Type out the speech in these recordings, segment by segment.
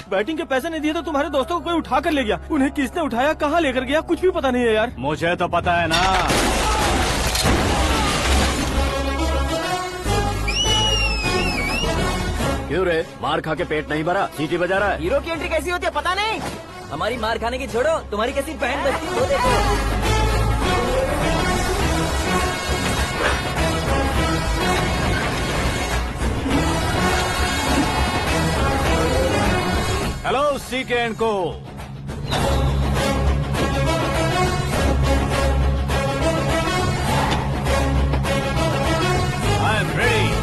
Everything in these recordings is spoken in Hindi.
बैटिंग के पैसे नहीं दिए तो तुम्हारे दोस्तों को कोई उठा कर ले गया। उन्हें किसने उठाया, कहाँ लेकर गया, कुछ भी पता नहीं है यार। मुझे तो पता है ना। क्यों रे, मार खा के पेट नहीं भरा, सीटी बजा रहा है? हीरो की एंट्री कैसी होती है पता नहीं। हमारी मार खाने की छोड़ो, तुम्हारी कैसी बहन बचती है वो देखो। हेलो सीके एंड को। I am ready.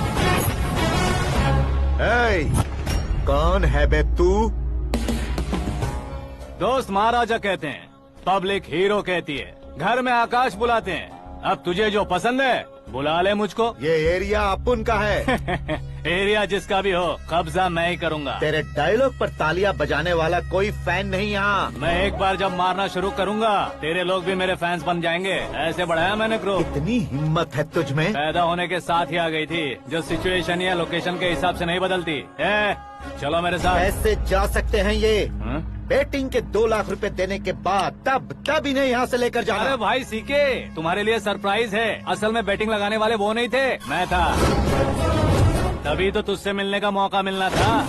कौन है बे तू? दोस्त महाराजा कहते हैं, पब्लिक हीरो कहती है, घर में आकाश बुलाते हैं। अब तुझे जो पसंद है बुला ले मुझको। ये एरिया अपुन का है। एरिया जिसका भी हो, कब्जा मैं ही करूंगा। तेरे डायलॉग पर तालियां बजाने वाला कोई फैन नहीं यहाँ। मैं एक बार जब मारना शुरू करूंगा, तेरे लोग भी मेरे फैंस बन जाएंगे। ऐसे बढ़ाया मैंने ग्रुप। इतनी हिम्मत है तुझ में? पैदा होने के साथ ही आ गई थी, जो सिचुएशन या लोकेशन के हिसाब से नहीं बदलती। चलो मेरे साथ। ऐसे जा सकते हैं ये? हाँ? बेटिंग के 2 लाख रुपए देने के बाद तब इन्हें यहाँ से लेकर जाना। अरे भाई सीके, तुम्हारे लिए सरप्राइज है। असल में बैटिंग लगाने वाले वो नहीं थे, मैं था। तभी तो तुझसे मिलने का मौका मिलना था।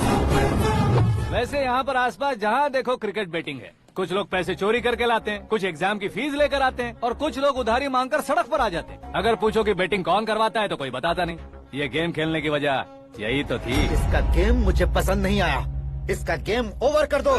वैसे यहाँ पर आसपास जहाँ देखो क्रिकेट बैटिंग है। कुछ लोग पैसे चोरी करके लाते हैं, कुछ एग्जाम की फीस लेकर आते हैं, और कुछ लोग उधारी मांगकर सड़क पर आ जाते हैं। अगर पूछो कि बैटिंग कौन करवाता है तो कोई बताता नहीं। ये गेम खेलने की वजह यही तो थी। इसका गेम मुझे पसंद नहीं आया। इसका गेम ओवर कर दो।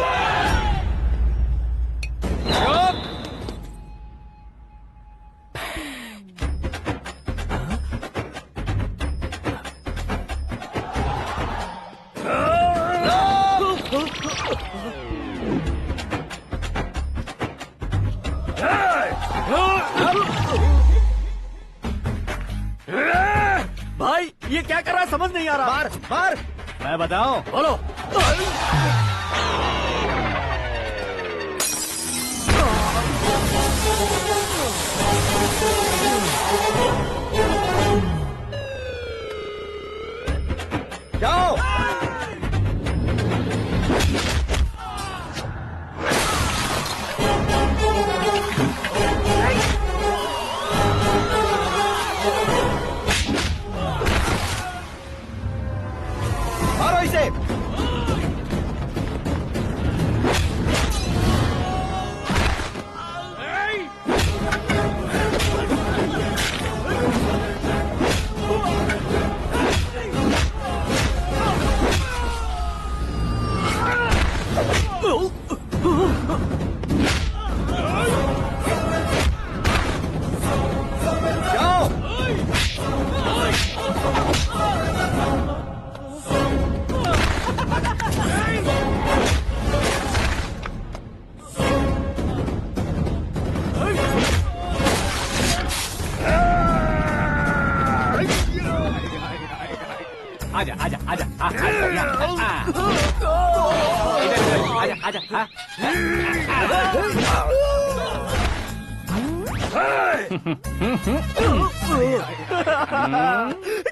भाई ये क्या कर रहा है, समझ नहीं आ रहा। मार मार। मैं बताऊं? बोलो। जाओ। मारो इसे। आजा आजा आजा आजा आजा आजा।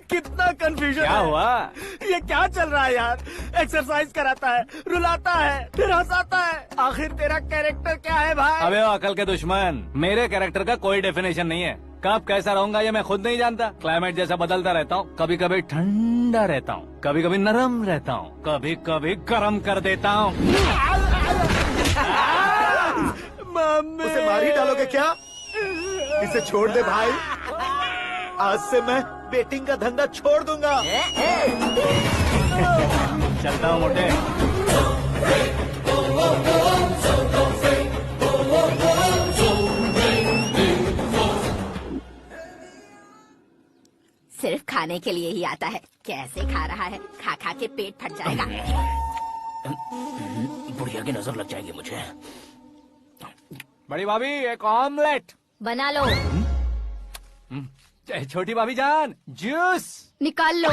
कितना कंफ्यूजन। क्या हुआ? ये क्या चल रहा है यार? एक्सरसाइज कराता है, रुलाता है, फिर हंसाता है। आखिर तेरा कैरेक्टर क्या है भाई? अबे ओ अकल के दुश्मन, मेरे कैरेक्टर का कोई डेफिनेशन नहीं है। कब कैसा रहूंगा ये मैं खुद नहीं जानता। क्लाइमेट जैसा बदलता रहता हूँ। कभी कभी ठंडा रहता हूँ, कभी कभी नरम रहता हूँ, कभी कभी गर्म कर देता हूँ। उसे मार ही डालोगे क्या? इसे छोड़ दे भाई। आज से मैं बेटिंग का धंधा छोड़ दूंगा। चलता हूँ मोटे। सिर्फ खाने के लिए ही आता है। कैसे खा रहा है, खा खा के पेट फट जाएगा। बुढ़िया की नजर लग जाएगी मुझे। बड़ी भाभी एक ऑमलेट बना लो। छोटी भाभी जान जूस निकाल लो।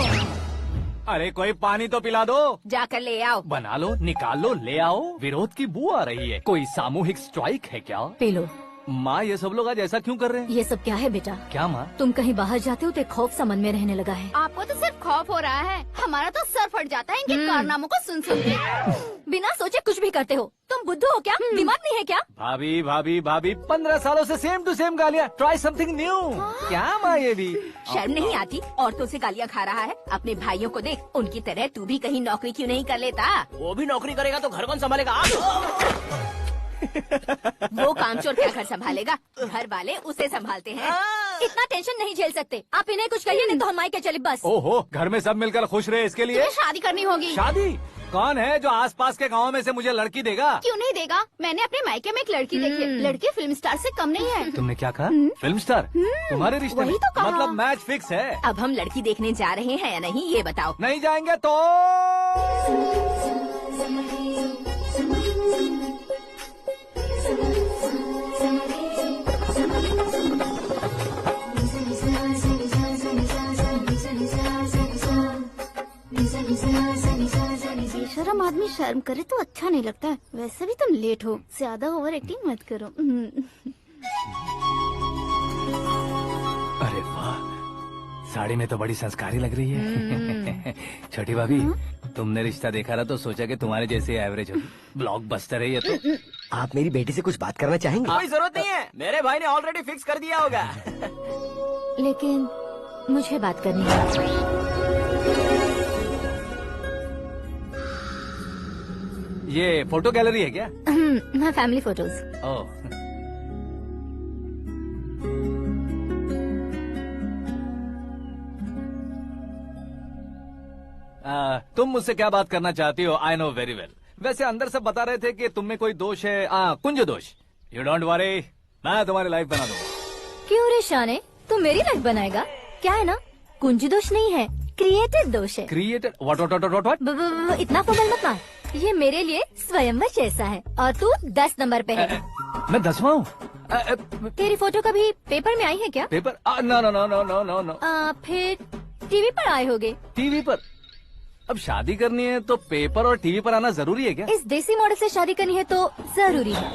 अरे कोई पानी तो पिला दो। जाकर ले आओ। बना लो, निकाल लो, ले आओ। विरोध की बू आ रही है। कोई सामूहिक स्ट्राइक है क्या? P low. माँ ये सब लोग आज ऐसा क्यों कर रहे हैं? ये सब क्या है बेटा? क्या माँ? तुम कहीं बाहर जाते हो तो एक खौफ सा मन में रहने लगा है। आपको तो सिर्फ खौफ हो रहा है, हमारा तो सर फट जाता है इनके कारनामों को सुन सुन के। बिना सोचे कुछ भी करते हो। तुम बुद्धू हो क्या? दिमाग नहीं है क्या? भाभी भाभी भाभी 15 सालों से सेम टू सेम गालियाँ। Try something new. क्या माँ ये भी? शर्म नहीं आती? औरतों से गालियाँ खा रहा है। अपने भाइयों को देख, उनकी तरह तू भी कहीं नौकरी क्यों नहीं कर लेता? वो भी नौकरी करेगा तो घर कौन संभालेगा? आप वो कामचोर क्या घर संभालेगा? घर वाले उसे संभालते हैं। इतना टेंशन नहीं झेल सकते। आप इन्हें कुछ कहिए नहीं तो हम मायके चले बस। ओहो, घर में सब मिलकर खुश रहे इसके लिए। तुम्हें शादी करनी होगी। शादी? कौन है जो आसपास के गाँव में से मुझे लड़की देगा? क्यों नहीं देगा? मैंने अपने मायके में एक लड़की देखी है। लड़की फिल्म स्टार से कम नहीं है। तुमने क्या कहा? Film star? तुम्हारे रिश्ते में? वही तो कहा। मतलब मैच फिक्स है? अब हम लड़की देखने जा रहे हैं या नहीं, ये बताओ। नहीं जाएंगे तो? बेशरम आदमी शर्म करे तो अच्छा नहीं लगता है। वैसे भी तुम लेट हो, ज्यादा ओवर एक्टिंग मत करो। अरे वाह, साड़ी में तो बड़ी संस्कारी लग रही है। छोटी भाभी, तुमने रिश्ता देखा ना तो सोचा कि तुम्हारे जैसे एवरेज हो। ब्लॉकबस्टर है ये तो। आप मेरी बेटी से कुछ बात करना चाहेंगे? कोई जरूरत नहीं है, मेरे भाई ने ऑलरेडी फिक्स कर दिया होगा। लेकिन मुझे बात करनी है। ये फोटो गैलरी है क्या? मैं फैमिली फोटोज। ओह, तुम मुझसे क्या बात करना चाहती हो? I know very well. वैसे अंदर सब बता रहे थे कि तुम में कोई दोष है। कुंज दोष। यू डोंट वरी, मैं तुम्हारी लाइफ बना दूंगा। क्यों रे शाने, तू मेरी लाइफ बनाएगा? क्या है ना, कुंज दोष नहीं है, क्रिएटेड दोष है। क्रिएटेड? व्हाट? इतना फुगल मत मार। ये मेरे लिए स्वयंवर जैसा है और तू 10 नंबर पे है। मैं 10वां हूँ? तेरी फोटो कभी पेपर में आई है क्या? Paper? No no no no no no no. फिर टीवी पर आए होगे। टीवी पर? अब शादी करनी है तो पेपर और टीवी पर आना जरूरी है क्या? इस देसी मॉडल से शादी करनी है तो जरूरी है।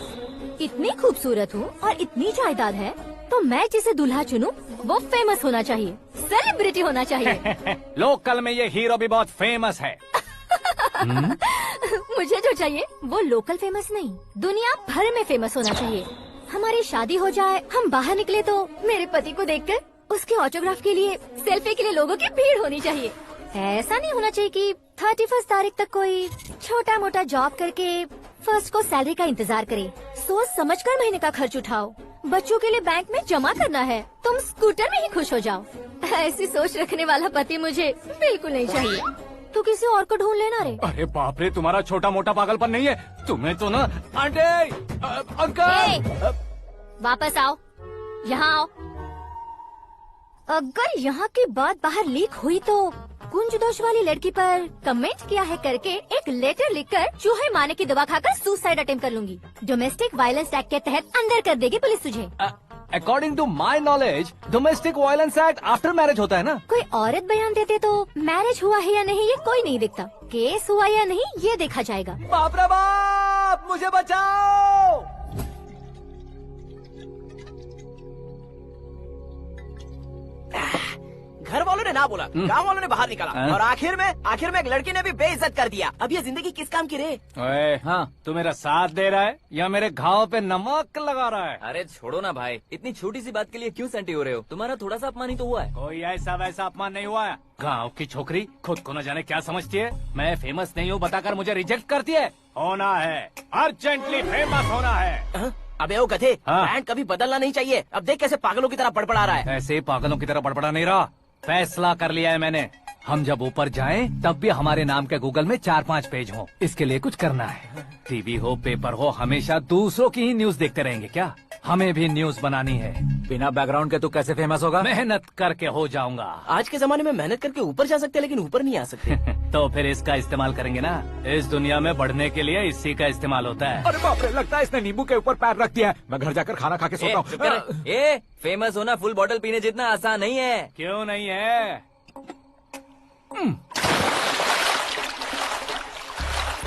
इतनी खूबसूरत हूँ और इतनी जायदाद है तो मैं जिसे दूल्हा चुनूं वो फेमस होना चाहिए, सेलिब्रिटी होना चाहिए। लोकल में ये हीरो भी बहुत फेमस है। मुझे जो चाहिए वो लोकल फेमस नहीं, दुनिया भर में फेमस होना चाहिए। हमारी शादी हो जाए, हम बाहर निकले तो मेरे पति को देखकर उसके ऑटोग्राफ के लिए, सेल्फी के लिए लोगों की भीड़ होनी चाहिए। ऐसा नहीं होना चाहिए कि 31 तारीख तक कोई छोटा मोटा जॉब करके फर्स्ट को सैलरी का इंतजार करे। सोच समझकर महीने का खर्च उठाओ। बच्चों के लिए बैंक में जमा करना है, तुम स्कूटर में ही खुश हो जाओ। ऐसी सोच रखने वाला पति मुझे बिल्कुल नहीं चाहिए। तू किसी और को ढूंढ लेना रे। अरे बाप रे, तुम्हारा छोटा मोटा पागलपन नहीं है। तुम्हें तो ना आंटी, अंकल। वापस आओ, यहाँ आओ। अगर यहाँ की बात बाहर लीक हुई तो कुंज दोष वाली लड़की पर कमेंट किया है करके एक लेटर लिखकर चूहे मारने की दवा खाकर सुसाइड अटेम्प्ट कर लूंगी। डोमेस्टिक वायलेंस एक्ट के तहत अंदर कर देगी पुलिस तुझे। According to my knowledge domestic violence act after marriage होता है ना? कोई औरत बयान देते तो मैरिज हुआ है या नहीं ये कोई नहीं देखता, केस हुआ या नहीं ये देखा जाएगा। बाप रे बाप, मुझे बचाओ। घर वालों ने ना बोला, गाँव वालों ने बाहर निकाला और आखिर में एक लड़की ने भी बेइज्जत कर दिया। अब ये जिंदगी किस काम की रे? ओए, हाँ, तू मेरा साथ दे रहा है या मेरे घाव पे नमक लगा रहा है? अरे छोड़ो ना भाई, इतनी छोटी सी बात के लिए क्यों सेंटी हो रहे हो? तुम्हारा थोड़ा सा अपमान ही तो हुआ है। कोई ऐसा वैसा अपमान नहीं हुआ है। गाँव की छोकरी खुद को न जाने क्या समझती है। मैं फेमस नहीं हूँ बताकर मुझे रिजेक्ट करती है। होना है, अर्जेंटली फेमस होना है। अबे ओ गधे, हाँ। ब्रांड कभी बदलना नहीं चाहिए। अब देख कैसे पागलों की तरह बड़बड़ा रहा है। ऐसे पागलों की तरह बड़बड़ा नहीं रहा, फैसला कर लिया है मैंने। हम जब ऊपर जाएं तब भी हमारे नाम के गूगल में 4-5 पेज हों। इसके लिए कुछ करना है। टीवी हो, पेपर हो, हमेशा दूसरों की ही न्यूज देखते रहेंगे क्या? हमें भी न्यूज बनानी है। बिना बैकग्राउंड के तू कैसे फेमस होगा? मेहनत करके हो जाऊंगा। आज के जमाने में मेहनत करके ऊपर जा सकते हैं लेकिन ऊपर नहीं आ सकते। तो फिर इसका इस्तेमाल करेंगे ना। इस दुनिया में बढ़ने के लिए इसी का इस्तेमाल होता है। अरे बाप रे, लगता है इसने नींबू के ऊपर पैर रख दिया है। मैं घर जाकर खाना खा के सोता हूँ। ए, फेमस होना फुल बॉटल पीने जितना आसान नहीं है। क्यों नहीं है?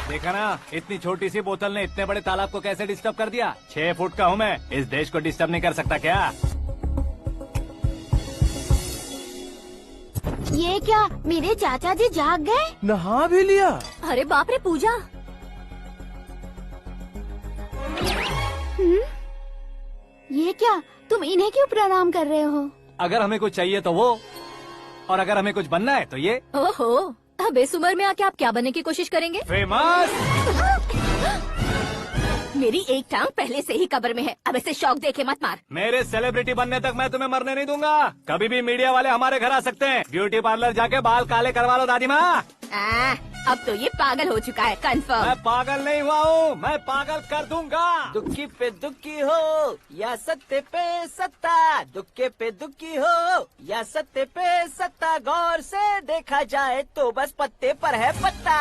देखा ना, इतनी छोटी सी बोतल ने इतने बड़े तालाब को कैसे डिस्टर्ब कर दिया। 6 फुट का हूँ मैं, इस देश को डिस्टर्ब नहीं कर सकता क्या? ये क्या, मेरे चाचा जी जाग गए? नहा भी लिया? अरे बाप रे पूजा, ये क्या, तुम इन्हें क्यों प्रणाम कर रहे हो? अगर हमें कुछ चाहिए तो वो, और अगर हमें कुछ बनना है तो ये। ओहो, अब इस उम्र में आके आप क्या बनने की कोशिश करेंगे? फेमस। मेरी एक टांग पहले से ही कब्र में है, अब इसे शौक देके मत मार। मेरे सेलिब्रिटी बनने तक मैं तुम्हें मरने नहीं दूंगा। कभी भी मीडिया वाले हमारे घर आ सकते हैं। ब्यूटी पार्लर जाके बाल काले करवा लो दादी माँ। अब तो ये पागल हो चुका है, कंफर्म। मैं पागल नहीं हुआ हूँ, मैं पागल कर दूंगा। दुखी पे दुखी हो या सत्य पे सत्ता, दुखे पे दुखी हो या सत्य पे सत्ता, गौर से देखा जाए तो बस पत्ते पर है पत्ता।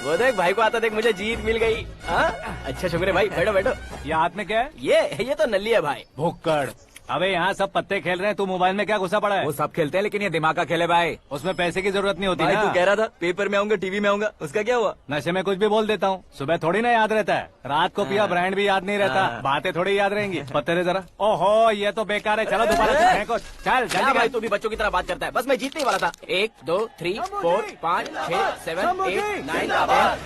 वो देख भाई को आता देख, मुझे जीत मिल गई। अच्छा शुक्र है भाई, बैठो बैठो। ये हाथ में क्या है? ये तो नल्ली है भाई। भुक्कड़। अबे यहाँ सब पत्ते खेल रहे हैं, तू मोबाइल में क्या घुसा पड़ा है? वो सब खेलते हैं लेकिन ये दिमाग का खेल है भाई। उसमें पैसे की जरूरत नहीं होती भाई ना। तू कह रहा था पेपर में आऊंगा, टीवी में आऊंगा, उसका क्या हुआ? नशे में कुछ भी बोल देता हूँ, सुबह थोड़ी ना याद रहता है। रात को पिया ब्रांड भी याद नहीं रहता, बातें थोड़ी याद रहेंगी। पत्ते दे जरा। ओहो ये तो बेकार है, चलो दोबारा से फेंको। चल क्या जल्दी भाई, कर। तू भी बच्चों की तरह बात करता है। बस मैं जीतने ही वाला था। 1 2 3 4 5 6 7 8 9 10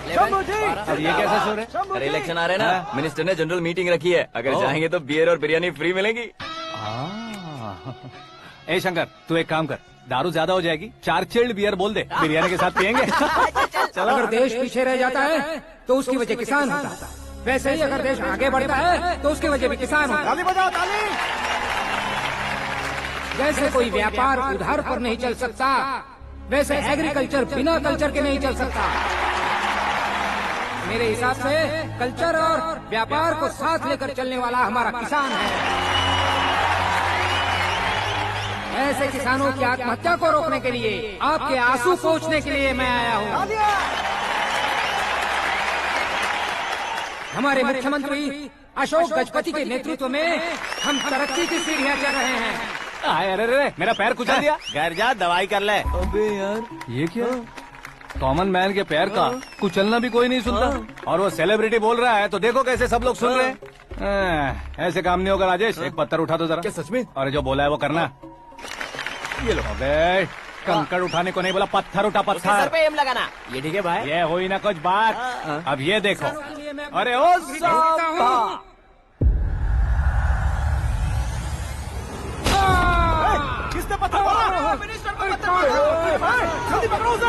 11 अब ये कैसे सो रहे? अरे इलेक्शन आ रहे हैं ना, मिनिस्टर ने जनरल मीटिंग रखी है। अगर जाएंगे तो बियर और बिरयानी फ्री मिलेगी। ए शंकर, तू एक काम कर, दारू ज्यादा हो जाएगी, 4 चिल्ड बियर बोल दे, बिरयानी के साथ पियेंगे। चलो, अगर देश पीछे रह जाता है तो उसकी वजह किसान होता है, वैसे ही अगर देश आगे बढ़ता है तो उसकी वजह भी किसान होता है। ताली बजाओ, ताली। जैसे कोई व्यापार उधार पर नहीं चल सकता, वैसे एग्रीकल्चर बिना कल्चर के नहीं चल सकता। मेरे हिसाब से कल्चर और व्यापार को साथ लेकर चलने वाला हमारा किसान है। ऐसे किसानों की आत्महत्या को रोकने के लिए, आपके आंसू पोंछने के लिए मैं आया हूँ। हमारे मुख्यमंत्री अशोक गजपति के नेतृत्व में हम तरक्की की सीढ़ियाँ चढ़ रहे हैं। अरे मेरा पैर कुचल दिया। घर जा, दवाई कर ले। अबे यार ये क्या, कॉमन मैन के पैर का कुचलना भी कोई नहीं सुनता, और वो सेलिब्रिटी बोल रहा है तो देखो कैसे सब लोग सुन रहे हैं। ऐसे काम नहीं होगा राजेश, एक पत्थर उठा दो जरा। क्या सच में? और जो बोला है वो करना। ये लो। अबे कंकड़ उठाने को नहीं बोला, पत्थर उठा, उसके सर पत्थर। पे एम लगाना। ये ठीक है भाई। ये हुई ना कुछ बात। अब ये देखो। अरे ओ साहब, किसने पत्थर मारा? मिनिस्टर को पत्थर मारा। जल्दी पकड़ो उसे।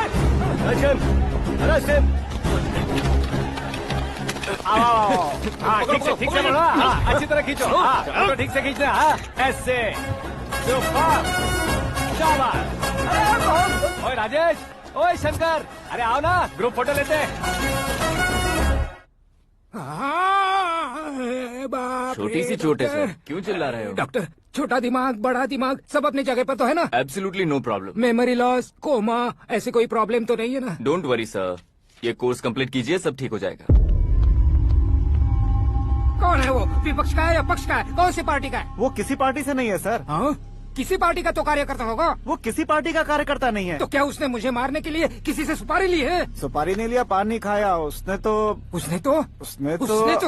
हाँ ठीक से बढ़ो, हाँ अच्छी तरह खींचो, हाँ तो ठीक से खींचना, हाँ ऐसे। ओए राजेश, ओए शंकर, अरे आओ ना, ग्रुप फोटो लेते हैं। छोटी सी चोट है सर, क्यों चिल्ला रहे हो? डॉक्टर, छोटा दिमाग बड़ा दिमाग सब अपनी जगह पर तो है ना? Absolutely no problem. Memory loss, coma, ऐसी कोई प्रॉब्लम तो नहीं है ना? डोंट वरी सर, ये कोर्स कंप्लीट कीजिए, सब ठीक हो जाएगा। कौन है वो, विपक्ष का है या पक्ष का है, कौन सी पार्टी का है? वो किसी पार्टी से नहीं है सर। हाँ? किसी पार्टी का तो कार्यकर्ता होगा। वो किसी पार्टी का कार्यकर्ता नहीं है। तो क्या उसने मुझे मारने के लिए किसी से सुपारी ली है? सुपारी नहीं लिया, पान नहीं खाया। उसने तो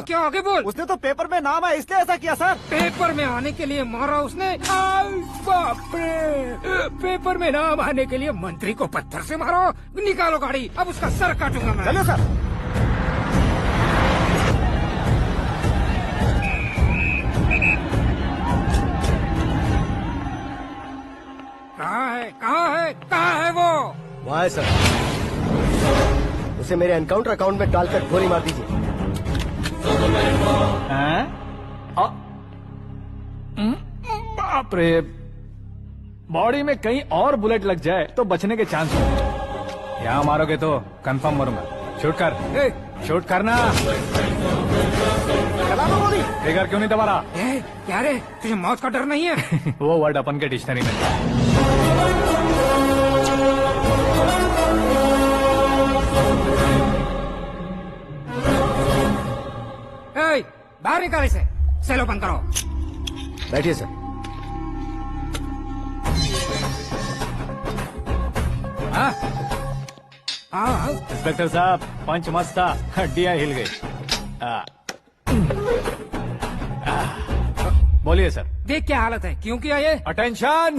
क्या, आगे बोल। उसने तो पेपर में नाम है इसलिए ऐसा किया सर। पेपर में आने के लिए मारा उसने? बाप रे, पेपर में नाम आने के लिए मंत्री को पत्थर से मारो। निकालो गाड़ी, अब उसका सर काटूंगा मैं। चलो सर। कहाँ है वो? वहाँ है सर, उसे मेरे एनकाउंटर अकाउंट में डालकर गोली मार दीजिए। बाप रे, बॉडी में कहीं और बुलेट लग जाए तो बचने के चांस हो। यहाँ मारोगे तो कंफर्म मरूंगा। शूट कर, शूट करना। ट्रिगर क्यों नहीं दबा रहा? क्या रे, तुझे मौत का डर नहीं है? वो वर्ड अपन के डिक्शनरी में। बाहर निकाल इसे, सेलो बंद करो। बैठिए सर। हाँ इंस्पेक्टर साहब पंच मस्त था, हड्डियां हिल गई। बोलिए सर। देख क्या हालत है, क्यों किया ये? अटेंशन,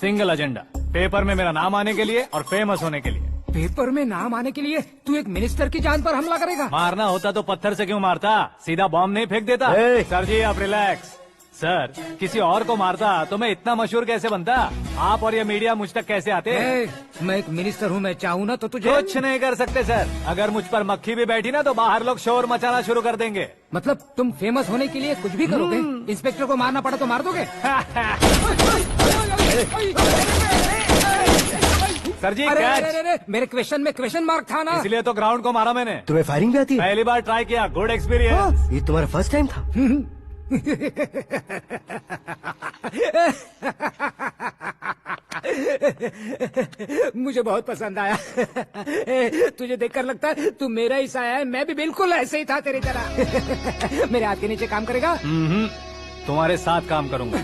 सिंगल एजेंडा, पेपर में मेरा नाम आने के लिए और फेमस होने के लिए। पेपर में नाम आने के लिए तू एक मिनिस्टर की जान पर हमला करेगा? मारना होता तो पत्थर से क्यों मारता, सीधा बॉम्ब नहीं फेंक देता। सर जी आप रिलैक्स। सर किसी और को मारता तो मैं इतना मशहूर कैसे बनता, आप और ये मीडिया मुझ तक कैसे आते? मैं एक मिनिस्टर हूँ, मैं चाहूँ ना तो तुझे कुछ नहीं कर सकते सर। अगर मुझ पर मक्खी भी बैठी ना तो बाहर लोग शोर मचाना शुरू कर देंगे। मतलब तुम फेमस होने के लिए कुछ भी करोगे? इंस्पेक्टर को मारना पड़ा तो मार दोगे? सर जी अरे, कैच। अरे, अरे, मेरे क्वेश्चन में क्वेश्चन मार्क था ना। इसलिए तो ग्राउंड को मारा मैंने। तुम्हें फायरिंग भी आती है? पहली बार ट्राई किया, गुड एक्सपीरियंस। ये तुम्हारा फर्स्ट टाइम था? मुझे बहुत पसंद आया। तुझे देखकर लगता है तू मेरा ही साया है, मैं भी बिल्कुल ऐसे ही था तेरी तरह। मेरे हाथ के नीचे काम करेगा? तुम्हारे साथ काम करूंगा।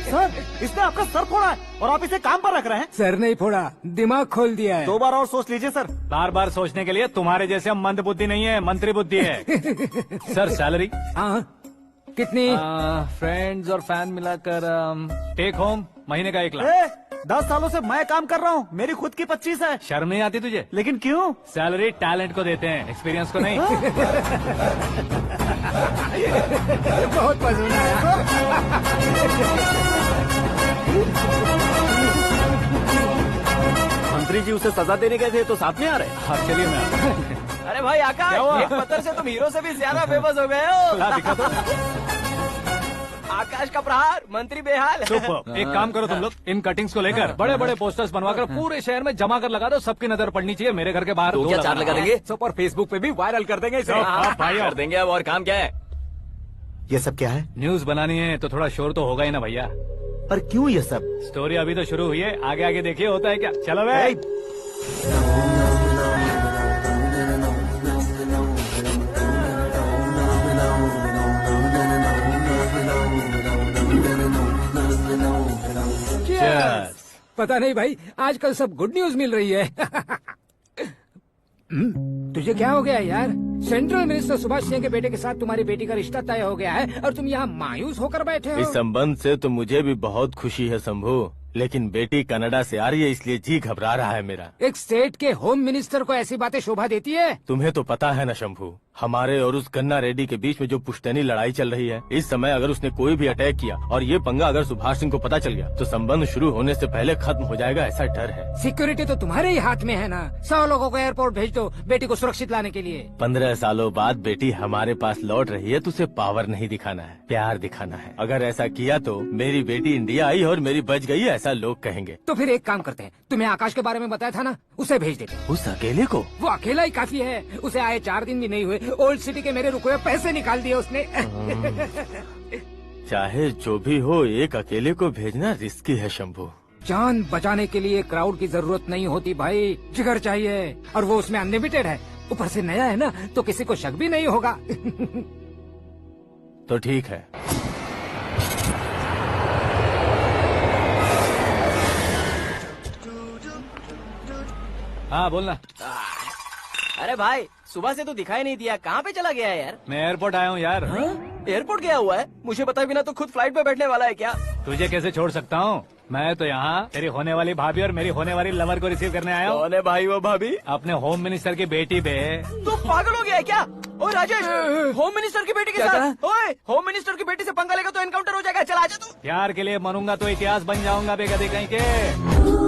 सर इसने आपका सर फोड़ा है और आप इसे काम पर रख रहे हैं। सर नहीं फोड़ा, दिमाग खोल दिया है। 2 बार और सोच लीजिए सर। बार बार सोचने के लिए तुम्हारे जैसे मंद बुद्धि नहीं है, मंत्री बुद्धि है। Sir salary? हाँ कितनी? फ्रेंड्स और फैन मिलाकर टेक होम महीने का 1 लाख। 10 सालों से मैं काम कर रहा हूँ, मेरी खुद की 25 है। शर्म नहीं आती तुझे? लेकिन क्यों? सैलरी टैलेंट को देते हैं, एक्सपीरियंस को नहीं। बहुत पसंद आया। मंत्री जी उसे सजा देने गए थे तो साथ में आ रहे। हाँ चलिए मैं आता हूं। अरे भाई आकाश, एक पत्थर से तुम हीरो से भी ज्यादा फेमस हो गए हो। दिखा दो। आकाश का प्रहार, मंत्री बेहाल। सुपर। एक काम करो तुम लोग, इन कटिंग्स को लेकर बड़े बड़े पोस्टर्स बनवाकर पूरे शहर में जमा कर लगा दो, सबकी नजर पड़नी चाहिए। मेरे घर के बाहर तो 2 क्या 4 लगा देंगे? सुपर, फेसबुक पे भी वायरल कर देंगे इसे। भाई कर देंगे अब, और काम क्या है? ये सब क्या है? न्यूज बनानी है तो थोड़ा शोर तो होगा ही ना भैया। पर क्यों ये सब? स्टोरी अभी तो शुरू हुई है, आगे आगे देखिए होता है क्या। चलो भाई। पता नहीं भाई, आजकल सब गुड न्यूज मिल रही है। तुझे क्या हो गया यार? सेंट्रल मिनिस्टर सुभाष सिंह के बेटे के साथ तुम्हारी बेटी का रिश्ता तय हो गया है और तुम यहाँ मायूस होकर बैठे हो। इस संबंध से तो मुझे भी बहुत खुशी है शंभू, लेकिन बेटी कनाडा से आ रही है इसलिए जी घबरा रहा है मेरा। एक स्टेट के होम मिनिस्टर को ऐसी बातें शोभा देती है? तुम्हें तो पता है ना शंभू, हमारे और उस गन्ना रेड्डी के बीच में जो पुश्तैनी लड़ाई चल रही है, इस समय अगर उसने कोई भी अटैक किया और ये पंगा अगर सुभाष सिंह को पता चल गया तो संबंध शुरू होने से पहले खत्म हो जाएगा, ऐसा डर है। सिक्योरिटी तो तुम्हारे ही हाथ में है ना। 100 लोगों को एयरपोर्ट भेज दो बेटी को सुरक्षित लाने के लिए। 15 सालों बाद बेटी हमारे पास लौट रही है तो उसे पावर नहीं दिखाना है, प्यार दिखाना है। अगर ऐसा किया तो मेरी बेटी इंडिया आई और मेरी बच गई, ऐसा लोग कहेंगे। तो फिर एक काम करते हैं, तुम्हें आकाश के बारे में बताया था ना, उसे भेज देते हैं। उस अकेले को? वो अकेला ही काफी है, उसे आए 4 दिन भी नहीं हुए, ओल्ड सिटी के मेरे रुके हुए पैसे निकाल दिए उसने। चाहे जो भी हो, एक अकेले को भेजना रिस्की है शंभू। जान बचाने के लिए क्राउड की जरूरत नहीं होती भाई, जिगर चाहिए, और वो उसमें अनलिमिटेड है। ऊपर से नया है ना तो किसी को शक भी नहीं होगा। तो ठीक है। हाँ बोलना। अरे भाई सुबह से तो दिखाई नहीं दिया, कहाँ पे चला गया है यार? मैं एयरपोर्ट आया हूँ यार। एयरपोर्ट गया हुआ है? मुझे बताए बिना तो खुद फ्लाइट पे बैठने वाला है क्या? तुझे कैसे छोड़ सकता हूँ? मैं तो यहाँ तेरी होने वाली भाभी और मेरी होने वाली लवर को रिसीव करने आया हूँ। कौन है भाई वो भाभी? अपने होम मिनिस्टर की बेटी पे। तो पागल हो गया है क्या? ओए राजेश, होम मिनिस्टर की बेटी के साथ? ओए होम मिनिस्टर की बेटी से पंगा लेगा तो एनकाउंटर हो जाएगा। चल आजा तू। प्यार के लिए मरूंगा तो इतिहास बन जाऊंगा बेगदी कहीं के।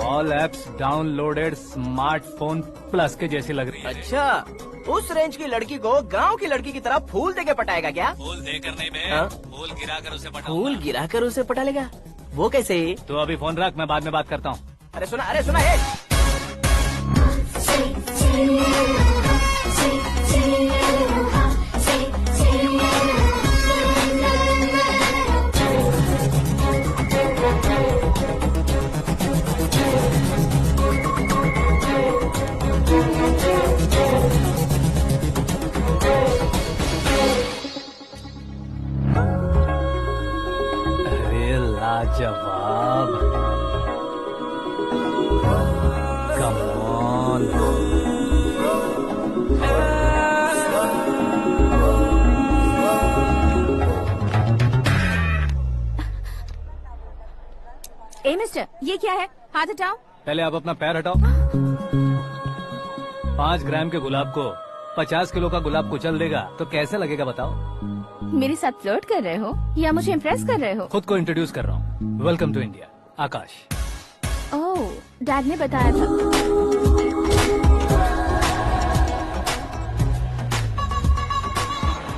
All apps downloaded smartphone plus के जैसी लग रही है। अच्छा, उस रेंज की लड़की को गांव की लड़की की तरह फूल देके पटाएगा क्या? फूल देकर नहीं बे, हाँ? फूल गिराकर उसे पटा। फूल गिराकर उसे पटा लेगा? वो कैसे? तो अभी फोन रख, मैं बाद में बात करता हूँ। अरे सुना है। लाजवाब। Come on. ए मिस्टर, ये क्या है? हाथ हटाओ। पहले आप अपना पैर हटाओ। 5 ग्राम के गुलाब को 50 किलो का गुलाब कुचल देगा तो कैसे लगेगा बताओ? मेरे साथ फ्लर्ट कर रहे हो या मुझे इम्प्रेस कर रहे हो? खुद को इंट्रोड्यूस कर रहा हूँ। Welcome to India, Akash. Oh, dad ने बताया था।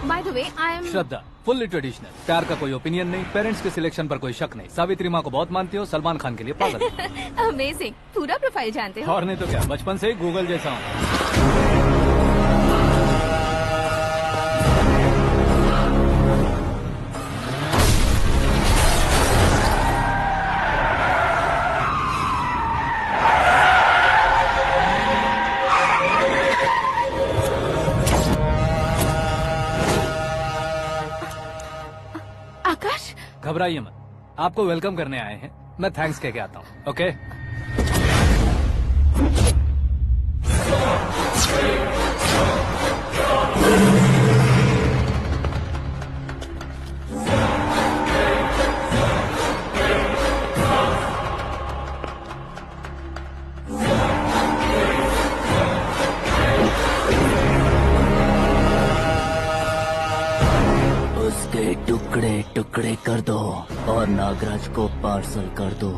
By the way, I am Shraddha, fully traditional. प्यार का कोई ओपिनियन नहीं, पेरेंट्स के सिलेक्शन पर कोई शक नहीं। सावित्री माँ को बहुत मानती हो, सलमान खान के लिए पागल हो। अमेजिंग, पूरा प्रोफाइल जानते हो। और नहीं तो क्या, बचपन से ही गूगल जैसा हूँ। आकाश, घबराइए मत, आपको वेलकम करने आए हैं। मैं थैंक्स कह के आता हूँ। ओके? उसके टुकड़े टुकड़े कर दो और नागराज को पार्सल कर दो।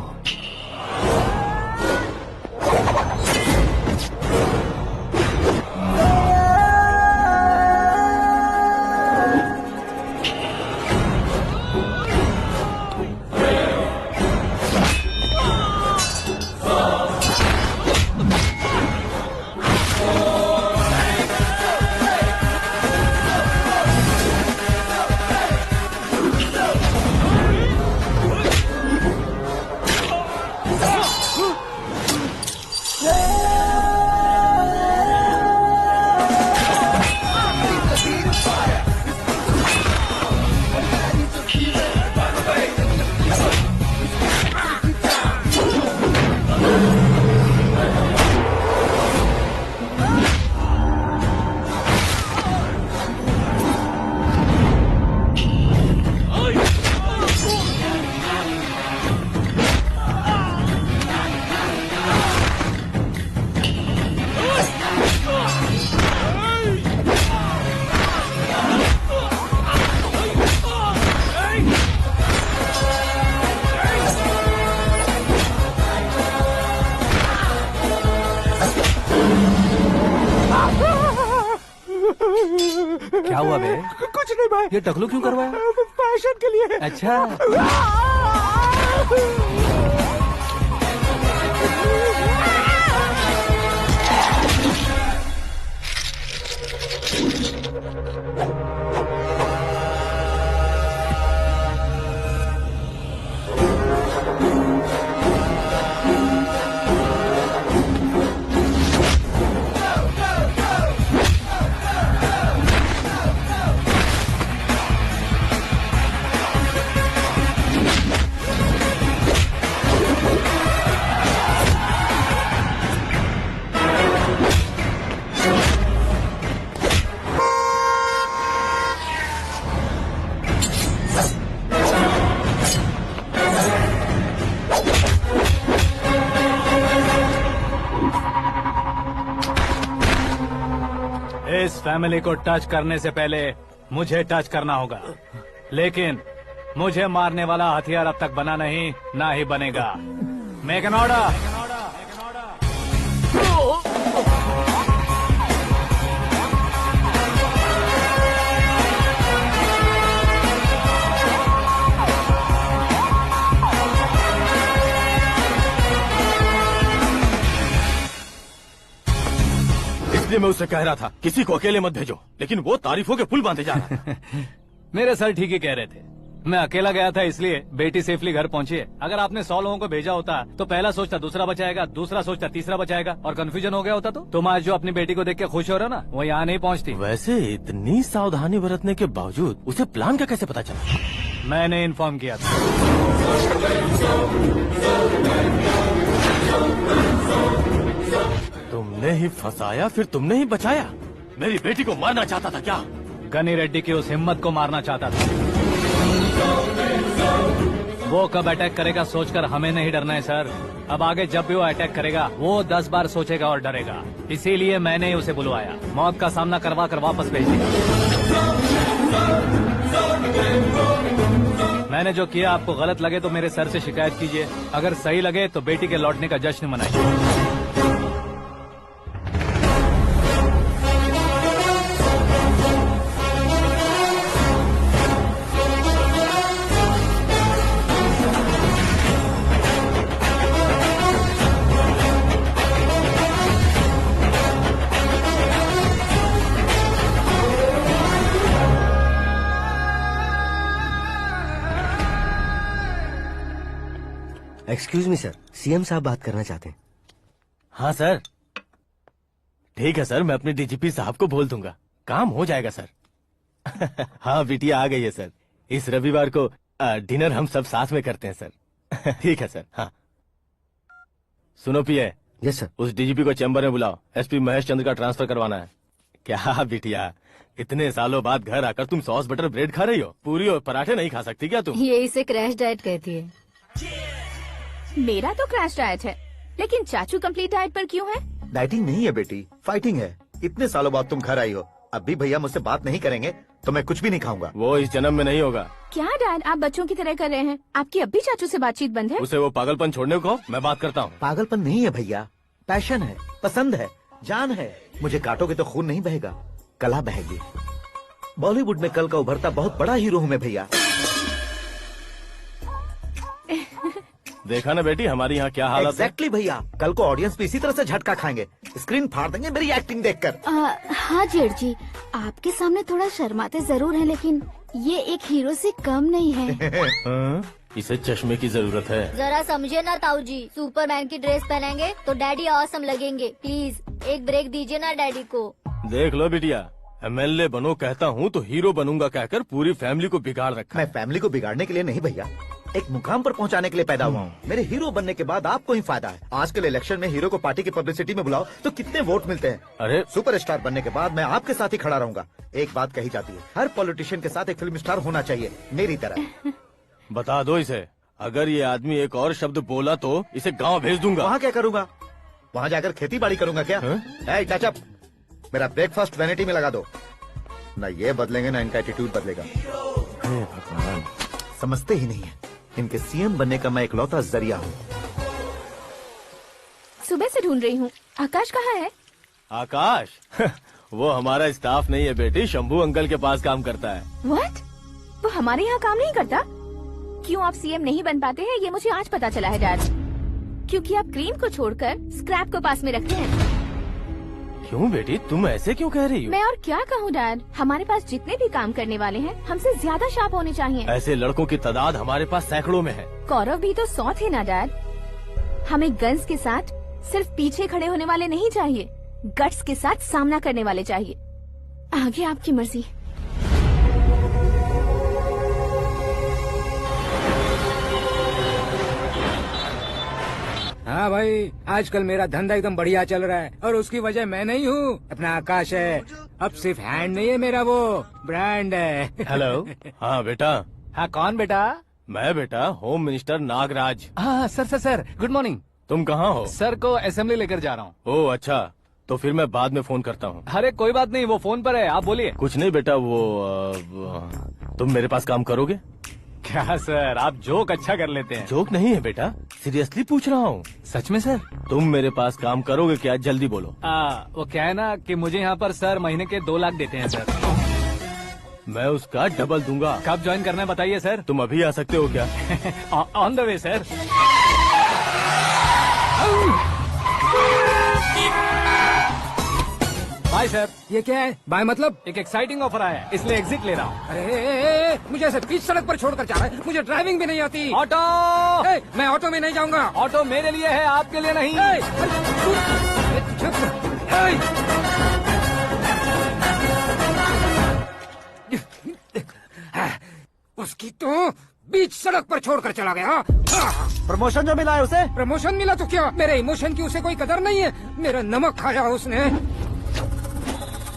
क्या हुआ बे? कुछ नहीं भाई। ये टकलू क्यों करवाया? फैशन के लिए। अच्छा। इस फैमिली को टच करने से पहले मुझे टच करना होगा, लेकिन मुझे मारने वाला हथियार अब तक बना नहीं, ना ही बनेगा। Make an order. इसलिए मैं उससे कह रहा था किसी को अकेले मत भेजो, लेकिन वो तारीफों के पुल बांधे जा रहा था। मेरे सर ठीक ही कह रहे थे। मैं अकेला गया था इसलिए बेटी सेफली घर पहुंची है। अगर आपने 100 लोगों को भेजा होता तो पहला सोचता दूसरा बचाएगा, दूसरा सोचता तीसरा बचाएगा, और कंफ्यूजन हो गया होता तो तुम आज जो अपनी बेटी को देख के खुश हो रहे हो ना, वो यहाँ नहीं पहुँचती। वैसे इतनी सावधानी बरतने के बावजूद उसे प्लान का कैसे पता चला? मैंने इन्फॉर्म किया था। तुमने ही फंसाया, फिर तुमने ही बचाया। मेरी बेटी को मारना चाहता था क्या? गनी रेड्डी की उस हिम्मत को मारना चाहता था। वो कब अटैक करेगा सोचकर हमें नहीं डरना है सर। अब आगे जब भी वो अटैक करेगा वो 10 बार सोचेगा और डरेगा। इसीलिए मैंने ही उसे बुलवाया। मौत का सामना करवा कर वापस भेज दिया। मैंने जो किया आपको गलत लगे तो मेरे सर से शिकायत कीजिए, अगर सही लगे तो बेटी के लौटने का जश्न मनाइए। एक्सक्यूज मी सर, सीएम साहब बात करना चाहते हैं। हाँ सर, ठीक है सर, मैं अपने डीजीपी साहब को बोल दूंगा, काम हो जाएगा सर। हाँ बिटिया आ गई है सर। इस रविवार को डिनर हम सब साथ में करते हैं सर। ठीक है सर। हाँ सुनो पिए। Yes sir. उस डीजीपी को चैम्बर में बुलाओ, एसपी महेश चंद्र का ट्रांसफर करवाना है। क्या बिटिया, इतने सालों बाद घर आकर तुम सॉस बटर ब्रेड खा रही हो? पूरी और पराठे नहीं खा सकती क्या तुम? ये इसे क्रैश डाइट कहती है। मेरा तो क्रैश डाइट है, लेकिन चाचू कंप्लीट डाइट पर क्यों है? डाइटिंग नहीं है बेटी, फाइटिंग है। इतने सालों बाद तुम घर आई हो, अब भी भैया मुझसे बात नहीं करेंगे तो मैं कुछ भी नहीं खाऊंगा। वो इस जन्म में नहीं होगा। क्या डैड, आप बच्चों की तरह कर रहे हैं? आपकी अब भी चाचू से बातचीत बंद है? उसे वो पागलपन छोड़ने को मैं बात करता हूँ। पागलपन नहीं है भैया, पैशन है, पसंद है, जान है। मुझे काटोगे तो खून नहीं बहेगा, कला बहेगी। बॉलीवुड में कल का उभरता बहुत बड़ा हीरो हूँ मैं भैया। देखा ना बेटी हमारी यहाँ क्या हालत है। एग्जैक्टली भैया, कल को ऑडियंस भी इसी तरह से झटका खाएंगे, स्क्रीन फाड़ देंगे मेरी एक्टिंग देखकर। हाँ जेठ जी, आपके सामने थोड़ा शर्माते जरूर हैं, लेकिन ये एक हीरो से कम नहीं है। इसे चश्मे की जरूरत है। जरा समझे ना ताऊ जी, सुपरमैन की ड्रेस पहनेंगे तो डैडी ऑसम लगेंगे। प्लीज एक ब्रेक दीजिए ना डैडी को। देख लो बिटिया, एमएलए बनो कहता हूँ तो हीरो बनूंगा कहकर पूरी फैमिली को बिगाड़ रखा। मैं फैमिली को बिगाड़ने के लिए नहीं भैया, एक मुकाम पर पहुंचाने के लिए पैदा हुआ हूँ। मेरे हीरो बनने के बाद आपको ही फायदा है। आजकल इलेक्शन में हीरो को पार्टी की पब्लिसिटी में बुलाओ तो कितने वोट मिलते हैं। अरे सुपरस्टार बनने के बाद मैं आपके साथ ही खड़ा रहूंगा। एक बात कही जाती है, हर पॉलिटिशियन के साथ एक फिल्म स्टार होना चाहिए, मेरी तरह। बता दो इसे, अगर ये आदमी एक और शब्द बोला तो इसे गाँव भेज दूंगा। वहाँ क्या करूँगा? वहाँ जाकर खेती बाड़ी करूँगा क्या? टच अप, मेरा ब्रेकफास्ट वैनिटी में लगा दो। न ये बदलेंगे ना इनका एटीट्यूड बदलेगा। भगवान, समझते ही नहीं है, इनके सीएम बनने का मैं इकलौता जरिया हूँ। सुबह से ढूंढ रही हूँ, आकाश कहाँ है? आकाश? वो हमारा स्टाफ नहीं है बेटी, शंभू अंकल के पास काम करता है। व्हाट? वो हमारे यहाँ काम नहीं करता? क्यों आप सीएम नहीं बन पाते हैं ये मुझे आज पता चला है डैड। क्योंकि आप क्रीम को छोड़कर स्क्रैप को पास में रखते हैं। क्यों बेटी, तुम ऐसे क्यों कह रही हो? मैं और क्या कहूँ डैड, हमारे पास जितने भी काम करने वाले हैं हमसे ज्यादा शार्प होने चाहिए। ऐसे लड़कों की तादाद हमारे पास सैकड़ों में है। कौरव भी तो 100 थे ना डैड। हमें गन्स के साथ सिर्फ पीछे खड़े होने वाले नहीं चाहिए, गट्स के साथ सामना करने वाले चाहिए। आगे आपकी मर्जी। हाँ भाई, आजकल मेरा धंधा एकदम बढ़िया चल रहा है और उसकी वजह मैं नहीं हूँ, अपना आकाश है। अब सिर्फ हैंड नहीं है मेरा, वो ब्रांड है। हेलो। हाँ बेटा। हाँ कौन बेटा? मैं बेटा होम मिनिस्टर नागराज। हाँ सर गुड मॉर्निंग। तुम कहाँ हो? सर को असेंबली लेकर जा रहा हूँ। ओह अच्छा, तो फिर मैं बाद में फोन करता हूँ। अरे कोई बात नहीं, वो फोन पर है, आप बोलिए। कुछ नहीं बेटा, तुम मेरे पास काम करोगे? क्या सर, आप जोक अच्छा कर लेते हैं। जोक नहीं है बेटा, सीरियसली पूछ रहा हूँ। सच में सर? तुम मेरे पास काम करोगे क्या? जल्दी बोलो। वो क्या है ना कि मुझे यहाँ पर सर महीने के 2 लाख देते हैं सर। मैं उसका डबल दूंगा। कब ज्वाइन करना है बताइए सर। तुम अभी आ सकते हो क्या? On the way sir. Bye sir. ये क्या है? बाय मतलब? एक एक्साइटिंग ऑफर आया है, इसलिए एग्जिट ले रहा हूँ। अरे मुझे ऐसे बीच सड़क पर छोड़कर जा रहा है, मुझे ड्राइविंग भी नहीं आती। ऑटो! मैं ऑटो में नहीं जाऊंगा। ऑटो मेरे लिए है, आपके लिए नहीं। उसकी तो बीच सड़क पर छोड़कर चला गया। प्रमोशन जो मिला है उसे? प्रमोशन मिला तो क्या, मेरे इमोशन की उसे कोई कदर नहीं है। मेरा नमक खाया उसने।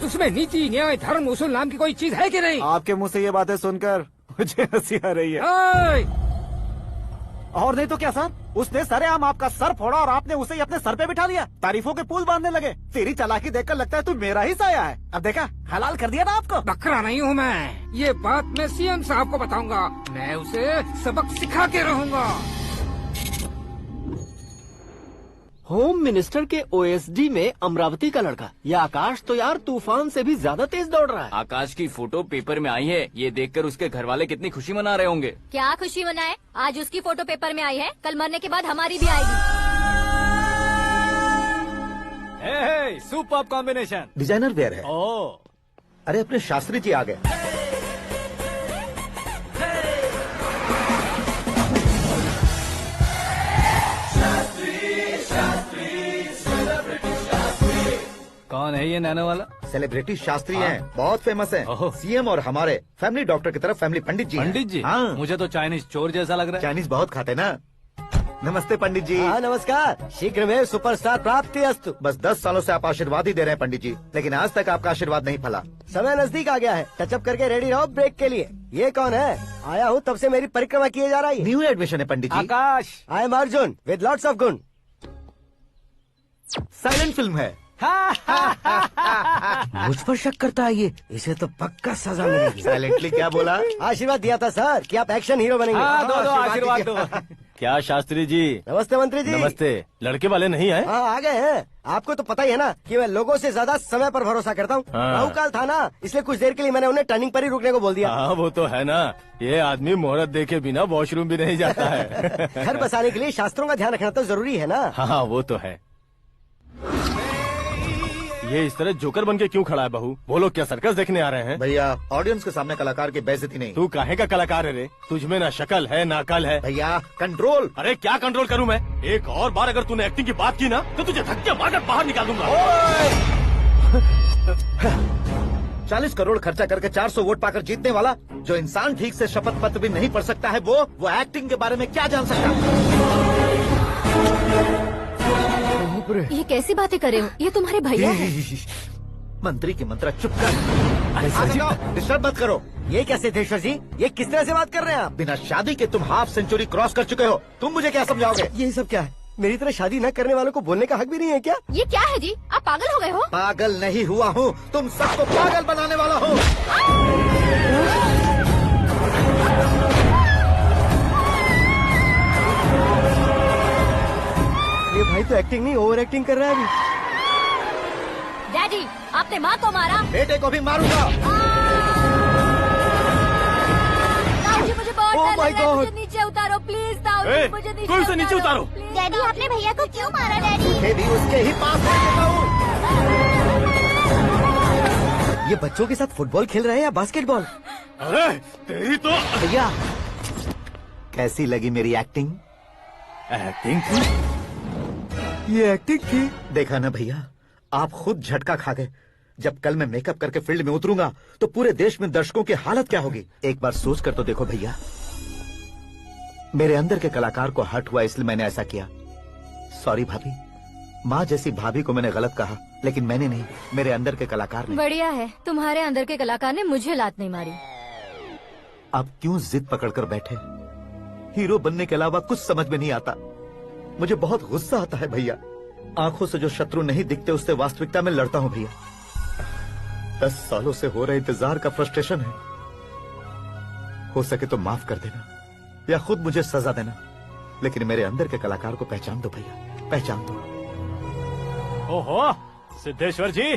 उसमें नीति न्याय धर्म उसूल नाम की कोई चीज है कि नहीं? आपके मुंह से ये बातें सुनकर मुझे हंसी आ रही है। और नहीं तो क्या सर, उसने सरेआम आपका सर फोड़ा और आपने उसे ही अपने सर पे बिठा लिया। तारीफों के पुल बांधने लगे। तेरी चालाकी देखकर लगता है तू मेरा ही साया है। अब देखा, हलाल कर दिया ना आपको। बकरा नहीं हूँ मैं। ये बात मैं सीएम साहब को बताऊंगा। मैं उसे सबक सिखा के रहूंगा। होम मिनिस्टर के ओएसडी में अमरावती का लड़का, ये आकाश तो यार तूफान से भी ज्यादा तेज दौड़ रहा है। आकाश की फोटो पेपर में आई है, ये देखकर उसके घर वाले कितनी खुशी मना रहे होंगे। क्या खुशी मनाए, आज उसकी फोटो पेपर में आई है, कल मरने के बाद हमारी भी आएगी। Superb combination. डिजाइनर वेयर है। ओह, अरे अपने शास्त्री जी आ गए। कौन है ये नैनो वाला? सेलिब्रिटी शास्त्री हैं, बहुत फेमस हैं। ओहो। सीएम और हमारे फैमिली डॉक्टर की तरफ फैमिली पंडित जी हैं। पंडित जी? हाँ। मुझे तो चाइनीज चोर जैसा लग रहा है। चाइनीज बहुत खाते ना। नमस्ते पंडित जी। हाँ नमस्कार, शीघ्र में सुपरस्टार प्राप्ति अस्तु। बस 10 सालों से आप आशीर्वाद ही दे रहे हैं पंडित जी, लेकिन आज तक आपका आशीर्वाद नहीं फला। समय नजदीक आ गया है, टचअप करके रेडी रहो ब्रेक के लिए। ये कौन है? आया हूँ तब से मेरी परिक्रमा किए जा रही है। न्यू एडमिशन है Pandit ji. Akash. I am Arjun with lots of गुण। साइलेंट फिल्म है। मुझ पर शक करता है ये, इसे तो पक्का सजा मिलेगी। साइलेंटली क्या बोला? आशीर्वाद दिया था सर कि आप एक्शन हीरो बनेंगे। हाँ, दो आशीर्वाद दो। क्या शास्त्री जी? नमस्ते मंत्री जी। नमस्ते। लड़के वाले नहीं आए? हाँ आ गए हैं। आपको तो पता ही है ना कि मैं लोगों से ज्यादा समय पर भरोसा करता हूँ। हाँ। राहु काल था ना, इसलिए कुछ देर के लिए मैंने उन्हें टर्निंग पर ही रुकने को बोल दिया। हाँ वो तो है ना, ये आदमी मुहूर्त देखे बिना वॉशरूम भी नहीं जाता है। घर बसाने के लिए शास्त्रों का ध्यान रखना तो जरूरी है ना। हाँ वो तो है। ये इस तरह जोकर बन के क्यों खड़ा है बहू? वो लोग क्या सर्कस देखने आ रहे हैं? भैया ऑडियंस के सामने कलाकार की बेइज्जती नहीं। तू काहे का कलाकार है रे? तुझमें ना शक्ल है ना अकल है। भैया कंट्रोल। अरे क्या कंट्रोल करूं मैं? एक और बार अगर तूने एक्टिंग की बात की ना तो तुझे धक्के मारकर बाहर निकाल दूंगा। 40 करोड़ खर्चा करके 400 वोट पाकर जीतने वाला, जो इंसान ठीक से शपथ पत्र भी नहीं पढ़ सकता है, वो एक्टिंग के बारे में क्या जान सकता है? ये कैसी बातें कर रहे हो? ये तुम्हारे भैया हैं। मंत्री की मंत्रा चुप कर। डिस्टर्ब मत करो। ये क्या सिद्धेश्वर जी, ये किस तरह से बात कर रहे हैं आप? बिना शादी के तुम हाफ सेंचुरी क्रॉस कर चुके हो, तुम मुझे क्या समझाओगे? ये सब क्या है? मेरी तरह शादी न करने वालों को बोलने का हक भी नहीं है क्या? ये क्या है जी, आप पागल हो गए हो? पागल नहीं हुआ हूँ, तुम सबको पागल बनाने वाला हो। ये भाई तो एक्टिंग नहीं ओवर एक्टिंग कर रहा है अभी। डैडी, आपने माँ को मारा। बेटे को भी मारूंगा। ताऊजी मुझे बहुत Oh डर my लग रहा है, God. मुझे नीचे उतारो प्लीज। ताऊजी ए, मुझे कोई उसे नीचे उतारो। डैडी आपने भैया को क्यों मारा डैडी? मैं भी उसके ही पास बैठा हूँ। ये बच्चों के साथ फुटबॉल खेल रहे हैं या बास्केटबॉल? अरे तेरी तो भैया कैसी लगी मेरी एक्टिंग? एक्टिंग ये एक्टिंग थी। देखा ना भैया, आप खुद झटका खा गए। जब कल मैं मेकअप करके फील्ड में उतरूंगा तो पूरे देश में दर्शकों की हालत क्या होगी? एक बार सोच कर तो देखो भैया। मेरे अंदर के कलाकार को हर्ट हुआ इसलिए मैंने ऐसा किया। सॉरी भाभी। माँ जैसी भाभी को मैंने गलत कहा, लेकिन मैंने नहीं, मेरे अंदर के कलाकार ने। बढ़िया है, तुम्हारे अंदर के कलाकार ने मुझे लात नहीं मारी। आप क्यों जिद पकड़कर बैठे? हीरो बनने के अलावा कुछ समझ में नहीं आता। मुझे बहुत गुस्सा आता है भैया। आंखों से जो शत्रु नहीं दिखते उससे वास्तविकता में लड़ता हूँ भैया। 10 सालों से हो रहे इंतजार का फ्रस्ट्रेशन है। हो सके तो माफ कर देना या खुद मुझे सजा देना, लेकिन मेरे अंदर के कलाकार को पहचान दो भैया, पहचान दो। ओहो सिद्धेश्वर जी,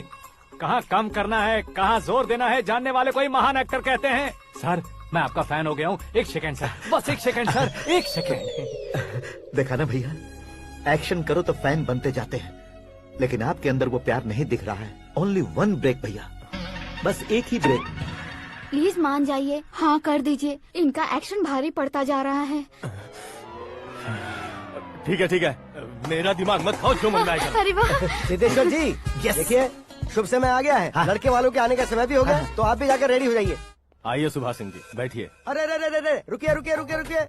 कहाँ कम करना है कहाँ जोर देना है जानने वाले को ही महान एक्टर कहते हैं। सर मैं आपका फैन हो गया हूँ। एक सेकंड सर, बस एक सेकंड सर, एक सेकंड। देखा ना भैया, एक्शन करो तो फैन बनते जाते हैं, लेकिन आपके अंदर वो प्यार नहीं दिख रहा है। ओनली 1 ब्रेक भैया, बस एक ही ब्रेक। प्लीज मान जाइए, हाँ कर दीजिए। इनका एक्शन भारी पड़ता जा रहा है। ठीक है, मेरा दिमाग मत खाओ, जो मन में आएगा। अरे वाह। सिद्धेश्वर जी देखिए, शुभ समय आ गया है। लड़के वालों के आने का समय भी हो गया, तो आप भी जाकर रेडी हो जाइए। आइए सुभाष सिंह जी, बैठिए। अरे अरे अरे अरे, रुकिए रुकिए रुकिए रुकिए।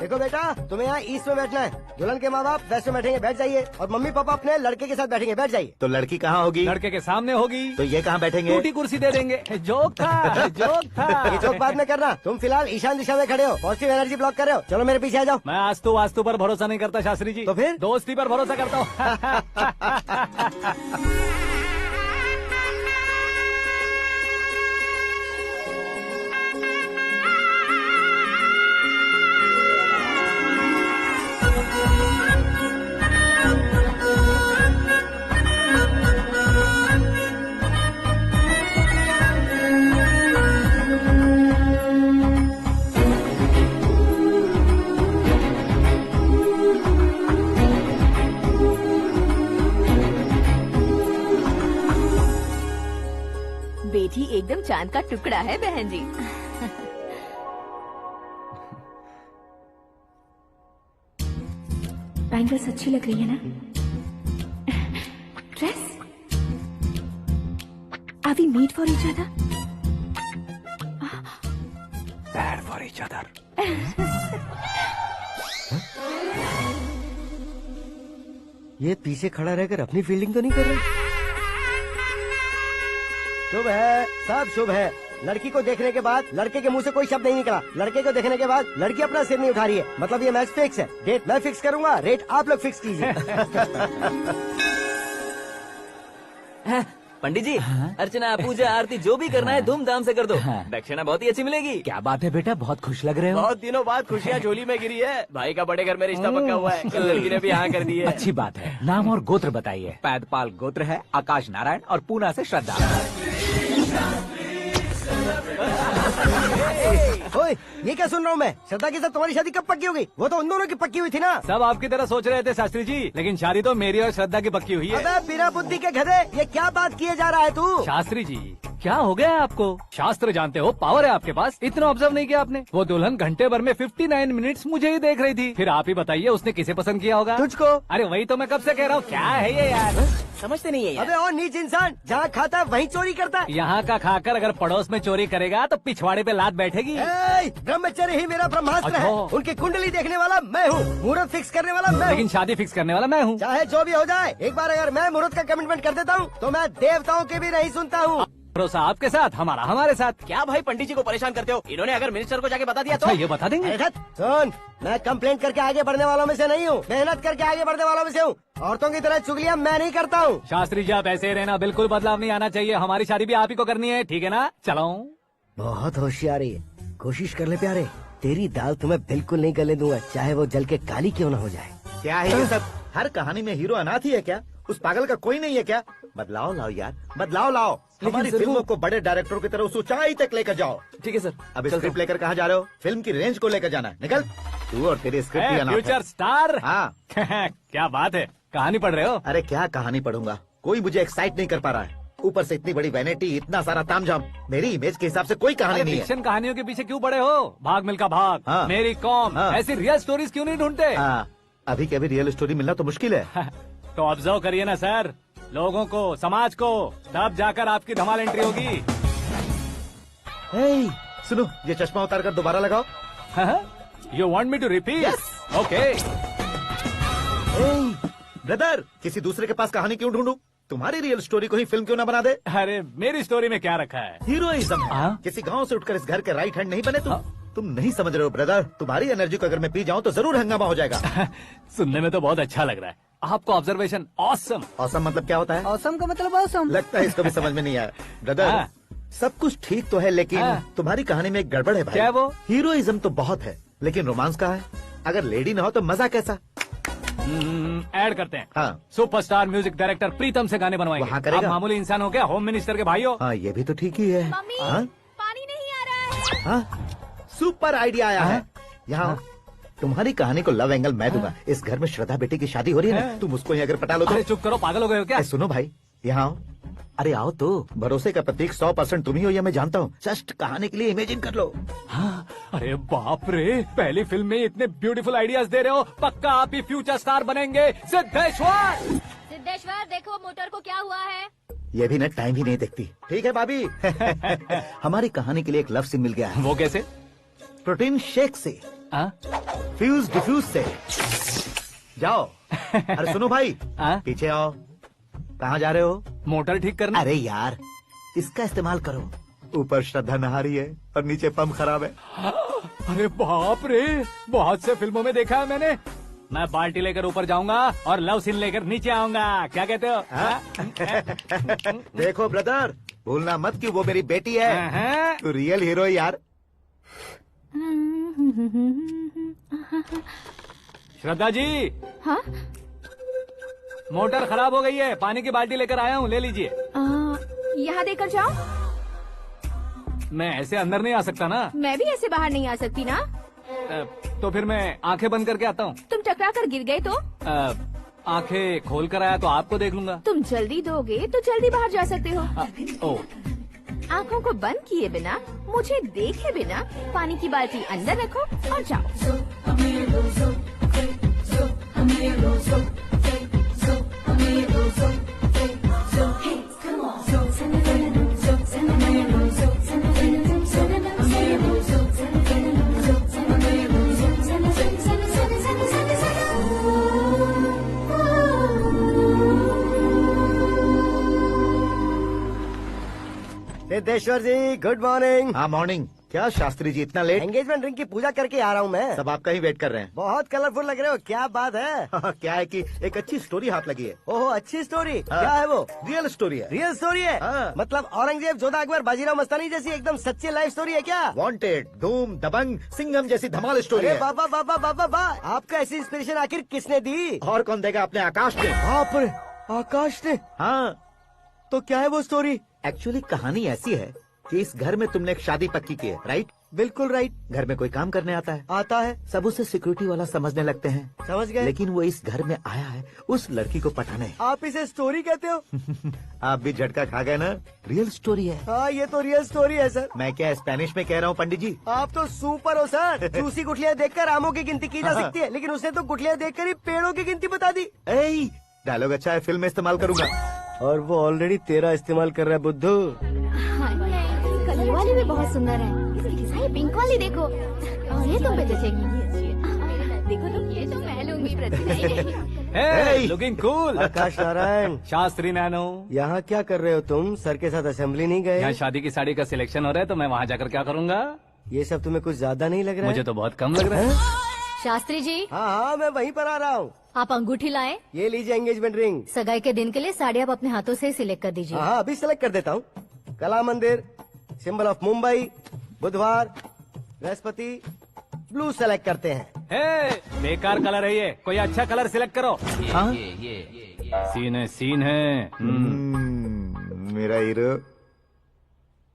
देखो बेटा, तुम्हें यहाँ ईस्ट में बैठना है। दुल्हन के माँ बाप वेस्ट में बैठेंगे, बैठ जाइए। और मम्मी पापा अपने लड़के के साथ बैठेंगे, बैठ जाइए। तो लड़की कहाँ होगी? लड़के के सामने होगी। तो ये कहाँ बैठेंगे? टूटी कुर्सी दे देंगे। जोक था, जोक था। ये जोक बाद में करना। तुम फिलहाल ईशान दिशा में खड़े हो, पॉजिटिव एनर्जी ब्लॉक कर रहे हो। चलो मेरे पीछे आ जाओ। मैं वास्तु पर भरोसा नहीं करता शास्त्री जी। तो फिर? दोस्ती पर भरोसा करता हूँ। बेटी एकदम चांद का टुकड़ा है बहन जी। बैंगल्स अच्छी लग रही है ना? Dress? Are we made for each other? Bad for each other. ये पीछे खड़ा रहकर अपनी फील्डिंग तो नहीं कर रहा? शुभ है, सब शुभ है। लड़की को देखने के बाद लड़के के मुंह से कोई शब्द नहीं निकला। लड़के को देखने के बाद लड़की अपना सिर नहीं उठा रही है। मतलब ये मैच फिक्स है। डेट मैं फिक्स करूंगा, रेट आप लोग फिक्स कीजिए। पंडित जी, अर्चना पूजा आरती जो भी करना है धूमधाम से कर दो। दक्षिणा बहुत ही अच्छी मिलेगी। क्या बात है बेटा, बहुत खुश लग रहे हो। बहुत दिनों बाद खुशियाँ झोली में गिरी है। भाई का बड़े घर में रिश्ता पक्का हुआ है। लड़की ने भी हाँ कर दी है। अच्छी बात है। नाम और गोत्र बताइए। पैदपाल गोत्र है, आकाश नारायण, और पूना से श्रद्धा। ओए, ये क्या सुन रहा हूँ मैं? श्रद्धा के साथ तुम्हारी शादी कब पक्की हो गई? वो तो उन दोनों की पक्की हुई थी ना। सब आपकी तरह सोच रहे थे शास्त्री जी, लेकिन शादी तो मेरी और श्रद्धा की पक्की हुई है। अबे बिना बुद्धि के गधे, ये क्या बात किए जा रहा है तू? शास्त्री जी, क्या हो गया है आपको? शास्त्र जानते हो, पावर है आपके पास। इतना ऑब्जर्व नहीं किया आपने? वो दुल्हन घंटे भर में 59 मिनट्स मुझे ही देख रही थी। फिर आप ही बताइए उसने किसे पसंद किया होगा? तुझको। अरे वही तो मैं कब से कह रहा हूँ, क्या है ये यार? समझते नहीं है यार। अबे और नीच इंसान, जहाँ खाता है वहीं चोरी करता है। यहाँ का खाकर अगर पड़ोस में चोरी करेगा तो पिछवाड़े पे लात बैठेगी। ब्रह्मचर्य ही मेरा ब्रह्मास्त्र है। अच्छा। उनकी कुंडली देखने वाला मैं हूँ, मुहूर्त फिक्स करने वाला मैं लेकिन हूँ। शादी फिक्स करने वाला मैं हूँ। चाहे जो भी हो जाए, एक बार अगर मैं मुहूर्त का कमिटमेंट कर देता हूँ तो मैं देवताओं के भी नहीं सुनता हूँ। भरोसा आपके साथ, हमारा हमारे साथ। क्या भाई पंडित जी को परेशान करते हो? इन्होंने अगर मिनिस्टर को जाके बता दिया तो? अच्छा, ये बता देंगे। सुन, मैं कंप्लेंट करके आगे बढ़ने वालों में से नहीं हूँ, मेहनत करके आगे बढ़ने वालों में से हूँ। औरतों की तरह चुगलियाँ मैं नहीं करता हूँ। शास्त्री जी आप ऐसे ही रहना, बिल्कुल बदलाव नहीं आना चाहिए। हमारी शादी भी आप ही को करनी है, ठीक है ना? चलो। बहुत होशियारी है, कोशिश कर ले प्यारे। तेरी दाल तुम्हें बिल्कुल नहीं गले दूंगा, चाहे वो जल के काली क्यों न हो जाए। क्या है ये सब? हर कहानी में हीरो अनाथ ही है क्या? उस पागल का कोई नहीं है क्या? बदलाव लाओ यार, बदलाव लाओ। हमारी फिल्मों को बड़े डायरेक्टरों की तरह उस ऊंचाई तक लेकर जाओ। ठीक है सर। अब स्क्रिप्ट लेकर कहाँ जा रहे हो? फिल्म की रेंज को लेकर जाना है। निकल तू और तेरे स्क्रिप्ट ही अनाथ है। Future star. हाँ। क्या बात है, कहानी पढ़ रहे हो? अरे क्या कहानी पढ़ूंगा, कोई मुझे एक्साइट नहीं कर पा रहा है। ऊपर से इतनी बड़ी वैनिटी, इतना सारा तामझाम। मेरी इमेज के हिसाब से कोई कहानी नहीं है। फिक्शन कहानियों के पीछे क्यों पड़े हो? भाग मिल्खा भाग, हाँ। मेरी कॉम, हाँ। ऐसी रियल स्टोरीज क्यों नहीं ढूंढते? हाँ, अभी के अभी रियल स्टोरी मिलना तो मुश्किल है। तो ऑब्जर्व करिए ना सर, लोगों को, समाज को, तब जाकर आपकी धमाल एंट्री होगी। सुनो, ये चश्मा उतार कर दोबारा लगाओ। You want me to repeat? Okay. Brother, किसी दूसरे के पास कहानी क्यों ढूंढूं? तुम्हारी रियल स्टोरी को ही फिल्म क्यों ना बना दे? अरे मेरी स्टोरी में क्या रखा है? हीरोइज्म है। किसी गांव से उठकर इस घर के राइट हैंड नहीं बने तुम। तुम नहीं समझ रहे हो ब्रदर, तुम्हारी एनर्जी को अगर मैं पी जाऊं तो जरूर हंगामा हो जाएगा। सुनने में तो बहुत अच्छा लग रहा है आपको। Observation awesome. ऑसम मतलब क्या होता है? औसम का मतलब औसम। लगता है इसको भी समझ में नहीं आया। ब्रदर, सब कुछ ठीक तो है, लेकिन तुम्हारी कहानी में एक गड़बड़ है भाई। क्या वो? हीरोइज्म तो बहुत है, लेकिन रोमांस कहाँ है? अगर लेडी ना हो तो मजा कैसा? ऐड करते हैं। हाँ। सुपरस्टार म्यूजिक डायरेक्टर प्रीतम से गाने बनवाएंगे। वहाँ करेगा? आप मामूली इंसान हो क्या? होम मिनिस्टर के भाई हो। हाँ, ये भी तो ठीक ही है। मम्मी, हाँ? पानी नहीं आ रहा है। हाँ? सुपर आइडिया आया है। यहाँ तुम्हारी कहानी को लव एंगल मैं दूंगा। इस घर में श्रद्धा बेटी की शादी हो रही है ना, तुम उसको ही अगर पटा लो तो। अरे चुप करो, पागल हो गए हो क्या? सुनो भाई, यहाँ आओ। अरे आओ तो, भरोसे का प्रतीक 100% तुम ही हो, ये मैं जानता हूँ। जस्ट कहानी के लिए इमेजिन कर लो। हाँ, अरे बाप रे, पहली फिल्म में इतने ब्यूटीफुल आइडियाज दे रहे हो। पक्का आप ही फ्यूचर स्टार बनेंगे। सिद्धेश्वर, सिद्धेश्वर देखो मोटर को क्या हुआ है। ये भी ना टाइम ही नहीं देखती। ठीक है भाभी। हमारी कहानी के लिए एक लव सीन मिल गया है। वो कैसे? प्रोटीन शेक से, फ्यूज डिफ्यूज से। जाओ। अरे सुनो भाई, पीछे आओ। कहाँ जा रहे हो? मोटर ठीक करने। अरे यार, इसका इस्तेमाल करो। ऊपर श्रद्धा नहा रही है और नीचे पंप खराब है। अरे बाप रे, बहुत से फिल्मों में देखा है मैंने। मैं बाल्टी लेकर ऊपर जाऊंगा और लव सीन लेकर नीचे आऊंगा। क्या कहते हो? देखो ब्रदर, भूलना मत कि वो मेरी बेटी है। तू रियल हीरो है यार। श्रद्धा जी। हाँ? मोटर खराब हो गई है, पानी की बाल्टी लेकर आया हूँ, ले लीजिए। यहाँ देकर जाओ। मैं ऐसे अंदर नहीं आ सकता ना। मैं भी ऐसे बाहर नहीं आ सकती ना। तो फिर मैं आंखें बंद करके आता हूँ। तुम टकरा कर गिर गए तो? आंखें खोल कर आया तो आपको देख लूंगा। तुम जल्दी दोगे तो जल्दी बाहर जा सकते हो। आँखों को बंद किए बिना, मुझे देखे बिना पानी की बाल्टी अंदर रखो और जाओ। सिद्धेश्वर जी, गुड मॉर्निंग। हाँ मॉर्निंग। क्या शास्त्री जी इतना लेट? एंगेजमेंट रिंग की पूजा करके आ रहा हूँ मैं। सब आपका ही वेट कर रहे हैं। बहुत कलरफुल लग रहे हो, क्या बात है? क्या है कि एक अच्छी स्टोरी हाथ लगी है। ओहो, अच्छी स्टोरी। क्या है वो? रियल स्टोरी है। रियल स्टोरी है? मतलब औरंगजेब, जोधा अकबर, बाजीराव मस्तानी जैसी एकदम सच्ची लाइफ स्टोरी है क्या? वांटेड, धूम, दबंग, सिंघम जैसी धमाल स्टोरी है। बाबा बाबा बाबा बा, आपका ऐसी इंस्पिरेशन आखिर किसने दी? और कौन देगा? अपने आकाश ने। बाप रे, आकाश ने? हाँ। तो क्या है वो स्टोरी? एक्चुअली कहानी ऐसी है कि इस घर में तुमने एक शादी पक्की की है, राइट? बिल्कुल राइट। घर में कोई काम करने आता है? आता है। सब उसे सिक्योरिटी वाला समझने लगते हैं। समझ गए। लेकिन वो इस घर में आया है उस लड़की को पटाने। आप इसे स्टोरी कहते हो? आप भी झटका खा गए ना। रियल स्टोरी है। हाँ, ये तो रियल स्टोरी है सर। मैं क्या स्पेनिश में कह रहा हूँ पंडित जी? आप तो सुपर हो सर। चूसी गुठलियाँ देखकर आमों की गिनती की जा सकती है, लेकिन उसने तो गुठलियाँ देखकर ही पेड़ों की गिनती बता दी। डायलॉग अच्छा है, फिल्म में इस्तेमाल करूंगा। और वो ऑलरेडी तेरा इस्तेमाल कर रहा है बुद्धू। ये वाली भी बहुत सुंदर है। ये पिंक वाली देखो, और ये तुम पे जचेगी। देखो तुम, ये तो मैं लूंगी। Looking cool. Akash Narayan. Shastri Nano. यहाँ क्या कर रहे हो तुम? सर के साथ असेंबली नहीं गए? यहाँ शादी की साड़ी का सिलेक्शन हो रहा है, तो मैं वहाँ जाकर क्या करूँगा? ये सब तुम्हें कुछ ज्यादा नहीं लग रहा है? मुझे तो बहुत कम लग रहा है। शास्त्री जी। हाँ हाँ, मैं वहीं पर आ रहा हूँ। आप अंगूठी लाएं। ये लीजिए एंगेजमेंट रिंग। सगाई के दिन के लिए साड़ी आप अपने हाथों से सिलेक्ट कर दीजिए। हाँ, अभी सिलेक्ट कर देता हूँ। कला मंदिर, सिंबल ऑफ मुंबई, बुधवार, बृहस्पति, ब्लू सेलेक्ट करते हैं। बेकार कलर है ये, कोई अच्छा कलर सिलेक्ट करो। सीन है। मेरा हीरो।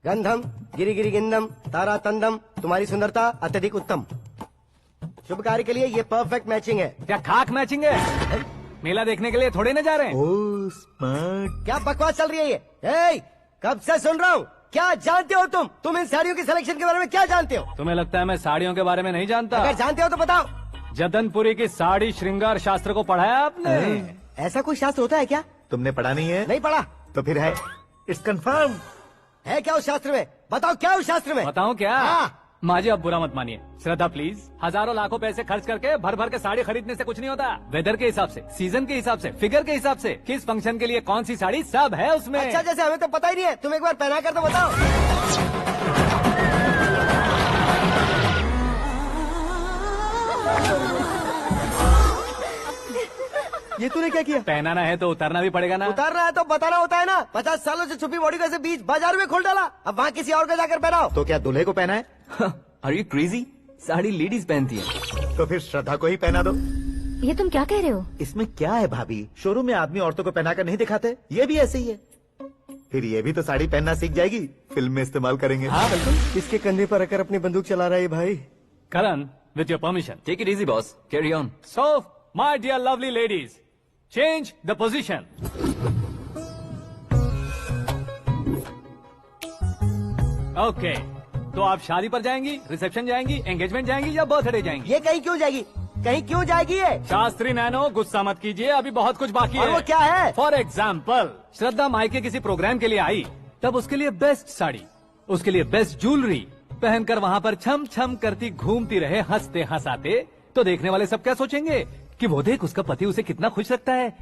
गंधम, गिरी गिरी गिंदम, तारा तंदम, तुम्हारी सुंदरता अत्यधिक उत्तम। शुभ कार्य के लिए ये परफेक्ट मैचिंग है। क्या खाक मैचिंग है? मेला देखने के लिए थोड़े न जा रहे हैं। Oh smart. क्या बकवास चल रही है ये? ए, कब से सुन रहा हूँ। क्या जानते हो तुम? तुम इन साड़ियों के सिलेक्शन के बारे में क्या जानते हो? तुम्हें लगता है मैं साड़ियों के बारे में नहीं जानता? अगर जानते हो तो बताओ। जदनपुरी की साड़ी श्रृंगार शास्त्र को पढ़ा है आपने? ऐसा कोई शास्त्र होता है क्या? तुमने पढ़ा नहीं है? नहीं पढ़ा। तो फिर है, इट्स कंफर्म। है क्या उस शास्त्र में? बताओ क्या उस शास्त्र में? बताऊं क्या? हाँ। माजी अब बुरा मत मानिए। श्रद्धा प्लीज, हजारों लाखों पैसे खर्च करके भर भर के साड़ी खरीदने से कुछ नहीं होता। वेदर के हिसाब से, सीजन के हिसाब से, फिगर के हिसाब से, किस फंक्शन के लिए कौन सी साड़ी, सब है उसमें। अच्छा, जैसे हमें तो पता ही नहीं है। तुम एक बार पहना कर तो बताओ। ये तूने क्या किया? पहनाना है तो उतारना भी पड़ेगा ना। उतारना है तो बताना होता है ना। 50 सालों से छुपी बॉडी को ऐसे बीच बाजार में खोल डाला, अब वहाँ किसी और को जाकर पहनाओ। तो क्या दूल्हे को पहना है? Are you crazy? Sari ladies पहनती है। तो फिर श्रद्धा को ही पहना दो। ये तुम क्या कह रहे हो? इसमें क्या है भाभी? शोरूम में आदमी औरतों को पहनाकर नहीं दिखाते? ये भी ऐसे ही है। फिर ये भी तो साड़ी पहनना सीख जाएगी, फिल्म में इस्तेमाल करेंगे। हाँ बिल्कुल। इसके कंधे पर रखकर अपनी बंदूक चला रहा है भाई। Karan, with your permission. Take it easy boss, carry on. So my dear lovely ladies, change the position. Okay, तो आप शादी पर जाएंगी, रिसेप्शन जाएंगी, एंगेजमेंट जाएंगी या बर्थडे जाएंगी? ये कहीं क्यों जाएगी? कहीं क्यों जाएगी ये? शास्त्री नैनो, गुस्सा मत कीजिए, अभी बहुत कुछ बाकी और है। वो क्या है? फॉर एग्जाम्पल, श्रद्धा मायके किसी प्रोग्राम के लिए आई, तब उसके लिए बेस्ट साड़ी, उसके लिए बेस्ट ज्वेलरी पहनकर वहाँ पर छम छम करती घूमती रहे हंसते हंसाते, तो देखने वाले सब क्या सोचेंगे कि वो देख उसका पति उसे कितना खुश रखता है।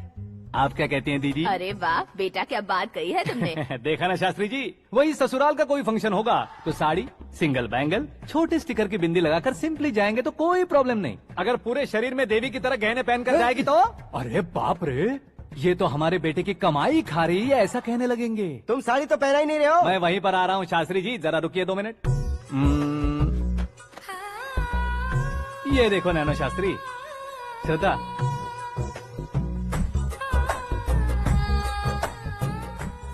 आप क्या कहती हैं दीदी? अरे वाह बेटा, क्या बात कही है तुमने। देखा ना शास्त्री जी, वही ससुराल का कोई फंक्शन होगा तो साड़ी, सिंगल बैंगल, छोटे स्टिकर की बिंदी लगाकर सिंपली जाएंगे तो कोई प्रॉब्लम नहीं। अगर पूरे शरीर में देवी की तरह गहने पहनकर जाएगी तो अरे बाप रे, ये तो हमारे बेटे की कमाई खा रही है, ऐसा कहने लगेंगे। तुम साड़ी तो पहना ही नहीं रहे हो। मैं वहीं पर आ रहा हूँ शास्त्री जी, जरा रुकिए 2 मिनट। ये देखो नैनो शास्त्री, श्रद्धा,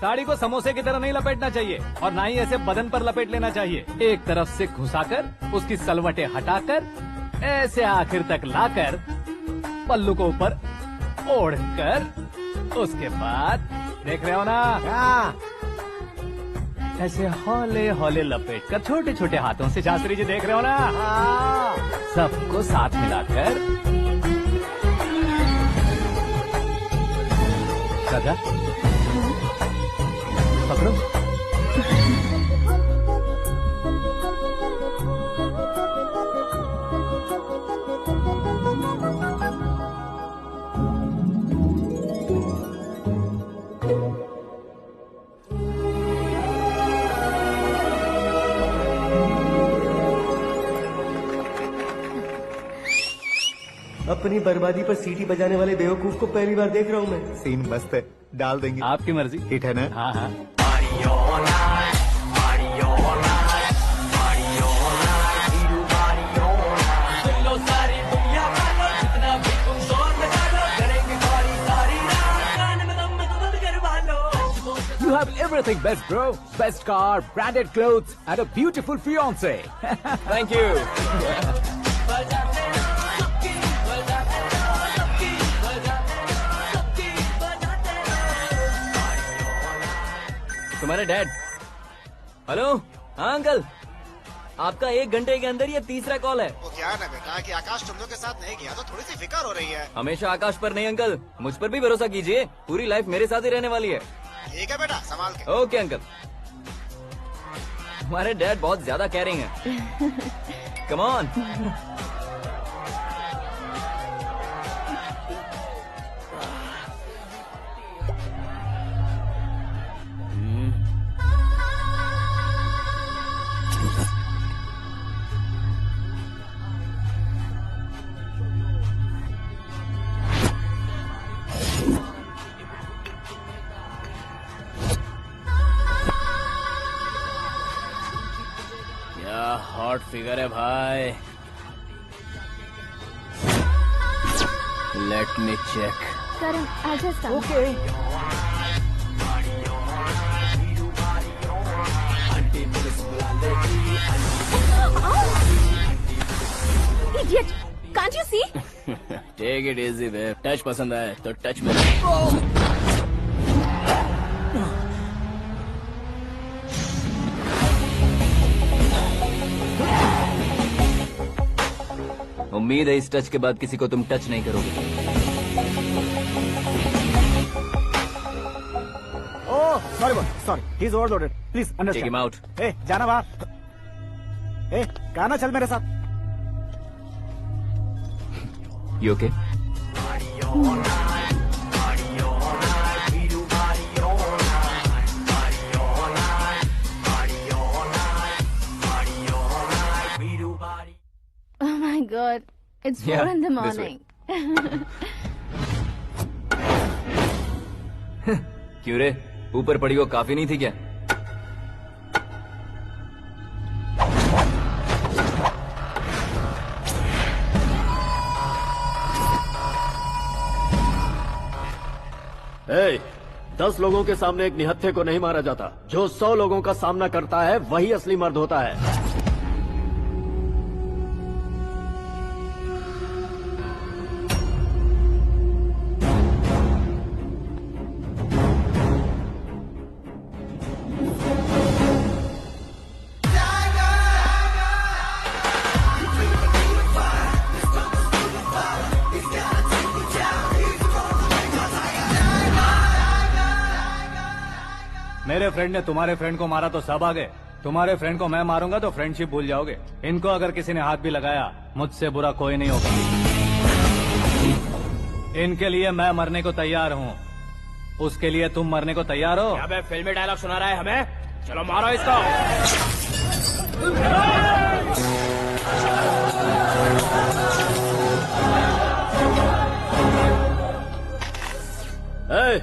साड़ी को समोसे की तरह नहीं लपेटना चाहिए और ना ही ऐसे बदन पर लपेट लेना चाहिए। एक तरफ से घुसाकर उसकी सलवटें हटाकर ऐसे आखिर तक लाकर पल्लू को ऊपर ओढ़कर उसके बाद देख रहे हो ना, ऐसे हौले हौले लपेट कर छोटे छोटे हाथों से, शास्त्री जी देख रहे हो ना, सबको साथ मिलाकर सदा पकड़ो। अपनी बर्बादी पर सीटी बजाने वाले बेवकूफ को पहली बार देख रहा हूँ मैं। सीन मस्त है, डाल देंगे। आपकी मर्जी। हिट है ना? हाँ हाँ। You have everything best, bro. Best car, branded clothes, and a beautiful fiance. Thank you. तुम्हारे डैड। हेलो, हाँ अंकल, आपका 1 घंटे के अंदर ये 3रा कॉल है। वो क्या है ना बेटा कि आकाश तुम लोग के साथ नहीं गया तो थोड़ी सी फिक्र हो रही है। हमेशा आकाश पर नहीं अंकल, मुझ पर भी भरोसा कीजिए, पूरी लाइफ मेरे साथ ही रहने वाली है। ठीक है बेटा, संभाल के। Okay uncle. हमारे डैड बहुत ज्यादा केयरिंग है। Come on. हॉट फिगर है भाई। Let me check. Karan, I'll just come. Okay. Idiot! Can't you see? Take it easy babe. Touch पसंद आए तो टच में। उम्मीद है इस टच के बाद किसी को तुम टच नहीं करोगे। Oh sorry sorry, he is overloaded, please understand. Take him out. ए जाना बाहर। ए गाना चल मेरे साथ। You okay? Oh my God, it's 4 in the this way. morning. क्यों रे, ऊपर पड़ी वो काफी नहीं थी क्या? Hey, 10 लोगों के सामने एक निहत्थे को नहीं मारा जाता। जो 100 लोगों का सामना करता है वही असली मर्द होता है। मेरे फ्रेंड ने तुम्हारे फ्रेंड को मारा तो सब आ गए, तुम्हारे फ्रेंड को मैं मारूंगा तो फ्रेंडशिप भूल जाओगे। इनको अगर किसी ने हाथ भी लगाया, मुझसे बुरा कोई नहीं होगा। इनके लिए मैं मरने को तैयार हूँ, उसके लिए तुम मरने को तैयार हो? अबे फिल्मी डायलॉग सुना रहा है हमें, चलो मारो इसको।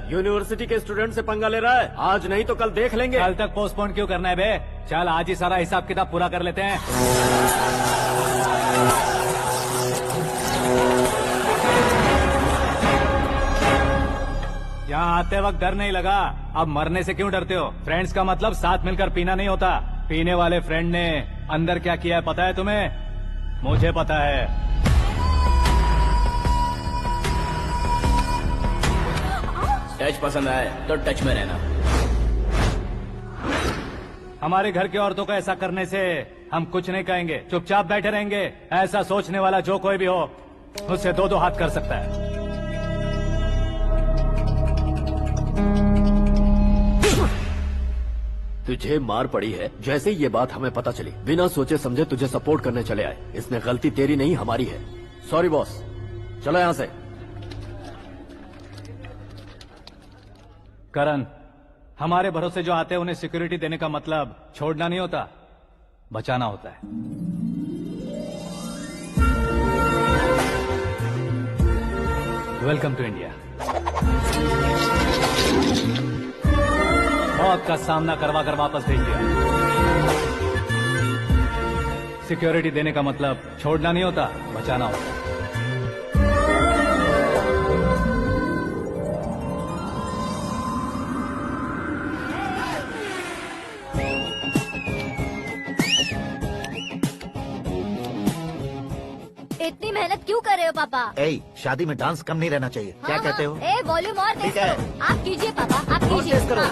यूनिवर्सिटी के स्टूडेंट से पंगा ले रहा है, आज नहीं तो कल देख लेंगे। कल तक पोस्टपोन क्यों करना है बे? चल आज ही सारा हिसाब किताब पूरा कर लेते हैं। यहाँ आते वक्त डर नहीं लगा, अब मरने से क्यों डरते हो? फ्रेंड्स का मतलब साथ मिलकर पीना नहीं होता। पीने वाले फ्रेंड ने अंदर क्या किया है पता है तुम्हें? मुझे पता है। टच पसंद आए तो टच में रहना। हमारे घर की औरतों को ऐसा करने से हम कुछ नहीं कहेंगे, चुपचाप बैठे रहेंगे। ऐसा सोचने वाला जो कोई भी हो, उससे दो हाथ कर सकता है। तुझे मार पड़ी है, जैसे ये बात हमें पता चली बिना सोचे समझे तुझे सपोर्ट करने चले आए। इसमें गलती तेरी नहीं हमारी है। सॉरी बॉस, चलो यहाँ से। करण, हमारे भरोसे जो आते हैं उन्हें सिक्योरिटी देने का मतलब छोड़ना नहीं होता, बचाना होता है। Welcome to India. मौत का सामना करवा कर वापस भेज दिया। सिक्योरिटी देने का मतलब छोड़ना नहीं होता, बचाना होता है। इतनी मेहनत क्यों कर रहे हो पापा? ए, शादी में डांस कम नहीं रहना चाहिए। क्या कहते हो? ए, वॉल्यूम और तेज ठीक है। करो। आप कीजिए पापा, आप कीजिए। तेज करो।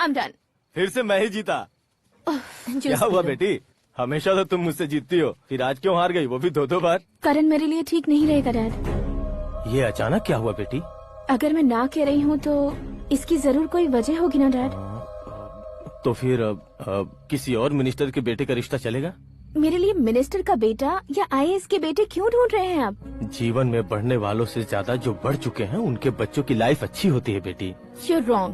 I'm done. फिर से मैं ही जीता। क्या हुआ बेटी? हमेशा तो तुम मुझसे जीतती हो, फिर आज क्यों हार गई, वो भी दो बार? करण मेरे लिए ठीक नहीं रहेगा डैड। ये अचानक क्या हुआ बेटी? अगर मैं ना कह रही हूँ तो इसकी जरूर कोई वजह होगी ना डैड। तो फिर किसी और मिनिस्टर के बेटे का रिश्ता चलेगा? मेरे लिए मिनिस्टर का बेटा या IAS के बेटे क्यों ढूंढ रहे हैं आप? जीवन में बढ़ने वालों से ज्यादा जो बढ़ चुके हैं उनके बच्चों की लाइफ अच्छी होती है बेटी। You're wrong.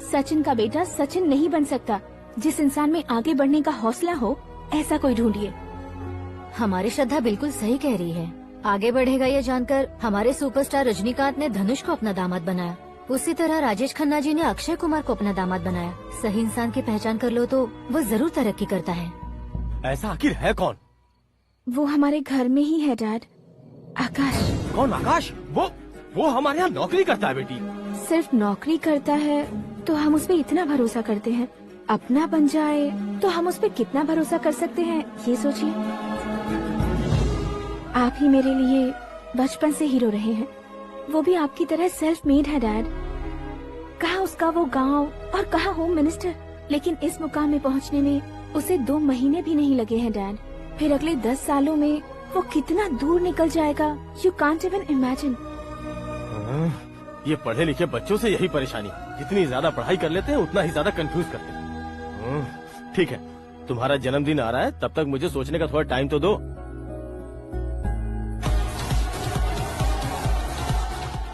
सचिन का बेटा सचिन नहीं बन सकता। जिस इंसान में आगे बढ़ने का हौसला हो, ऐसा कोई ढूंढिए। हमारी श्रद्धा बिल्कुल सही कह रही है। आगे बढ़ेगा ये जानकर हमारे सुपरस्टार रजनीकांत ने धनुष को अपना दामाद बनाया, उसी तरह राजेश खन्ना जी ने अक्षय कुमार को अपना दामाद बनाया। सही इंसान की पहचान कर लो तो वो जरूर तरक्की करता है। ऐसा आखिर है कौन? वो हमारे घर में ही है डैड, आकाश। कौन आकाश? वो हमारे यहाँ नौकरी करता है बेटी। सिर्फ नौकरी करता है तो हम उस पर इतना भरोसा करते हैं, अपना बन जाए तो हम उस पर कितना भरोसा कर सकते हैं, ये सोचिए। आप ही मेरे लिए बचपन से हीरो रहे हैं, वो भी आपकी तरह सेल्फ मेड है डैड। कहाँ उसका वो गांव और कहाँ होम मिनिस्टर, लेकिन इस मुकाम में पहुँचने में उसे 2 महीने भी नहीं लगे हैं डैड। फिर अगले 10 सालों में वो कितना दूर निकल जाएगा, यू कांट इवन इमेजिन। ये पढ़े लिखे बच्चों से यही परेशानी, जितनी ज्यादा पढ़ाई कर लेते हैं उतना ही ज्यादा कंफ्यूज करते हैं। ठीक है, तुम्हारा जन्मदिन आ रहा है, तब तक मुझे सोचने का थोड़ा टाइम तो दो।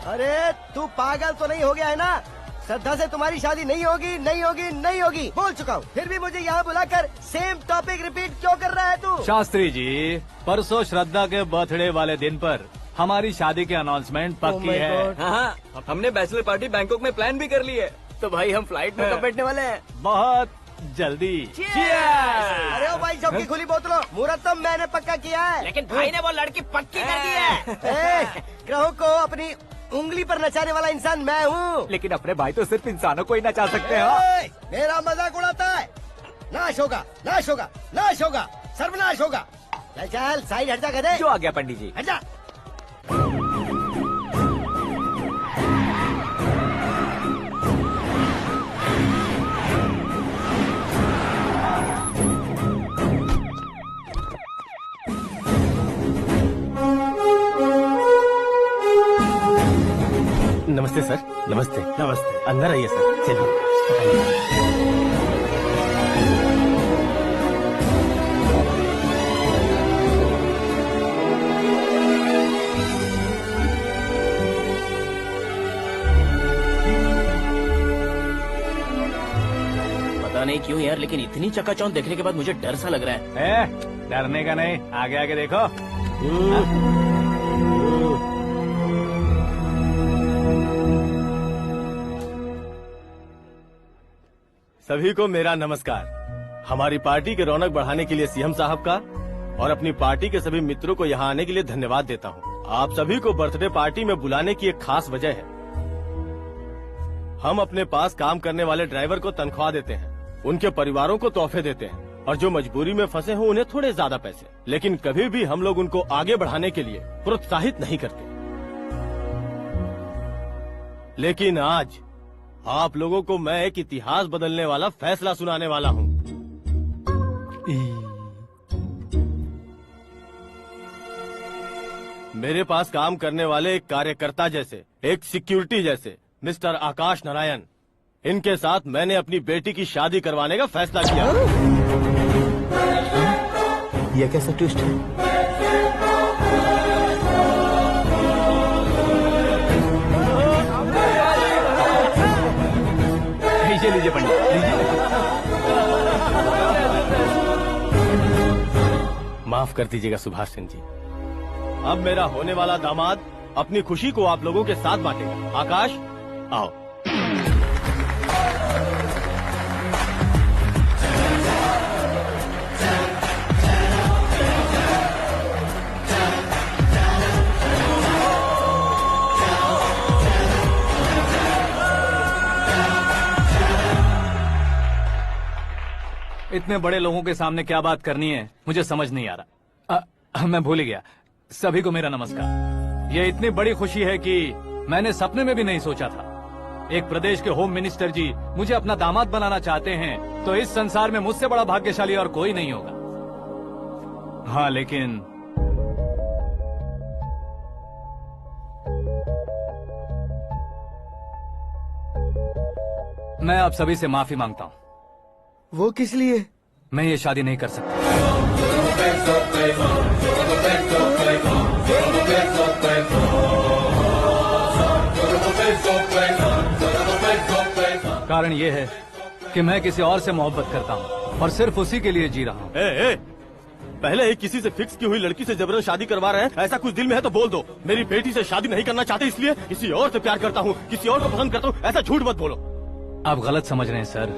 अरे तू पागल तो नहीं हो गया है ना? श्रद्धा से तुम्हारी शादी नहीं होगी, नहीं होगी, नहीं होगी, बोल चुका हूँ। फिर भी मुझे यहाँ बुलाकर सेम टॉपिक रिपीट क्यों कर रहा है तू? शास्त्री जी, परसों श्रद्धा के बर्थडे वाले दिन पर हमारी शादी की अनाउंसमेंट पक्की है। हाँ, हमने बैचलर पार्टी बैंकॉक में प्लान भी कर ली है, तो भाई हम फ्लाइट में कब बैठने वाले हैं? बहुत जल्दी। अरे ओ भाई, सबकी खुली बोतलों, मुहूर्त तो मैंने पक्का किया है। लेकिन भाई ने वो लड़की पक्की कर दी है। ग्रहों को अपनी उंगली पर नचाने वाला इंसान मैं हूँ। लेकिन अपने भाई तो सिर्फ इंसानों को ही नचा सकते हैं। मेरा मजाक उड़ाता है? नाश होगा, नाश होगा, नाश होगा, सर्वनाश होगा। चल चल साइड हट जा गधे। जो आ गया पंडित जी। हट जा। नमस्ते। नमस्ते। अंदर आइए सर, चलिए। पता नहीं क्यों यार, लेकिन इतनी चकाचौंध देखने के बाद मुझे डर सा लग रहा है। डरने का नहीं, आगे आगे देखो। सभी को मेरा नमस्कार। हमारी पार्टी की रौनक बढ़ाने के लिए सीएम साहब का और अपनी पार्टी के सभी मित्रों को यहाँ आने के लिए धन्यवाद देता हूँ। आप सभी को बर्थडे पार्टी में बुलाने की एक खास वजह है। हम अपने पास काम करने वाले ड्राइवर को तनख्वाह देते हैं, उनके परिवारों को तोहफे देते हैं और जो मजबूरी में फंसे हो उन्हें थोड़े ज्यादा पैसे, लेकिन कभी भी हम लोग उनको आगे बढ़ाने के लिए प्रोत्साहित नहीं करते। लेकिन आज आप लोगों को मैं एक इतिहास बदलने वाला फैसला सुनाने वाला हूँ। मेरे पास काम करने वाले एक कार्यकर्ता जैसे, एक सिक्योरिटी जैसे मिस्टर आकाश नारायण, इनके साथ मैंने अपनी बेटी की शादी करवाने का फैसला किया। यह कैसा ट्विस्ट है? लीजिए पंडित, माफ कर दीजिएगा सुभाष सिंह जी। अब मेरा होने वाला दामाद अपनी खुशी को आप लोगों के साथ बांटेगा। आकाश, आओ। इतने बड़े लोगों के सामने क्या बात करनी है मुझे समझ नहीं आ रहा। मैं भूल ही गया। सभी को मेरा नमस्कार। ये इतनी बड़ी खुशी है कि मैंने सपने में भी नहीं सोचा था। एक प्रदेश के होम मिनिस्टर जी मुझे अपना दामाद बनाना चाहते हैं तो इस संसार में मुझसे बड़ा भाग्यशाली और कोई नहीं होगा। हाँ, लेकिन मैं आप सभी से माफी मांगता हूँ। वो किस लिए? मैं ये शादी नहीं कर सकता। कारण ये है कि मैं किसी और से मोहब्बत करता हूँ और सिर्फ उसी के लिए जी रहा हूँ। पहले ही किसी से फिक्स की हुई लड़की से जबरन शादी करवा रहे हैं। ऐसा कुछ दिल में है तो बोल दो। मेरी बेटी से शादी नहीं करना चाहते इसलिए किसी और से प्यार करता हूँ, किसी और को पसंद करता हूँ, ऐसा झूठ मत बोलो। आप गलत समझ रहे हैं सर,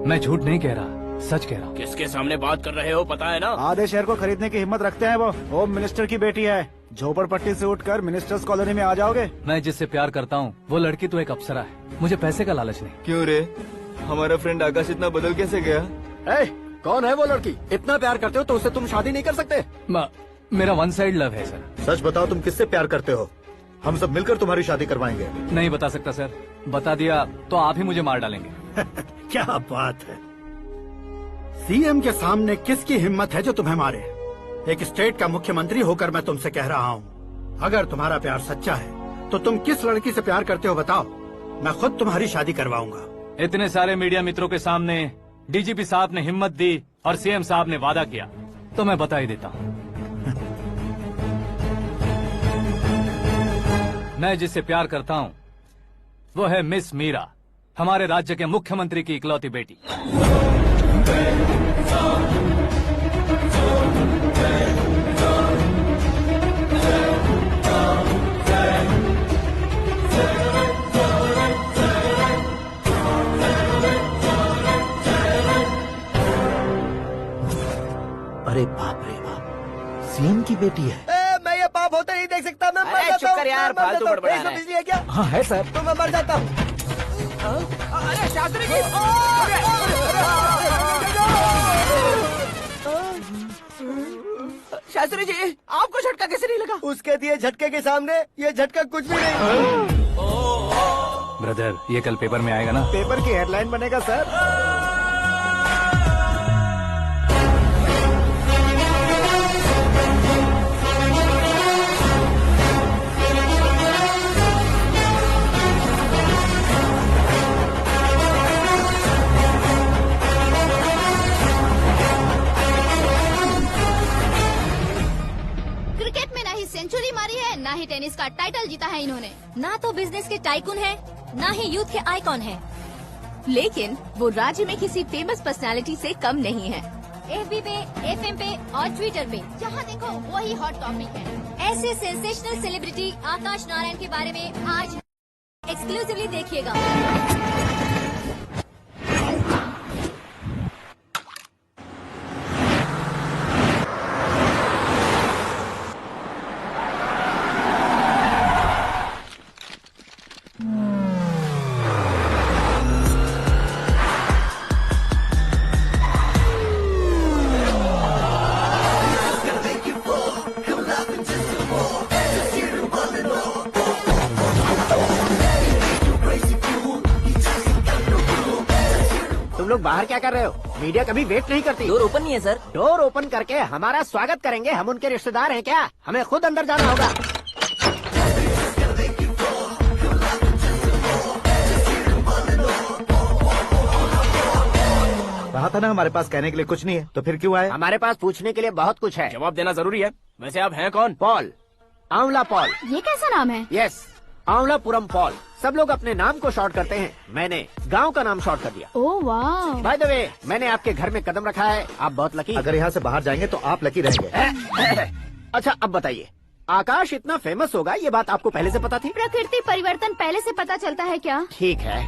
मैं झूठ नहीं कह रहा, सच कह रहा हूँ। किसके सामने बात कर रहे हो पता है ना? आधे शहर को खरीदने की हिम्मत रखते हैं वो। होम मिनिस्टर की बेटी है। झोपड़पट्टी से उठकर मिनिस्टर्स कॉलोनी में आ जाओगे। मैं जिससे प्यार करता हूँ वो लड़की तो एक अप्सरा है, मुझे पैसे का लालच नहीं। क्यों रे, हमारा फ्रेंड आकाश इतना बदल कैसे गया? कौन है वो लड़की? इतना प्यार करते हो तो उससे तुम शादी नहीं कर सकते? मेरा वन साइड लव है सर। सच बताओ, तुम किससे प्यार करते हो? हम सब मिलकर तुम्हारी शादी करवाएंगे। नहीं बता सकता सर, बता दिया तो आप ही मुझे मार डालेंगे। क्या बात है, सीएम के सामने किसकी हिम्मत है जो तुम्हें मारे? एक स्टेट का मुख्यमंत्री होकर मैं तुमसे कह रहा हूँ, अगर तुम्हारा प्यार सच्चा है तो तुम किस लड़की से प्यार करते हो बताओ, मैं खुद तुम्हारी शादी करवाऊंगा। इतने सारे मीडिया मित्रों के सामने डीजीपी साहब ने हिम्मत दी और सीएम साहब ने वादा किया तो मैं बता ही देता हूँ। मैं जिससे प्यार करता हूँ वो है मिस मीरा, हमारे राज्य के मुख्यमंत्री की इकलौती बेटी। अरे बाप रे बाप, सीएम की बेटी है। मैं ये पाप होते नहीं देख सकता। मैं मर जाता हूँ। चुप कर यार, फालतू बड़बड़ा रहा है। बिजली है क्या? हाँ है सर। तो मैं मर जाता हूँ। अरे शास्त्री जी, शास्त्री जी आपको झटका कैसे नहीं लगा? उसके दिए झटके के सामने ये झटका कुछ भी नहीं। ब्रदर, ये कल पेपर में आएगा ना? पेपर की हेडलाइन बनेगा सर। ही टेनिस का टाइटल जीता है इन्होंने। ना तो बिजनेस के टाइकून है, ना ही यूथ के आइकॉन है। लेकिन वो राज्य में किसी फेमस पर्सनालिटी से कम नहीं है। FB पे, FM पे और ट्विटर पे जहाँ देखो वही हॉट टॉपिक है। ऐसे सेंसेशनल सेलिब्रिटी आकाश नारायण के बारे में आज एक्सक्लूसिवली देखिएगा। तुम लोग बाहर क्या कर रहे हो? मीडिया कभी वेट नहीं करती। डोर ओपन नहीं है सर। डोर ओपन करके हमारा स्वागत करेंगे? हम उनके रिश्तेदार हैं क्या? हमें खुद अंदर जाना होगा। कहा था ना हमारे पास कहने के लिए कुछ नहीं है, तो फिर क्यों आए? हमारे पास पूछने के लिए बहुत कुछ है। जवाब देना जरूरी है। वैसे आप हैं कौन? पॉल, आंवला पॉल। ये कैसा नाम है? Yes, Anwalapuram Paul. सब लोग अपने नाम को शॉर्ट करते हैं, मैंने गांव का नाम शॉर्ट कर दिया। ओह वाह। बाय द वे, मैंने आपके घर में कदम रखा है, आप बहुत लकी। अगर यहाँ से बाहर जाएंगे तो आप लकी रहेंगे। अच्छा अब बताइए, आकाश इतना फेमस होगा ये बात आपको पहले से पता थी? प्रकृति परिवर्तन पहले से पता चलता है क्या? ठीक है,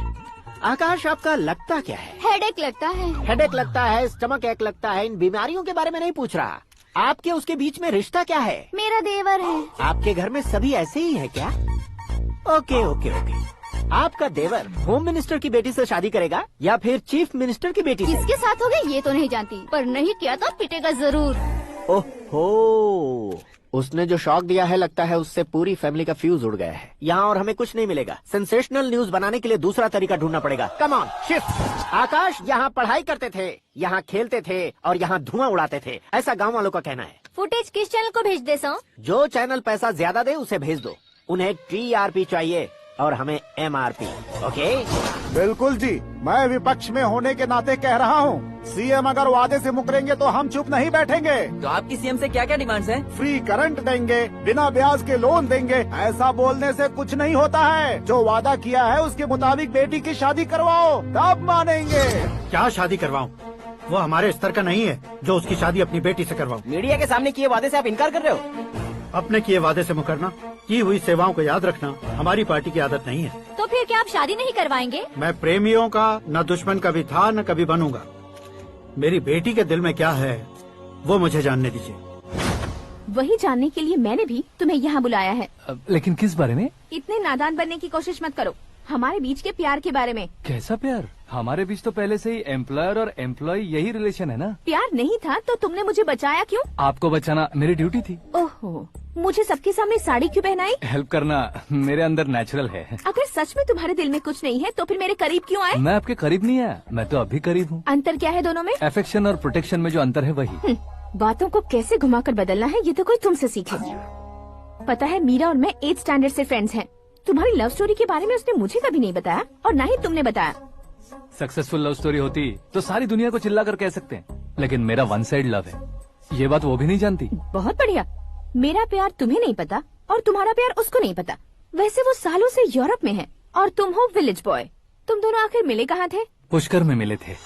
आकाश आपका लगता क्या है? हेडेक लगता है। हेडेक लगता है, स्टमक एक लगता है, इन बीमारियों के बारे में नहीं पूछ रहा। आपके उसके बीच में रिश्ता क्या है? मेरा देवर है। आपके घर में सभी ऐसे ही है क्या? Okay okay okay. आपका देवर होम मिनिस्टर की बेटी से शादी करेगा या फिर चीफ मिनिस्टर की बेटी से? किसके साथ हो गई ये तो नहीं जानती, पर नहीं किया तो पिटेगा जरूर। ओहो, उसने जो शॉक दिया है लगता है उससे पूरी फैमिली का फ्यूज उड़ गया है। यहाँ और हमें कुछ नहीं मिलेगा। सेंसेशनल न्यूज बनाने के लिए दूसरा तरीका ढूंढना पड़ेगा। Come on shift. आकाश यहाँ पढ़ाई करते थे, यहाँ खेलते थे और यहाँ धुआं उड़ाते थे, ऐसा गाँव वालों का कहना है। फुटेज किस चैनल को भेज दे सो? जो चैनल पैसा ज्यादा दे उसे भेज दो। उन्हें TRP चाहिए और हमें MRP। ओके? बिल्कुल जी, मैं विपक्ष में होने के नाते कह रहा हूँ, सीएम अगर वादे से मुकरेंगे तो हम चुप नहीं बैठेंगे। तो आपकी सीएम से क्या क्या डिमांड्स हैं? फ्री करंट देंगे, बिना ब्याज के लोन देंगे। ऐसा बोलने से कुछ नहीं होता है। जो वादा किया है उसके मुताबिक बेटी की शादी करवाओ, तब मानेंगे। क्या शादी करवाऊं? वो हमारे स्तर का नहीं है जो उसकी शादी अपनी बेटी से करवाऊं। मीडिया के सामने किए वादे से आप इनकार कर रहे हो? अपने किए वादे से मुकरना, की हुई सेवाओं को याद रखना हमारी पार्टी की आदत नहीं है। तो फिर क्या आप शादी नहीं करवाएंगे? मैं प्रेमियों का न दुश्मन कभी था न कभी बनूंगा। मेरी बेटी के दिल में क्या है वो मुझे जानने दीजिए। वही जानने के लिए मैंने भी तुम्हें यहाँ बुलाया है। लेकिन किस बारे में? इतने नादान बनने की कोशिश मत करो। हमारे बीच के प्यार के बारे में। कैसा प्यार? हमारे बीच तो पहले से ही एम्प्लॉयर और एम्प्लॉय यही रिलेशन है ना। प्यार नहीं था तो तुमने मुझे बचाया क्यों? आपको बचाना मेरी ड्यूटी थी। ओहो, मुझे सबके सामने साड़ी क्यों पहनाई? हेल्प करना मेरे अंदर नेचुरल है। अगर सच में तुम्हारे दिल में कुछ नहीं है तो फिर मेरे करीब क्यों आए? मैं आपके करीब नहीं आया, मैं तो अभी करीब हूँ। अंतर क्या है दोनों में? अफेक्शन और प्रोटेक्शन में जो अंतर है वही। बातों को कैसे घुमाकर बदलना है ये तो कोई तुमसे सीखे। पता है मीरा और मैं 8th स्टैंडर्ड से फ्रेंड्स हैं। तुम्हारी लव स्टोरी के बारे में उसने मुझे कभी नहीं बताया और न ही तुमने बताया। सक्सेसफुल लव स्टोरी होती तो सारी दुनिया को चिल्ला कर कह सकते हैं, लेकिन मेरा वन साइड लव है, ये बात वो भी नहीं जानती। बहुत बढ़िया। मेरा प्यार तुम्हें नहीं पता और तुम्हारा प्यार उसको नहीं पता। वैसे वो सालों से यूरोप में है और तुम हो विलेज बॉय। तुम दोनों आखिर मिले कहाँ थे? पुष्कर में मिले थे।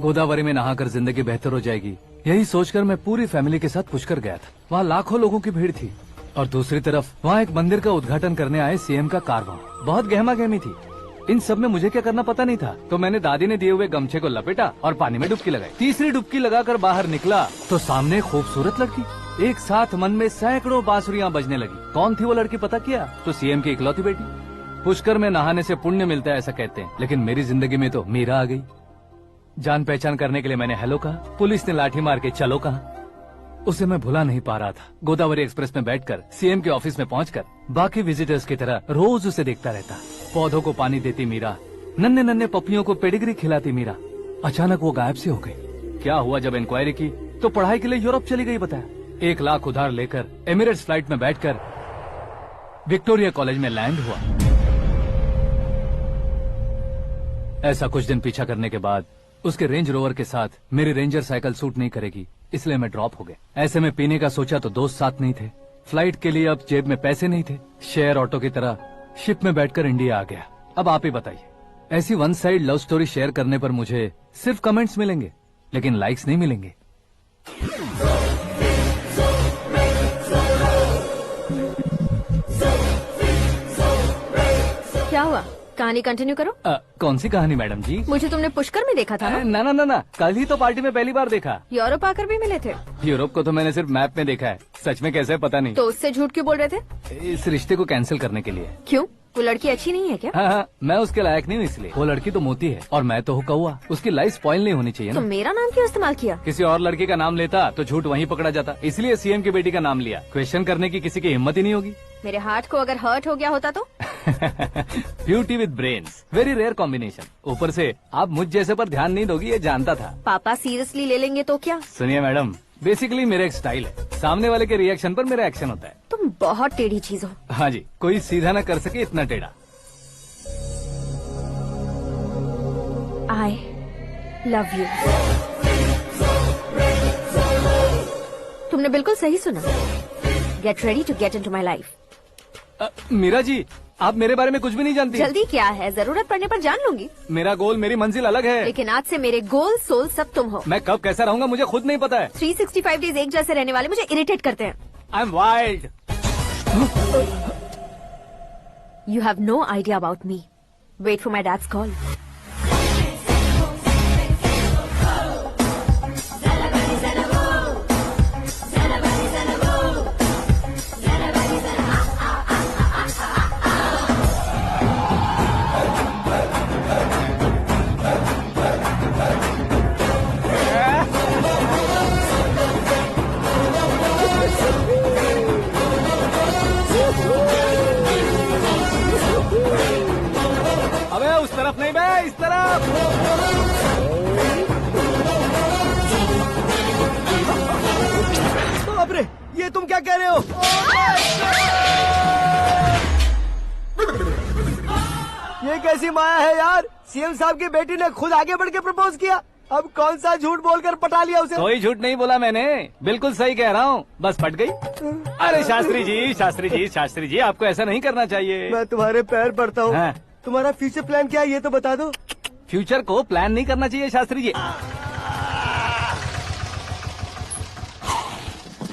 गोदावरी में नहाकर जिंदगी बेहतर हो जाएगी, यही सोचकर मैं पूरी फैमिली के साथ पुष्कर गया था। वहाँ लाखों लोगों की भीड़ थी और दूसरी तरफ वहाँ एक मंदिर का उद्घाटन करने आए सीएम का कारवां। बहुत गहमा गहमी थी। इन सब में मुझे क्या करना पता नहीं था, तो मैंने दादी ने दिए हुए गमछे को लपेटा और पानी में डुबकी लगाई। तीसरी डुबकी लगाकर बाहर निकला तो सामने एक खूबसूरत लड़की। एक साथ मन में सैकड़ों बांसुरियां बजने लगी। कौन थी वो लड़की पता किया? तो सीएम की इकलौती बेटी। पुष्कर में नहाने से पुण्य मिलता है ऐसा कहते हैं, लेकिन मेरी जिंदगी में तो मीरा आ गई। जान पहचान करने के लिए मैंने हेलो कहा, पुलिस ने लाठी मार के चलो कहा। उसे मैं भुला नहीं पा रहा था। गोदावरी एक्सप्रेस में बैठकर सीएम के ऑफिस में पहुंचकर बाकी विजिटर्स की तरह रोज उसे देखता रहता। पौधों को पानी देती मीरा, नन्हे नन्हे पपियों को पेडिग्री खिलाती मीरा। अचानक वो गायब सी हो गई। क्या हुआ? जब इंक्वायरी की तो पढ़ाई के लिए यूरोप चली गई बताया। 1 लाख उधार लेकर एमिरेट्स फ्लाइट में बैठकर विक्टोरिया कॉलेज में लैंड हुआ। ऐसा कुछ दिन पीछा करने के बाद उसके रेंज रोवर के साथ मेरी रेंजर साइकिल सूट नहीं करेगी, इसलिए मैं ड्रॉप हो गया। ऐसे में पीने का सोचा तो दोस्त साथ नहीं थे, फ्लाइट के लिए अब जेब में पैसे नहीं थे, शेयर ऑटो की तरह शिप में बैठकर इंडिया आ गया। अब आप ही बताइए, ऐसी one side love story share करने पर मुझे सिर्फ कमेंट्स मिलेंगे, लेकिन लाइक्स नहीं मिलेंगे। क्या हुआ, कहानी कंटिन्यू करो। कौन सी कहानी मैडम जी? मुझे तुमने पुष्कर में देखा था ना? ना, कल ही तो पार्टी में पहली बार देखा। यूरोप आकर भी मिले थे? यूरोप को तो मैंने सिर्फ मैप में देखा है, सच में कैसे पता नहीं। तो उससे झूठ क्यों बोल रहे थे? इस रिश्ते को कैंसिल करने के लिए। क्यों, वो लड़की अच्छी नहीं है क्या? हाँ, मैं उसके लायक नहीं हूँ इसलिए। वो लड़की तो मोती है और मैं तो हूँ कौवा, उसकी लाइफ स्पॉइल नहीं होनी चाहिए तो ना। मेरा नाम क्यों इस्तेमाल किया? किसी और लड़की का नाम लेता तो झूठ वहीं पकड़ा जाता, इसलिए सीएम की बेटी का नाम लिया। क्वेश्चन करने की किसी की हिम्मत ही नहीं होगी। मेरे हार्ट को अगर हर्ट हो गया होता तो? Beauty with brains, very rare combination. ऊपर से आप मुझ जैसे पर ध्यान नहीं दोगी, ये जानता था। पापा सीरियसली ले लेंगे तो क्या? सुनिए मैडम, बेसिकली मेरा एक स्टाइल है, सामने वाले के रिएक्शन पर मेरा एक्शन होता है। तुम बहुत टेढ़ी चीज हो। हाँ जी, कोई सीधा न कर सके इतना टेढ़ा। I love you। तुमने बिल्कुल सही सुना। Get ready to get into my life। Meera ji, आप मेरे बारे में कुछ भी नहीं जानती। जल्दी क्या है, जरूरत पड़ने पर जान लूंगी। मेरा गोल, मेरी मंजिल अलग है। लेकिन आज से मेरे गोल सोल सब तुम हो। मैं कब कैसा रहूंगा मुझे खुद नहीं पता है। 365 डेज एक जैसे रहने वाले मुझे इरिटेट करते हैं। I am wild. You have no idea about me। Wait for my dad's call। अबे उस तरफ नहीं बे, इस तरफ। बाप रे, ये तुम क्या कह रहे हो? ये कैसी माया है यार? सीएम साहब की बेटी ने खुद आगे बढ़ के प्रपोज किया, अब कौन सा झूठ बोलकर पटा लिया उसे? कोई झूठ नहीं बोला मैंने, बिल्कुल सही कह रहा हूँ, बस फट गई। अरे शास्त्री जी, शास्त्री जी, शास्त्री जी, आपको ऐसा नहीं करना चाहिए। मैं तुम्हारे पैर पड़ता हूँ। हाँ। तुम्हारा फ्यूचर प्लान क्या है ये तो बता दो। फ्यूचर को प्लान नहीं करना चाहिए शास्त्री जी।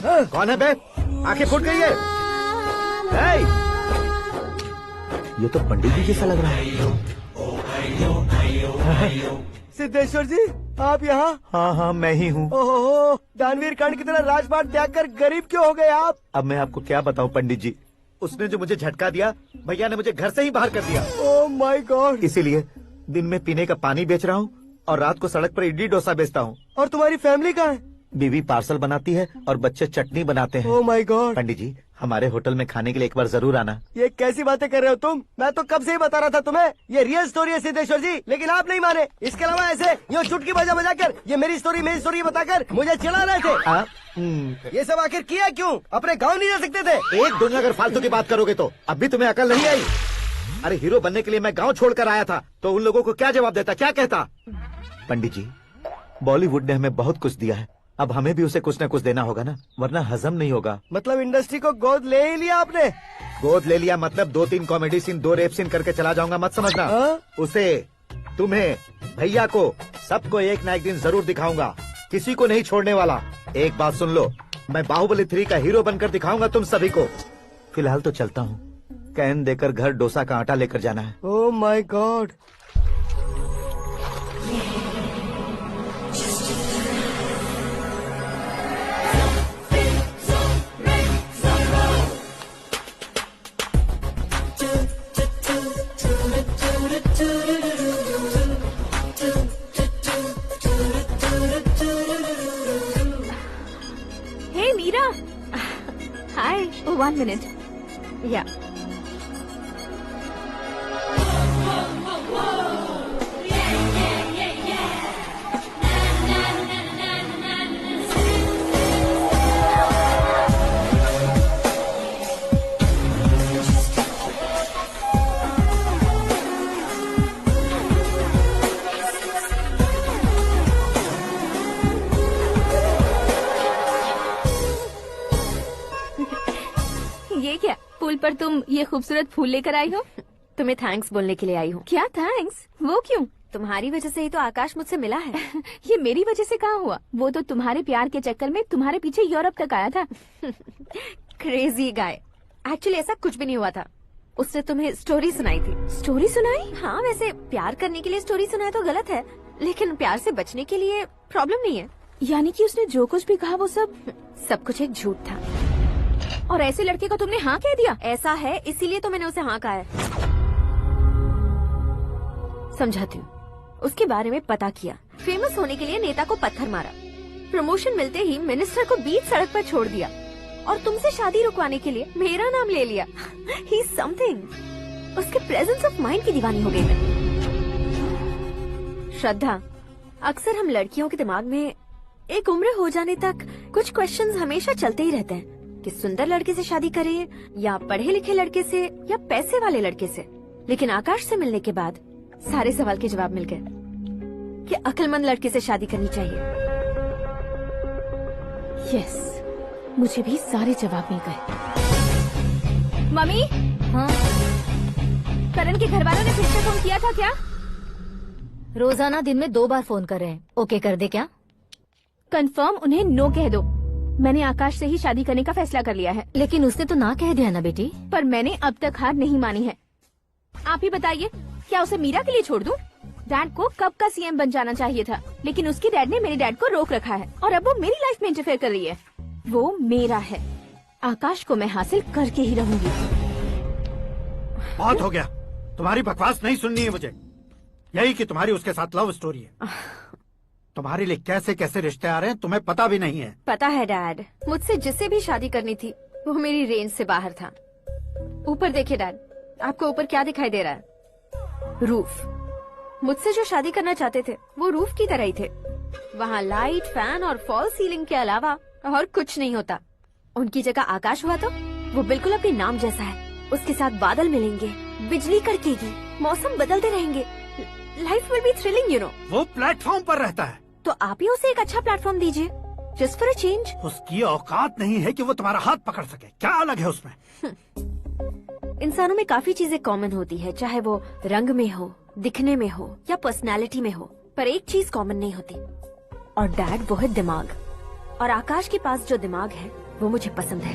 कौन है बे? आंखें फूट गई है। ये तो पंडित जी जैसा लग रहा है। सिद्धेश्वर जी, आप यहाँ? हाँ, मैं ही हूँ। ओहो, दानवीर कांड की तरह राजपाट त्याग कर गरीब क्यों हो गए आप? अब मैं आपको क्या बताऊँ पंडित जी, उसने जो मुझे झटका दिया, भैया ने मुझे घर से ही बाहर कर दिया। Oh my God. इसीलिए दिन में पीने का पानी बेच रहा हूँ और रात को सड़क पर इडली डोसा बेचता हूँ। और तुम्हारी फैमिली कहाँ है? बीवी पार्सल बनाती है और बच्चे चटनी बनाते हैं। Oh my God. पंडित जी, हमारे होटल में खाने के लिए एक बार जरूर आना। ये कैसी बातें कर रहे हो तुम? मैं तो कब से ही बता रहा था तुम्हें, ये रियल स्टोरी है सिद्धेश्वर जी, लेकिन आप नहीं माने। इसके अलावा ऐसे यूँ चुटकी बजा कर ये मेरी स्टोरी बताकर मुझे चिढ़ा रहे थे। ये सब आखिर किया क्यों? अपने गाँव नहीं जा सकते थे? एक दिन अगर फालतू की बात करोगे तो अब भी तुम्हें अकल नहीं आई। अरे हीरो बनने के लिए मैं गाँव छोड़कर आया था, तो उन लोगों को क्या जवाब देता, क्या कहता? पंडित जी, बॉलीवुड ने हमें बहुत कुछ दिया है, अब हमें भी उसे कुछ न कुछ देना होगा ना, वरना हजम नहीं होगा। मतलब इंडस्ट्री को गोद ले ही लिया आपने? गोद ले लिया मतलब 2-3 कॉमेडी सीन, 2 रेप सीन करके चला जाऊंगा मत समझना। उसे, तुम्हें, भैया को, सबको एक ना एक दिन जरूर दिखाऊंगा, किसी को नहीं छोड़ने वाला। एक बात सुन लो, मैं बाहुबली 3 का हीरो बनकर दिखाऊंगा तुम सभी को। फिलहाल तो चलता हूँ, कैन देकर घर डोसा का आटा लेकर जाना है। Oh my God. Hey Meera. Hi. Oh, 1 minute. Yeah. तुम ये खूबसूरत फूल लेकर आई हो? तुम्हें थैंक्स बोलने के लिए आई हूँ। क्या थैंक्स? वो क्यों? तुम्हारी वजह से ही तो आकाश मुझसे मिला है। ये मेरी वजह से कहाँ हुआ? वो तो तुम्हारे प्यार के चक्कर में तुम्हारे पीछे यूरोप तक आया था। Crazy guy. एक्चुअली ऐसा कुछ भी नहीं हुआ था। उसने तुम्हें स्टोरी सुनाई थी। स्टोरी सुनाई? हाँ, वैसे प्यार करने के लिए स्टोरी सुनाए तो गलत है, लेकिन प्यार से बचने के लिए प्रॉब्लम नहीं है। यानी कि उसने जो कुछ भी कहा वो सब कुछ एक झूठ था। और ऐसे लड़के को तुमने हाँ कह दिया? ऐसा है, इसीलिए तो मैंने उसे हाँ कहा है। समझाती हूँ। उसके बारे में पता किया। फेमस होने के लिए नेता को पत्थर मारा। प्रमोशन मिलते ही मिनिस्टर को बीच सड़क पर छोड़ दिया और तुमसे शादी रुकवाने के लिए मेरा नाम ले लिया। ही समथिंग। उसके प्रेजेंस ऑफ माइंड की दीवानी हो गई मैं। श्रद्धा, अक्सर हम लड़कियों के दिमाग में एक उम्र हो जाने तक कुछ क्वेश्चंस हमेशा चलते ही रहते हैं कि सुंदर लड़के से शादी करें या पढ़े लिखे लड़के से या पैसे वाले लड़के से। लेकिन आकाश से मिलने के बाद सारे सवाल के जवाब मिल गए कि अक्लमंद लड़के से शादी करनी चाहिए। यस, मुझे भी सारे जवाब मिल गए। मम्मी, हाँ? करण के घर वालों ने फिर से फोन किया था क्या? रोजाना दिन में 2 बार फोन कर रहे हैं। ओके कर दे क्या? कंफर्म उन्हें नो कह दो। मैंने आकाश से ही शादी करने का फैसला कर लिया है। लेकिन उसने तो ना कह दिया ना बेटी। पर मैंने अब तक हार नहीं मानी है। आप ही बताइए, क्या उसे मीरा के लिए छोड़ दूं? डैड को कब का सीएम बन जाना चाहिए था, लेकिन उसके डैड ने मेरे डैड को रोक रखा है और अब वो मेरी लाइफ में इंटरफेयर कर रही है। वो मेरा है। आकाश को मैं हासिल करके ही रहूंगी। बहुत हो गया, तुम्हारी बकवास नहीं सुननी है मुझे। यही कि तुम्हारी उसके साथ लव स्टोरी है। तुम्हारे लिए कैसे कैसे रिश्ते आ रहे हैं तुम्हें पता भी नहीं है। पता है डैड, मुझसे जिससे भी शादी करनी थी वो मेरी रेंज से बाहर था। ऊपर देखिए डैड, आपको ऊपर क्या दिखाई दे रहा है? रूफ। मुझसे जो शादी करना चाहते थे वो रूफ की तरह ही थे। वहाँ लाइट, फैन और फॉल सीलिंग के अलावा और कुछ नहीं होता। उनकी जगह आकाश हुआ तो वो बिल्कुल अपने नाम जैसा है। उसके साथ बादल मिलेंगे, बिजली कड़केगी, मौसम बदलते रहेंगे। Life will be thrilling, you know. वो प्लेटफॉर्म पर रहता है तो आप ही उसे एक अच्छा प्लेटफॉर्म दीजिए, जस्ट फॉर अ चेंज। उसकी औकात नहीं है कि वो तुम्हारा हाथ पकड़ सके। क्या अलग है उसमें? इंसानों में काफी चीजें कॉमन होती है, चाहे वो रंग में हो, दिखने में हो या पर्सनालिटी में हो, पर एक चीज कॉमन नहीं होती, और डैड वो है दिमाग। और आकाश के पास जो दिमाग है वो मुझे पसंद है।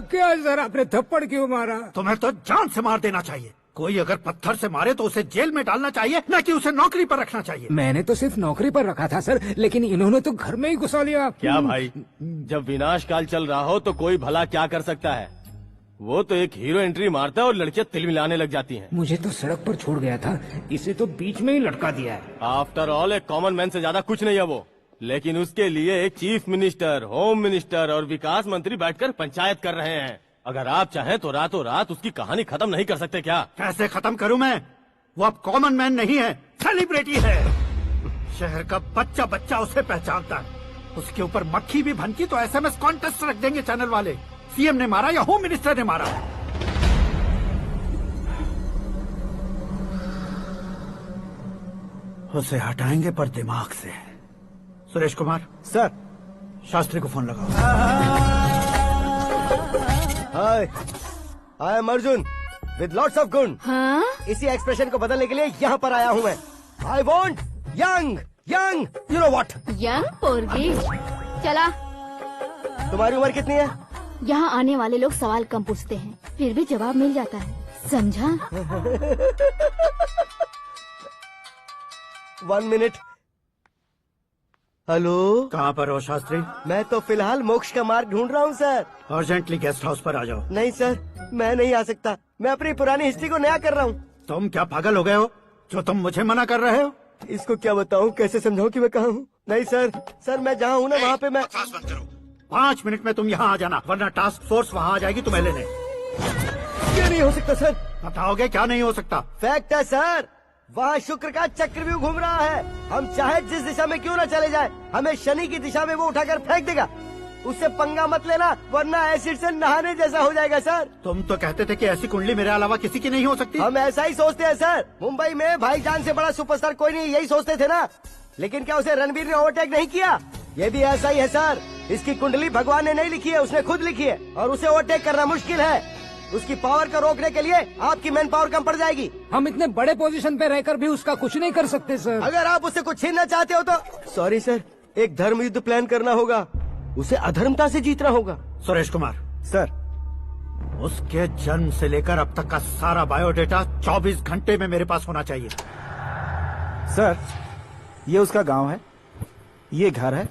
क्या सर, आपने थप्पड़ क्यों मारा? तुम्हें तो जान से मार देना चाहिए। कोई अगर पत्थर से मारे तो उसे जेल में डालना चाहिए, न कि उसे नौकरी पर रखना चाहिए। मैंने तो सिर्फ नौकरी पर रखा था सर, लेकिन इन्होंने तो घर में ही घुसा लिया। क्या भाई, जब विनाश काल चल रहा हो तो कोई भला क्या कर सकता है? वो तो एक हीरो एंट्री मारता है और लड़कियां तिल मिलाने लग जाती हैं। मुझे तो सड़क पर छोड़ गया था, इसे तो बीच में ही लटका दिया है। आफ्टर ऑल एक कॉमन मैन से ज्यादा कुछ नहीं है वो, लेकिन उसके लिए एक चीफ मिनिस्टर, होम मिनिस्टर और विकास मंत्री बैठकर पंचायत कर रहे हैं। अगर आप चाहें तो रातों रात उसकी कहानी खत्म नहीं कर सकते क्या? कैसे खत्म करूं मैं? वो अब कॉमन मैन नहीं है, सेलिब्रिटी है। शहर का बच्चा बच्चा उसे पहचानता है। उसके ऊपर मक्खी भी भनकी तो एसएमएस कॉन्टेस्ट रख देंगे चैनल वाले। सीएम ने मारा या होम मिनिस्टर ने मारा? उसे हटाएंगे पर दिमाग से। सुरेश कुमार सर, शास्त्री को फोन लगाओ। Hi, I am Arjun with lots of गुण। हाँ? इसी एक्सप्रेशन को बदलने के लिए यहाँ पर आया हूँ मैं। I want young young, you know what? Young पोरगी। चला। तुम्हारी उम्र कितनी है? यहाँ आने वाले लोग सवाल कम पूछते हैं, फिर भी जवाब मिल जाता है, समझा? 1 मिनट। हेलो, कहाँ पर हो शास्त्री? मैं तो फिलहाल मोक्ष का मार्ग ढूंढ रहा हूँ सर। अर्जेंटली गेस्ट हाउस पर आ जाओ। नहीं सर, मैं नहीं आ सकता। मैं अपनी पुरानी हिस्ट्री को नया कर रहा हूँ। तुम क्या पागल हो गए हो जो तुम मुझे मना कर रहे हो? इसको क्या बताऊँ, कैसे समझाऊँ कि मैं कहाँ हूँ? नहीं सर मैं जहाँ हूँ ना वहाँ पे मैं। 5 मिनट में तुम यहाँ आ जाना, वरना टास्क फोर्स वहाँ आ जाएगी तुम्हें लेने। क्या नहीं हो सकता सर? बताओगे क्या नहीं हो सकता? फैक्ट है सर, वहाँ शुक्र का चक्रव्यूह घूम रहा है। हम चाहे जिस दिशा में क्यों न चले जाए, हमें शनि की दिशा में वो उठाकर फेंक देगा। उससे पंगा मत लेना, वरना एसिड से नहाने जैसा हो जाएगा सर। तुम तो कहते थे कि ऐसी कुंडली मेरे अलावा किसी की नहीं हो सकती। हम ऐसा ही सोचते हैं सर। मुंबई में भाईजान से बड़ा सुपरस्टार कोई नहीं, यही सोचते थे ना। लेकिन क्या उसे रणवीर ने ओवरटेक नहीं किया? ये भी ऐसा ही है सर। इसकी कुंडली भगवान ने नहीं लिखी है, उसने खुद लिखी है, और उसे ओवरटेक करना मुश्किल है। उसकी पावर को रोकने के लिए आपकी मैन पावर कम पड़ जाएगी। हम इतने बड़े पोजीशन पे रहकर भी उसका कुछ नहीं कर सकते सर। अगर आप उससे कुछ छीनना चाहते हो तो सॉरी सर, एक धर्म युद्ध प्लान करना होगा। उसे अधर्मता से जीतना होगा। सुरेश कुमार सर, उसके जन्म से लेकर अब तक का सारा बायोडेटा 24 घंटे में मेरे पास होना चाहिए। सर, ये उसका गांव है, ये घर है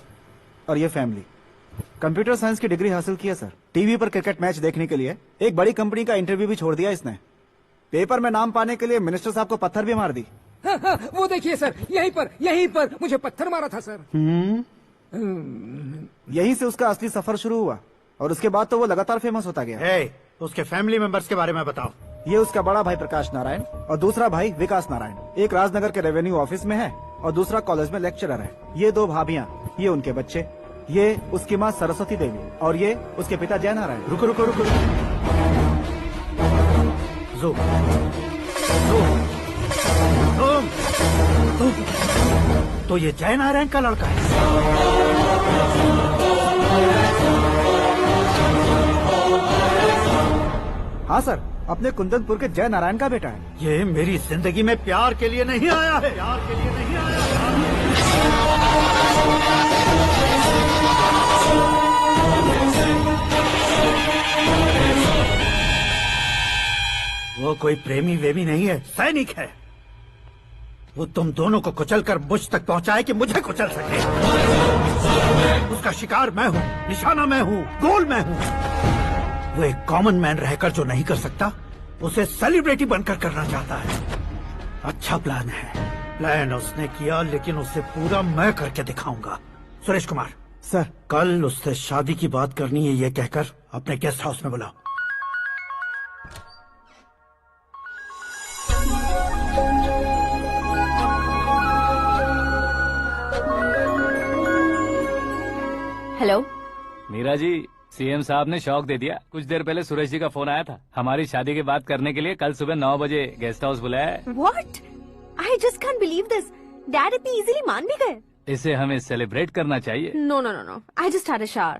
और ये फैमिली। कंप्यूटर साइंस की डिग्री हासिल की है सर। टीवी पर क्रिकेट मैच देखने के लिए एक बड़ी कंपनी का इंटरव्यू भी छोड़ दिया इसने। पेपर में नाम पाने के लिए मिनिस्टर साहब को पत्थर भी मार दी। हाँ, वो देखिए सर, यहीं पर मुझे पत्थर मारा था सर। यहीं से उसका असली सफर शुरू हुआ और उसके बाद तो वो लगातार फेमस होता गया। उसके फैमिली मेंबर्स के बारे में बताओ। ये उसका बड़ा भाई प्रकाश नारायण और दूसरा भाई विकास नारायण। एक राजनगर के रेवेन्यू ऑफिस में है और दूसरा कॉलेज में लेक्चरर है। ये 2 भाभियां, ये उनके बच्चे, ये उसकी माँ सरस्वती देवी और ये उसके पिता जय नारायण। रुको रुको रुको, तो ये जय नारायण का लड़का है। हाँ सर, अपने कुंदनपुर के जय नारायण का बेटा है। ये मेरी जिंदगी में प्यार के लिए नहीं आया है। प्यार के लिए नहीं आया वो कोई प्रेमी वेमी नहीं है, सैनिक है। वो तुम दोनों को कुचलकर मुझ तक पहुंचाए कि मुझे कुचल सके। उसका शिकार मैं हूँ, निशाना मैं हूँ, गोल मैं हूँ। वो एक कॉमन मैन रहकर जो नहीं कर सकता, उसे सेलिब्रिटी बनकर करना चाहता है। अच्छा प्लान है। प्लान उसने किया, लेकिन उसे पूरा मैं करके दिखाऊंगा। सुरेश कुमार सर, कल उससे शादी की बात करनी है, ये कहकर अपने गेस्ट हाउस में बुलाओ। हेलो मीरा जी, सीएम साहब ने शौक दे दिया। कुछ देर पहले सुरेश जी का फोन आया था, हमारी शादी की बात करने के लिए कल सुबह 9 बजे गेस्ट हाउस बुलाया है। What? I just can't believe this. Dad इतनी इजीली मान भी गए। इसे हमें सेलिब्रेट करना चाहिए। No no no no, I just had a shower.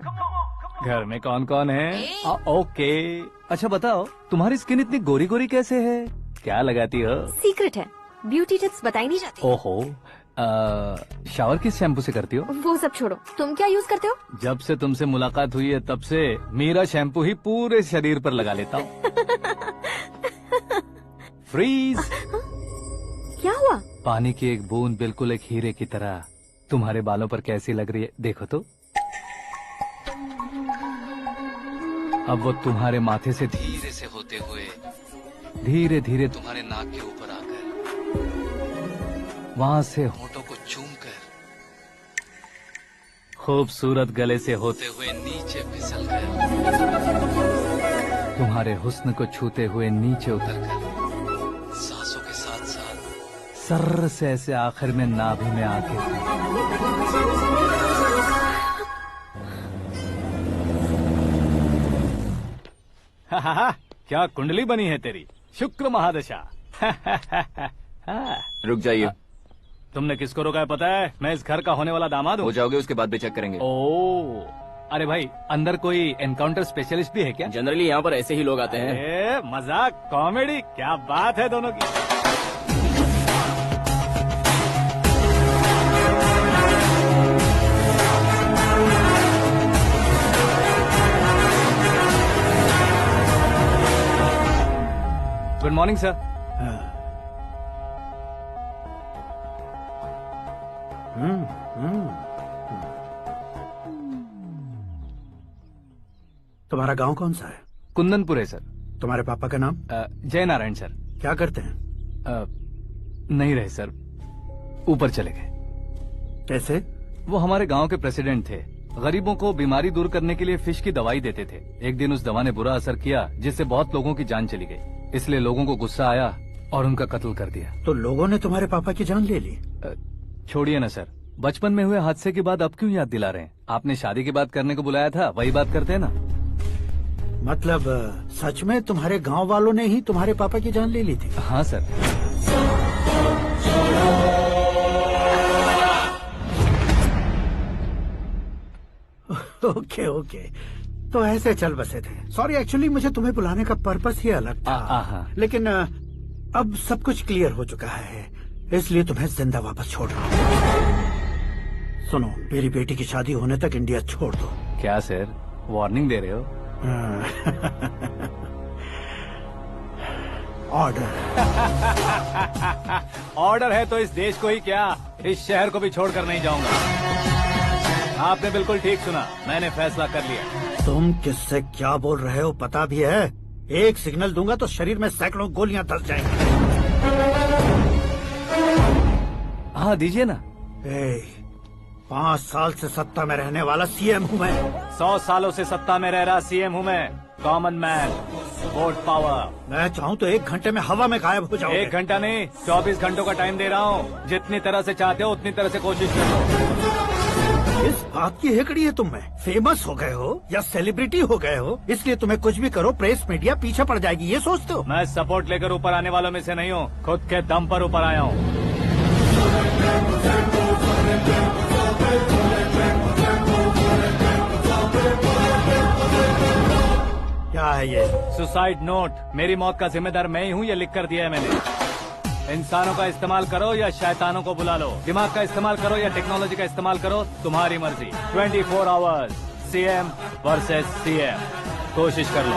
घर में कौन कौन है? ओके, अच्छा बताओ, तुम्हारी स्किन इतनी गोरी गोरी कैसे है? क्या लगाती हो? सीक्रेट है, ब्यूटी टिप्स बताई नहीं जाती। ओहो, शावर किस शैम्पू से करती हो? वो सब छोड़ो, तुम क्या यूज करते हो? जब से तुमसे मुलाकात हुई है तब से मेरा शैम्पू ही पूरे शरीर पर लगा लेता हूँ। फ्रीज। क्या हुआ? पानी की एक बूंद बिल्कुल एक हीरे की तरह तुम्हारे बालों पर कैसी लग रही है, देखो तो। अब वो तुम्हारे माथे से धीरे से होते हुए धीरे धीरे तुम्हारे नाक के ऊपर आकर वहां से होठों को चूमकर खूबसूरत गले से होते हुए नीचे फिसलकर तुम्हारे हुस्न को छूते हुए नीचे उतरकर सांसों के साथ साथ सर्र से ऐसे आखिर में नाभि में आके क्या कुंडली बनी है तेरी, शुक्र महादशा। रुक जाइए। तुमने किसको रोका है पता है? मैं इस घर का होने वाला दामाद हूँ। हो जाओगे उसके बाद भी चेक करेंगे। ओ, अरे भाई, अंदर कोई एनकाउंटर स्पेशलिस्ट भी है क्या? जनरली यहाँ पर ऐसे ही लोग आते हैं। मजाक, कॉमेडी, क्या बात है दोनों की। Good morning sir. तुम्हारा गांव कौन सा है? कुंदनपुर है सर। तुम्हारे पापा का नाम? जय नारायण सर। क्या करते हैं? नहीं रहे सर, ऊपर चले गए। कैसे? वो हमारे गांव के प्रेसिडेंट थे। गरीबों को बीमारी दूर करने के लिए फिश की दवाई देते थे। एक दिन उस दवा ने बुरा असर किया जिससे बहुत लोगों की जान चली गई। इसलिए लोगों को गुस्सा आया और उनका कत्ल कर दिया। तो लोगों ने तुम्हारे पापा की जान ले ली? छोड़िए ना सर, बचपन में हुए हादसे की बात अब क्यों याद दिला रहे हैं? आपने शादी की बात करने को बुलाया था, वही बात करते हैं ना। मतलब सच में तुम्हारे गांव वालों ने ही तुम्हारे पापा की जान ले ली थी? हाँ सर। ओके ओके, तो ऐसे चल बसे थे। सॉरी, एक्चुअली मुझे तुम्हें बुलाने का पर्पस ही अलग था, लेकिन अब सब कुछ क्लियर हो चुका है, इसलिए तुम्हें जिंदा वापस छोड़ रहा हूँ। सुनो, मेरी बेटी की शादी होने तक इंडिया छोड़ दो। क्या सर, वार्निंग दे रहे हो? ऑर्डर। ऑर्डर है तो इस देश को ही क्या, इस शहर को भी छोड़कर नहीं जाऊंगा। आपने बिल्कुल ठीक सुना, मैंने फैसला कर लिया। तुम किससे क्या बोल रहे हो पता भी है? एक सिग्नल दूंगा तो शरीर में सैकड़ों गोलियां धस जाएंगी। हाँ दीजिए ना। 5 साल से सत्ता में रहने वाला सीएम हूँ मैं। 100 सालों से सत्ता में रह रहा सीएम हूँ मैं। Common man, vote power. मैं चाहूँ तो 1 घंटे में हवा में गायब हो जाऊँ। 1 घंटा नहीं, 24 घंटों का टाइम दे रहा हूँ। जितनी तरह से चाहते हो उतनी तरह से कोशिश करो। इस बात की हेकड़ी है तुम में। फेमस हो गए हो या सेलिब्रिटी हो गए हो, इसलिए तुम्हें कुछ भी करो प्रेस मीडिया पीछे पड़ जाएगी, ये सोचते हो? मैं सपोर्ट लेकर ऊपर आने वालों में से नहीं हूँ, खुद के दम पर ऊपर आया हूँ। क्या है ये? Suicide note. मेरी मौत का जिम्मेदार मैं ही हूँ, ये लिख कर दिया है मैंने। इंसानों का इस्तेमाल करो या शैतानों को बुला लो, दिमाग का इस्तेमाल करो या टेक्नोलॉजी का इस्तेमाल करो, तुम्हारी मर्जी। 24 आवर्स, सीएम वर्सेस सीएम, कोशिश कर लो।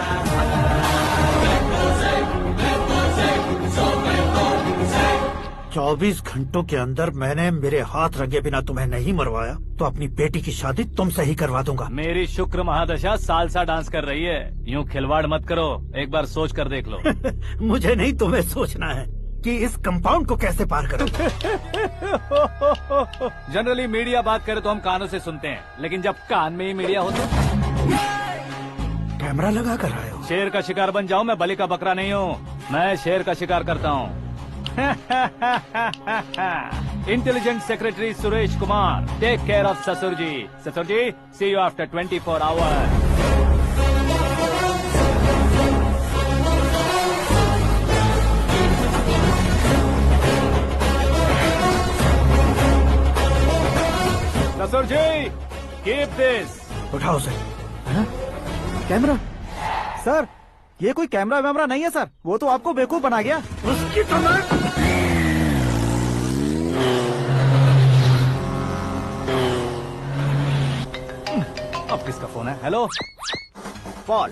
24 घंटों के अंदर मैंने मेरे हाथ रंगे बिना तुम्हें नहीं मरवाया तो अपनी बेटी की शादी तुमसे ही करवा दूंगा। मेरी शुक्र महादशा सालसा डांस कर रही है, यूँ खिलवाड़ मत करो, एक बार सोच कर देख लो। मुझे नहीं, तुम्हें सोचना है कि इस कंपाउंड को कैसे पार करो। जनरली मीडिया बात करे तो हम कानों से सुनते हैं, लेकिन जब कान में ही मीडिया हो तो कैमरा लगा कर आए हो। शेर का शिकार बन जाऊं, मैं बलि का बकरा नहीं हूँ, मैं शेर का शिकार करता हूँ। Intelligent secretary Suresh Kumar, take care of ससुर जी। ससुर जी, सी यू आफ्टर 24 आवर्स। ससुर जी, कीप दिस। उठाओ उसे। कैमरा? सर, ये कोई कैमरा वैमरा नहीं है सर, वो तो आपको बेवकूफ बना गया। उसकी तो मैं... अब किसका फोन है? हेलो पॉल,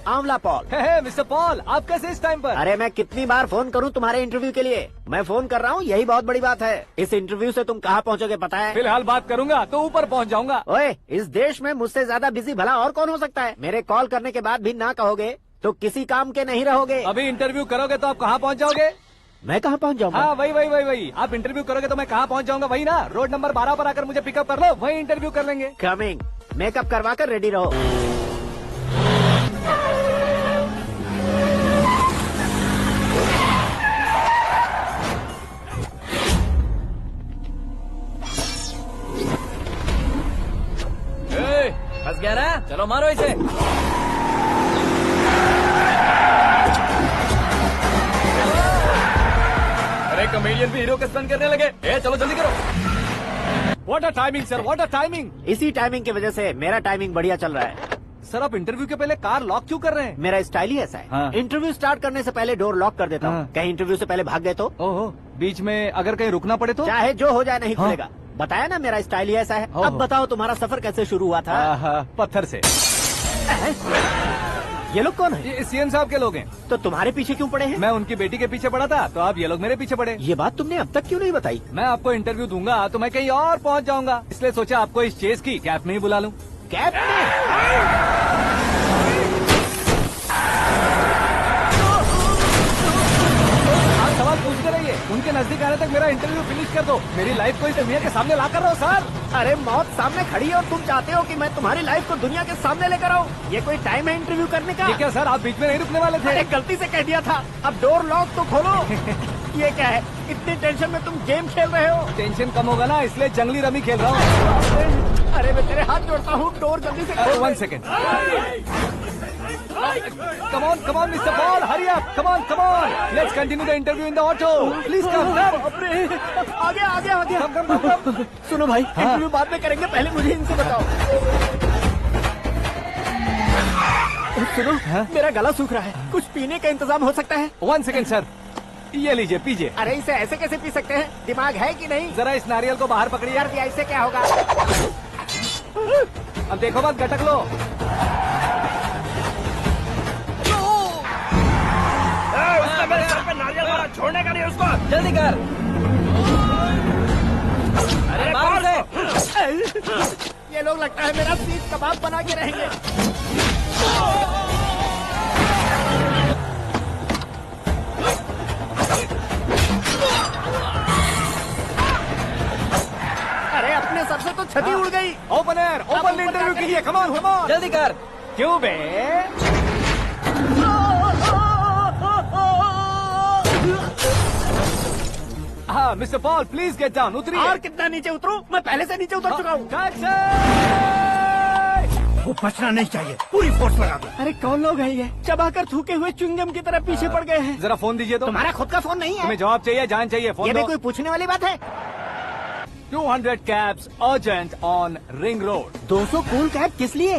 आंवला पॉल। मिस्टर पॉल, आप कैसे इस टाइम पर? अरे मैं कितनी बार फोन करूं तुम्हारे इंटरव्यू के लिए? मैं फोन कर रहा हूं, यही बहुत बड़ी बात है। इस इंटरव्यू से तुम कहां पहुंचोगे पता है? फिलहाल बात करूंगा तो ऊपर पहुंच जाऊंगा। ओए, इस देश में मुझसे ज्यादा बिजी भला और कौन हो सकता है? मेरे कॉल करने के बाद भी ना कहोगे तो किसी काम के नहीं रहोगे। अभी इंटरव्यू करोगे तो आप कहाँ पहुँच जाओगे? मैं कहाँ पहुँच जाऊंगा? हाँ, वही। आप इंटरव्यू करोगे तो मैं कहाँ पहुँच जाऊंगा? वही ना, रोड नंबर 12 पर आकर मुझे पिकअप कर लो, वही इंटरव्यू कर लेंगे। कमिंग। मेकअप करवा कर रेडी रहो। फंस गया ना, चलो मारो इसे। अरे कमेडियन भी हीरो के स्टंट करने लगे। चलो जल्दी करो। What a timing sir, what a timing. इसी टाइमिंग की वजह से मेरा टाइमिंग बढ़िया चल रहा है। सर, आप इंटरव्यू के पहले कार लॉक क्यों कर रहे हैं? मेरा स्टाइल ही ऐसा है। हाँ। इंटरव्यू स्टार्ट करने से पहले डोर लॉक कर देता हूँ। कहीं इंटरव्यू से पहले भाग गए तो? ओहो, बीच में अगर कहीं रुकना पड़े तो? चाहे जो हो जाए नहीं खुलेगा। बताया ना, मेरा स्टाइल ही ऐसा है। अब बताओ तुम्हारा सफर कैसे शुरू हुआ था? पत्थर से। ये लोग कौन है? ये सीएम साहब के लोग हैं। तो तुम्हारे पीछे क्यों पड़े हैं? मैं उनकी बेटी के पीछे पड़ा था, तो अब ये लोग मेरे पीछे पड़े। ये बात तुमने अब तक क्यों नहीं बताई? मैं आपको इंटरव्यू दूंगा तो मैं कहीं और पहुंच जाऊंगा, इसलिए सोचा आपको इस चेस की कैप में ही बुला लूं। कैप में? सवाल पूछते रहिए, उनके नजदीक आने तक मेरा इंटरव्यू फिनिश कर दो। मेरी लाइफ को इस दुनिया के सामने ला कर रहो सर। अरे मौत सामने खड़ी है और तुम चाहते हो कि मैं तुम्हारी लाइफ को दुनिया के सामने लेकर आऊं? ये कोई टाइम है इंटरव्यू करने का? ये क्या सर, आप बीच में नहीं रुकने वाले थे? अरे गलती से कह दिया था। अब डोर लॉक तो खोलो। ये क्या है, इतनी टेंशन में तुम गेम खेल रहे हो? टेंशन कम होगा ना, इसलिए जंगली रमी खेल रहा हूँ। अरे मैं तेरे हाथ जोड़ता हूँ, डोर जल्दी से खोलो। 1 second. Come on, Mr. Paul, hurry up! Come on! Let's continue the interview in the auto. Please come. आगे। Come. सुनो भाई, इंटरव्यू बाद में करेंगे, पहले मुझे इनसे बताओ। सुनो, मेरा गला सूख रहा है, कुछ पीने का इंतजाम हो सकता है? 1 सेकेंड सर, ये लीजिए पीजिए। अरे इसे ऐसे कैसे पी सकते हैं? दिमाग है कि नहीं? जरा इस नारियल को बाहर पकड़िए। यार ऐसे क्या होगा? अब देखो मत, गटक लो। उसने मेरे सर पे नारियल मारा, छोड़ने का नहीं उसको। जल्दी कर। अरे मार उसे। ये लोग लगता है मेरा सीख कबाब बना के रहेंगे। अरे अपने सर से तो छती उड़ गई। ओपन एयर, ओपन इंटरव्यू कीजिए। कम ऑन कम ऑन, जल्दी कर। क्यों बे? हाँ mister Paul, please get down. उतरिए। और कितना नीचे उतरूं? मैं पहले से नीचे उतर चुका हूँ। वो बचना नहीं चाहिए, पूरी फोर्स लगा दो। अरे कौन लोग हैं ये? चबाकर थूके हुए च्युइंगम की तरह पीछे पड़ गए हैं। जरा फोन दीजिए तो। तुम्हारा खुद का फोन नहीं है? तुम्हें जवाब चाहिए, जान चाहिए, फोन ये दो। भी कोई पूछने वाली बात है? 200 cabs urgent on Ring Road। 200 cool cab किस लिए?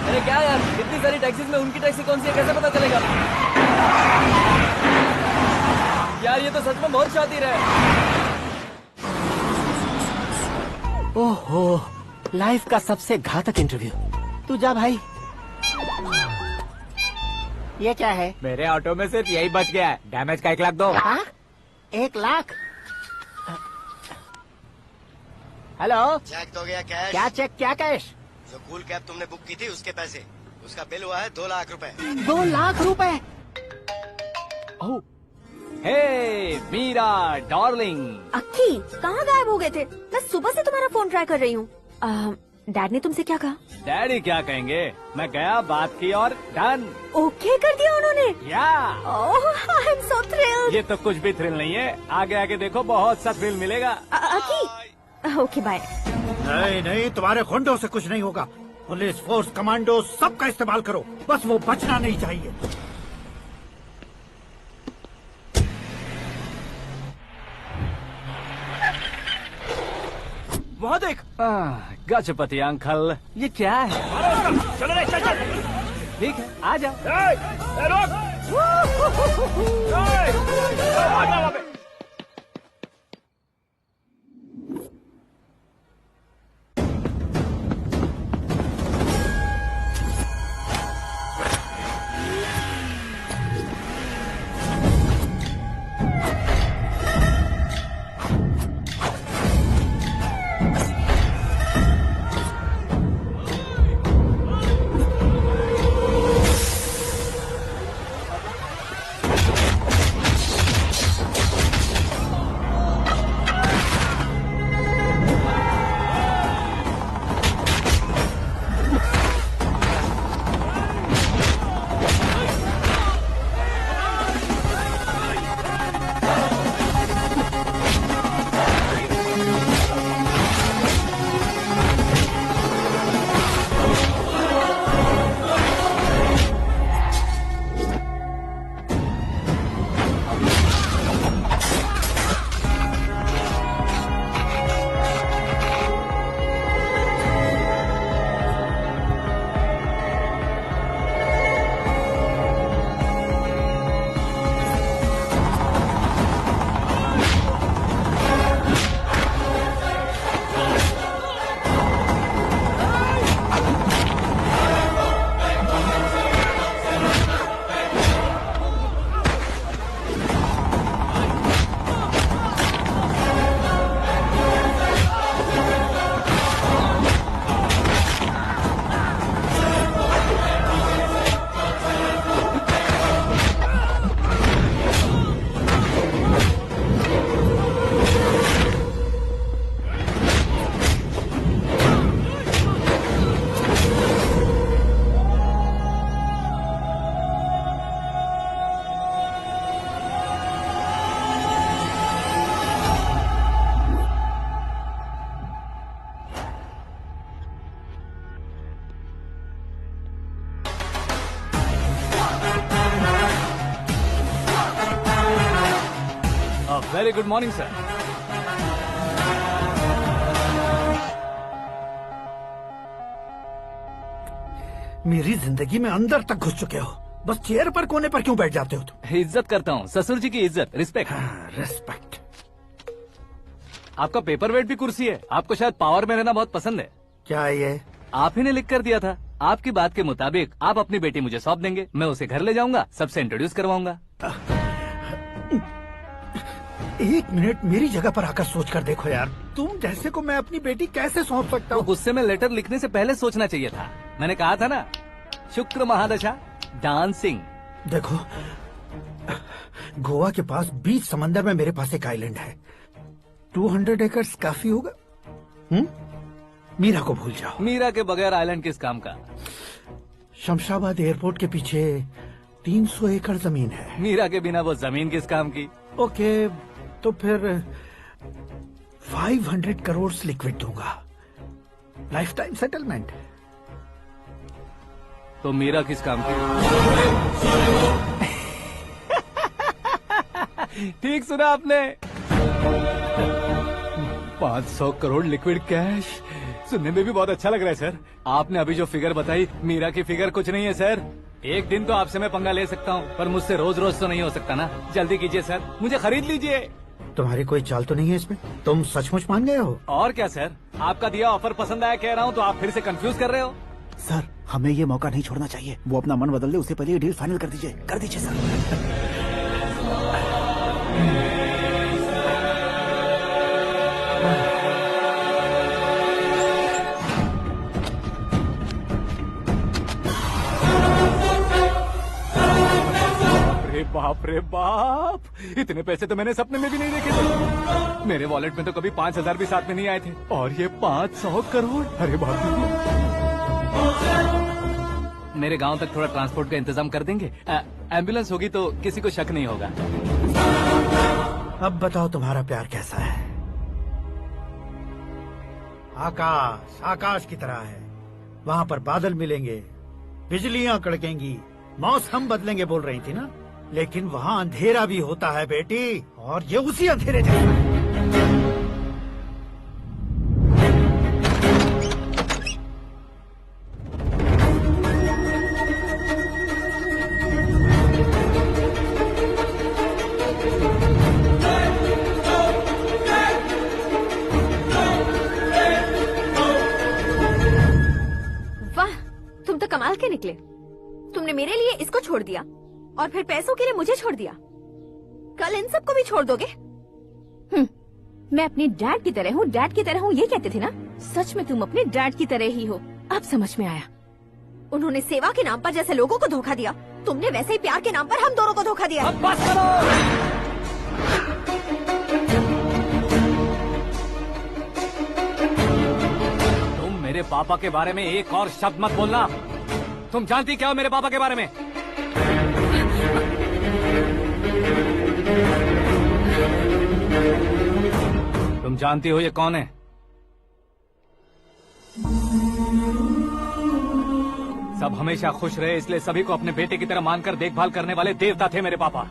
अरे क्या यार, इतनी सारी टैक्सीज में उनकी टैक्सी कौन सी है, कैसे पता चलेगा? यार ये तो सच में बहुत शातिर है। ओहो, लाइफ का सबसे घातक इंटरव्यू। तू जा भाई। ये क्या है? मेरे ऑटो में सिर्फ यही बच गया है, डैमेज का 1 लाख दो। 1 लाख? हेलो, चेक तो गया कैश। क्या चेक, क्या कैश? जो कूल कैब तुमने बुक की थी उसके पैसे, उसका बिल हुआ है 2 लाख रुपए। 2 लाख रुपए? हे मीरा डार्लिंग। अक्की, कहाँ गायब हो गए थे? मैं सुबह से तुम्हारा फोन ट्राई कर रही हूँ। डैड ने तुमसे क्या कहा? डैडी क्या कहेंगे, मैं गया, बात की और डन। ओके कर दिया उन्होंने? या। ओह, आई एम सो थ्रिल्ड। ये तो कुछ भी थ्रिल नहीं है, आगे आगे देखो बहुत सा थ्रिल मिलेगा। अक्की, ओके बाय। नहीं नहीं, तुम्हारे गुंडों से कुछ नहीं होगा। पुलिस फोर्स, कमांडो, सबका इस्तेमाल करो, बस वो बचना नहीं चाहिए। वहाँ देख। गजपति अंकल, ये क्या है? चलो रे, चल चल। ठीक है, आ जा। Very good morning sir. मेरी जिंदगी में अंदर तक घुस चुके हो। बस चेयर पर कोने पर क्यों बैठ जाते हो तुम? इज्जत करता हूँ, ससुर जी की इज्जत, रिस्पेक्ट। रिस्पेक्ट। आपका पेपर वेट भी कुर्सी है। आपको शायद पावर में रहना बहुत पसंद है। क्या ये? आप ही ने लिख कर दिया था। आपकी बात के मुताबिक आप अपनी बेटी मुझे सौंप देंगे, मैं उसे घर ले जाऊंगा, सबसे इंट्रोड्यूस करवाऊंगा। 1 मिनट मेरी जगह पर आकर सोच कर देखो यार, तुम जैसे को मैं अपनी बेटी कैसे सौंप सकता हूँ? गुस्से में लेटर लिखने से पहले सोचना चाहिए था। मैंने कहा था ना, शुक्र महादशा डांसिंग। देखो, गोवा के पास बीच समंदर में मेरे पास एक आइलैंड है। 200 एकर्स काफी होगा। मीरा को भूल जाओ। मीरा के बगैर आइलैंड किस काम का? शमशाबाद एयरपोर्ट के पीछे 300 एकड़ जमीन है। मीरा के बिना वो जमीन किस काम की? ओके, तो फिर 500 करोड़ लिक्विड दूंगा, लाइफ टाइम सेटलमेंट। तो मीरा किस काम की? ठीक सुना आपने। 500 करोड़ लिक्विड कैश सुनने में भी बहुत अच्छा लग रहा है सर। आपने अभी जो फिगर बताई, मीरा की फिगर कुछ नहीं है सर। एक दिन तो आपसे मैं पंगा ले सकता हूँ, पर मुझसे रोज रोज तो नहीं हो सकता ना। जल्दी कीजिए सर, मुझे खरीद लीजिए। तुम्हारी कोई चाल तो नहीं है इसमें? तुम सचमुच मान गए हो? और क्या सर, आपका दिया ऑफर पसंद आया कह रहा हूँ, तो आप फिर से कंफ्यूज कर रहे हो। सर, हमें ये मौका नहीं छोड़ना चाहिए। वो अपना मन बदल दे, उससे पहले ये डील फाइनल कर दीजिए। कर दीजिए सर। बाप रे बाप, इतने पैसे तो मैंने सपने में भी नहीं देखे थे। मेरे वॉलेट में तो कभी 5,000 भी साथ में नहीं आए थे, और ये 500 करोड़। अरे बाप रे। मेरे गांव तक थोड़ा ट्रांसपोर्ट का इंतजाम कर देंगे? एम्बुलेंस होगी तो किसी को शक नहीं होगा। अब बताओ तुम्हारा प्यार कैसा है? आकाश आकाश की तरह है। वहाँ पर बादल मिलेंगे, बिजलियाँ कड़केंगी, मौसम बदलेंगे बोल रही थी ना। लेकिन वहाँ अंधेरा भी होता है बेटी, और ये उसी अंधेरे जैसा। वाह, तुम तो कमाल के निकले। तुमने मेरे लिए इसको छोड़ दिया और फिर पैसों के लिए मुझे छोड़ दिया। कल इन सबको भी छोड़ दोगे? मैं अपने डैड की तरह हूँ, डैड की तरह हूँ, ये कहते थे ना। सच में तुम अपने डैड की तरह ही हो। अब समझ में आया। उन्होंने सेवा के नाम पर जैसे लोगों को धोखा दिया, तुमने वैसे ही प्यार के नाम पर हम दोनों को धोखा दिया। अब बस करो। तुम मेरे पापा के बारे में एक और शब्द मत बोलना। तुम जानती क्या हो मेरे पापा के बारे में? तुम जानती हो ये कौन है? सब हमेशा खुश रहे, इसलिए सभी को अपने बेटे की तरह मानकर देखभाल करने वाले देवता थे मेरे पापा।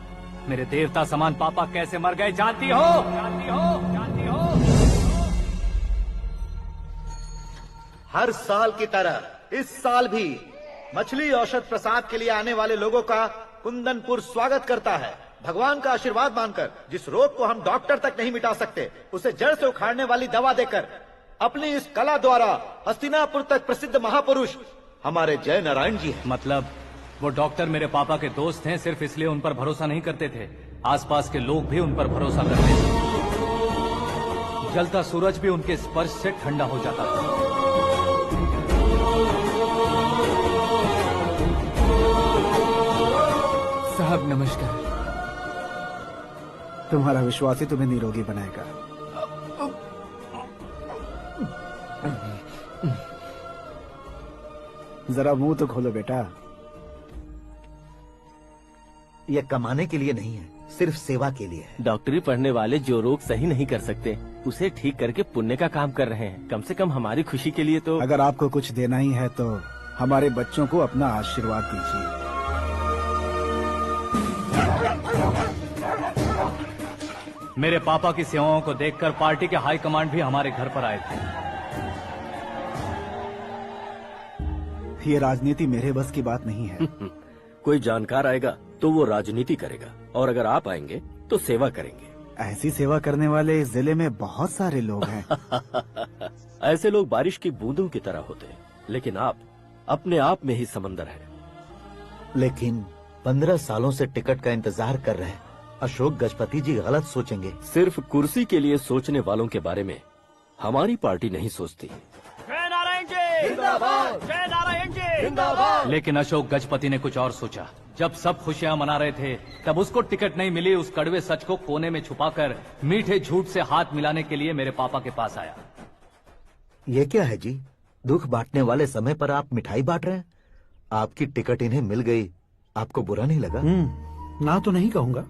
मेरे देवता समान पापा कैसे मर गए जानती हो? जानती हो? जानती हो? हर साल की तरह इस साल भी मछली औषध प्रसाद के लिए आने वाले लोगों का कुंदनपुर स्वागत करता है। भगवान का आशीर्वाद मानकर जिस रोग को हम डॉक्टर तक नहीं मिटा सकते, उसे जड़ से उखाड़ने वाली दवा देकर अपनी इस कला द्वारा हस्तिनापुर तक प्रसिद्ध महापुरुष हमारे जय नारायण जी हैं। मतलब वो डॉक्टर मेरे पापा के दोस्त हैं, सिर्फ इसलिए उन पर भरोसा नहीं करते थे। आसपास के लोग भी उन पर भरोसा करते थे। जलता सूरज भी उनके स्पर्श से ठंडा हो जाता था। साहब नमस्कार। तुम्हारा विश्वास ही तुम्हें निरोगी बनाएगा। जरा मुंह तो खोलो बेटा। यह कमाने के लिए नहीं है, सिर्फ सेवा के लिए है। डॉक्टरी पढ़ने वाले जो रोग सही नहीं कर सकते, उसे ठीक करके पुण्य का काम कर रहे हैं। कम से कम हमारी खुशी के लिए तो। अगर आपको कुछ देना ही है तो हमारे बच्चों को अपना आशीर्वाद दीजिए। मेरे पापा की सेवाओं को देखकर पार्टी के हाई कमांड भी हमारे घर पर आए थे। ये राजनीति मेरे बस की बात नहीं है। कोई जानकार आएगा तो वो राजनीति करेगा, और अगर आप आएंगे तो सेवा करेंगे। ऐसी सेवा करने वाले इस जिले में बहुत सारे लोग हैं। ऐसे लोग बारिश की बूंदों की तरह होते हैं, लेकिन आप अपने आप में ही समंदर हैं। लेकिन 15 सालों से टिकट का इंतजार कर रहे हैं। अशोक गजपति जी गलत सोचेंगे। सिर्फ कुर्सी के लिए सोचने वालों के बारे में हमारी पार्टी नहीं सोचती। जय नारायण जी जिंदाबाद, जय नारायण जी जिंदाबाद। लेकिन अशोक गजपति ने कुछ और सोचा। जब सब खुशियां मना रहे थे तब उसको टिकट नहीं मिली। उस कड़वे सच को कोने में छुपाकर मीठे झूठ से हाथ मिलाने के लिए मेरे पापा के पास आया। ये क्या है जी? दुख बांटने वाले समय पर आप मिठाई बांट रहे हैं। आपकी टिकट इन्हें मिल गई, आपको बुरा नहीं लगा? ना तो नहीं कहूंगा,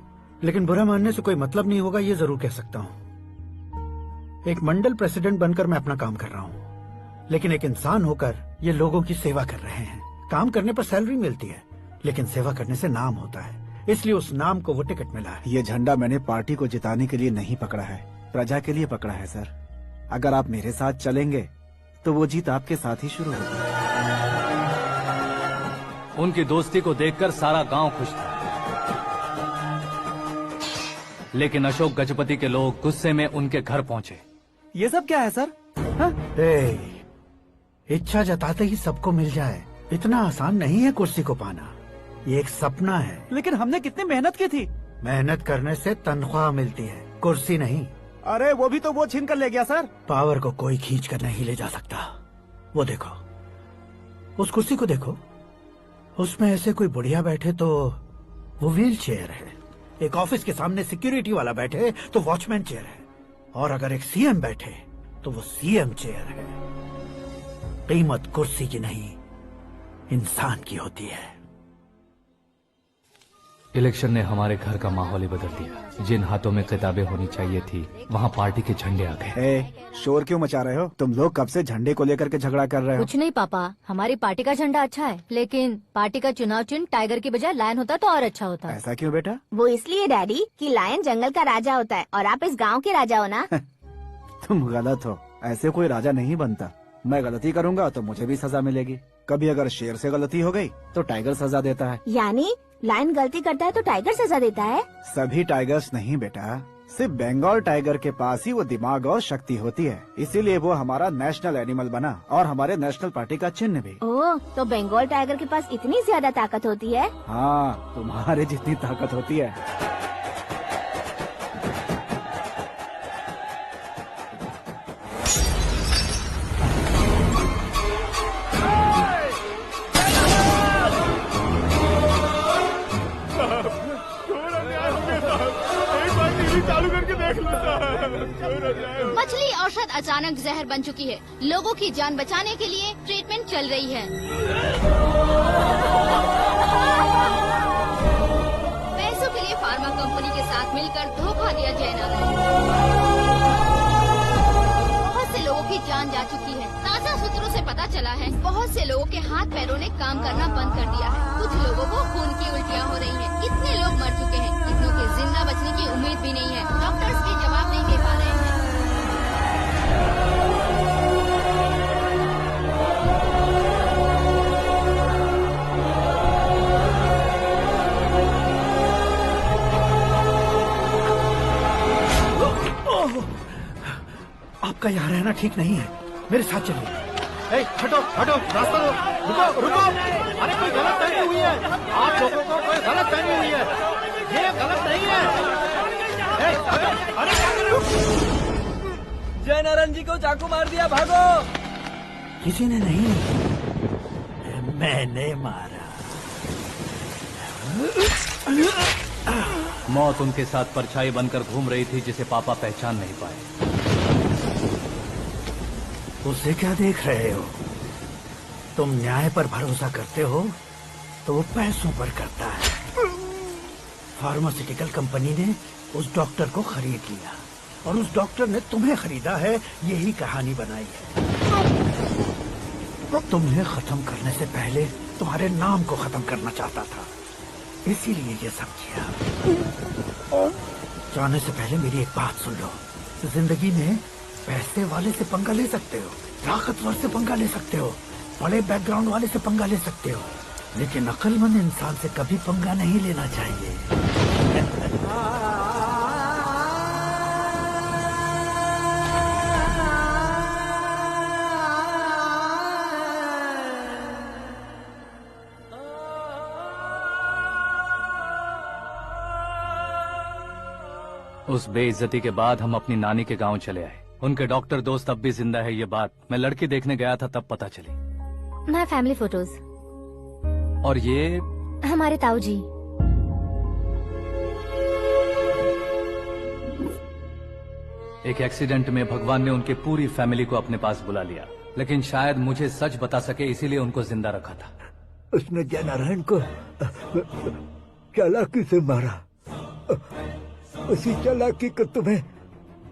लेकिन बुरा मानने से कोई मतलब नहीं होगा, ये जरूर कह सकता हूँ। एक मंडल प्रेसिडेंट बनकर मैं अपना काम कर रहा हूँ, लेकिन एक इंसान होकर ये लोगों की सेवा कर रहे हैं। काम करने पर सैलरी मिलती है, लेकिन सेवा करने से नाम होता है, इसलिए उस नाम को वो टिकट मिला है। ये झंडा मैंने पार्टी को जिताने के लिए नहीं पकड़ा है, प्रजा के लिए पकड़ा है सर। अगर आप मेरे साथ चलेंगे तो वो जीत आपके साथ ही शुरू होगी। उनकी दोस्ती को देखकर सारा गांव खुश था, लेकिन अशोक गजपति के लोग गुस्से में उनके घर पहुंचे। ये सब क्या है सर? इच्छा जताते ही सबको मिल जाए, इतना आसान नहीं है कुर्सी को पाना। ये एक सपना है। लेकिन हमने कितनी मेहनत की थी। मेहनत करने से तनख्वाह मिलती है, कुर्सी नहीं। अरे वो भी तो वो छीन कर ले गया सर। पावर को कोई खींच कर नहीं ले जा सकता। वो देखो, उस कुर्सी को देखो, उसमें ऐसे कोई बुढ़िया बैठे तो वो व्हील चेयर है। एक ऑफिस के सामने सिक्योरिटी वाला बैठे तो वॉचमैन चेयर है, और अगर एक सीएम बैठे तो वो सीएम चेयर है। कीमत कुर्सी की नहीं, इंसान की होती है। इलेक्शन ने हमारे घर का माहौल ही बदल दिया। जिन हाथों में किताबें होनी चाहिए थी, वहाँ पार्टी के झंडे आ गए। शोर क्यों मचा रहे हो? तुम लोग कब से झंडे को लेकर के झगड़ा कर रहे हो? कुछ नहीं पापा, हमारी पार्टी का झंडा अच्छा है, लेकिन पार्टी का चुनाव चिन्ह टाइगर की बजाय लायन होता तो और अच्छा होता। ऐसा क्यों बेटा? वो इसलिए डैडी कि लायन जंगल का राजा होता है और आप इस गांव के राजा हो ना। तुम गलत हो, ऐसे कोई राजा नहीं बनता। मैं गलती करूंगा तो मुझे भी सजा मिलेगी। कभी अगर शेर से गलती हो गई तो टाइगर सजा देता है। यानी लायन गलती करता है तो टाइगर सजा देता है? सभी टाइगर्स नहीं बेटा, सिर्फ बंगाल टाइगर के पास ही वो दिमाग और शक्ति होती है, इसीलिए वो हमारा नेशनल एनिमल बना और हमारे नेशनल पार्टी का चिन्ह भी। ओह, तो बंगाल टाइगर के पास इतनी ज्यादा ताकत होती है? हाँ, तुम्हारे जितनी ताकत होती है। चालू करके देख मछली औषध अचानक जहर बन चुकी है। लोगों की जान बचाने के लिए ट्रीटमेंट चल रही है। पैसों के लिए फार्मा कंपनी के साथ मिलकर धोखा दिया जयनारायण। बहुत से लोगों की जान जा चुकी है। ताजा सूत्रों से पता चला है बहुत से लोगों के हाथ पैरों ने काम करना बंद कर दिया है। कुछ लोगों को खून की उल्टियाँ हो रही हैं। कितने लोग मर चुके हैं, कितनों के जिंदा बचने की उम्मीद भी नहीं है। डॉक्टर्स भी जवाब नहीं दे पा रहे हैं। आपका यहाँ रहना ठीक नहीं है, मेरे साथ चलिए। हटो हटो, रास्ता दो। रुको रुको, अरे कोई गलत फहमी हुई है। आप लोगों को कोई गलत फहमी हुई है, ये गलत नहीं है। अरे क्या कर रहे हो? जय नारायण जी को चाकू मार दिया, भागो। किसी ने नहीं, मैंने मारा। मौत उनके साथ परछाई बनकर घूम रही थी, जिसे पापा पहचान नहीं पाए। उसे क्या देख रहे हो? तुम न्याय पर भरोसा करते हो तो वो पैसों पर करता है। फार्मास्यूटिकल कंपनी ने उस डॉक्टर को खरीद लिया और उस डॉक्टर ने तुम्हें खरीदा है, यही कहानी बनाई है। तुम्हें खत्म करने से पहले तुम्हारे नाम को खत्म करना चाहता था, इसीलिए ये सब किया। जाने से पहले मेरी एक बात सुन लो। जिंदगी में पैसे वाले से पंगा ले सकते हो, ताकतवर से पंगा ले सकते हो, बड़े बैकग्राउंड वाले से पंगा ले सकते हो, लेकिन अक्लमंद इंसान से कभी पंगा नहीं लेना चाहिए। उस बेइज्जती के बाद हम अपनी नानी के गांव चले आए। उनके डॉक्टर दोस्त अब भी जिंदा है, ये बात मैं लड़की देखने गया था तब पता चली। My family photos. और ये हमारे ताऊ जी। एक एक्सीडेंट में भगवान ने उनकी पूरी फैमिली को अपने पास बुला लिया, लेकिन शायद मुझे सच बता सके इसीलिए उनको जिंदा रखा था। उसने जयनारायण को चालाकी से मारा। उसी चालाकी को तुम्हें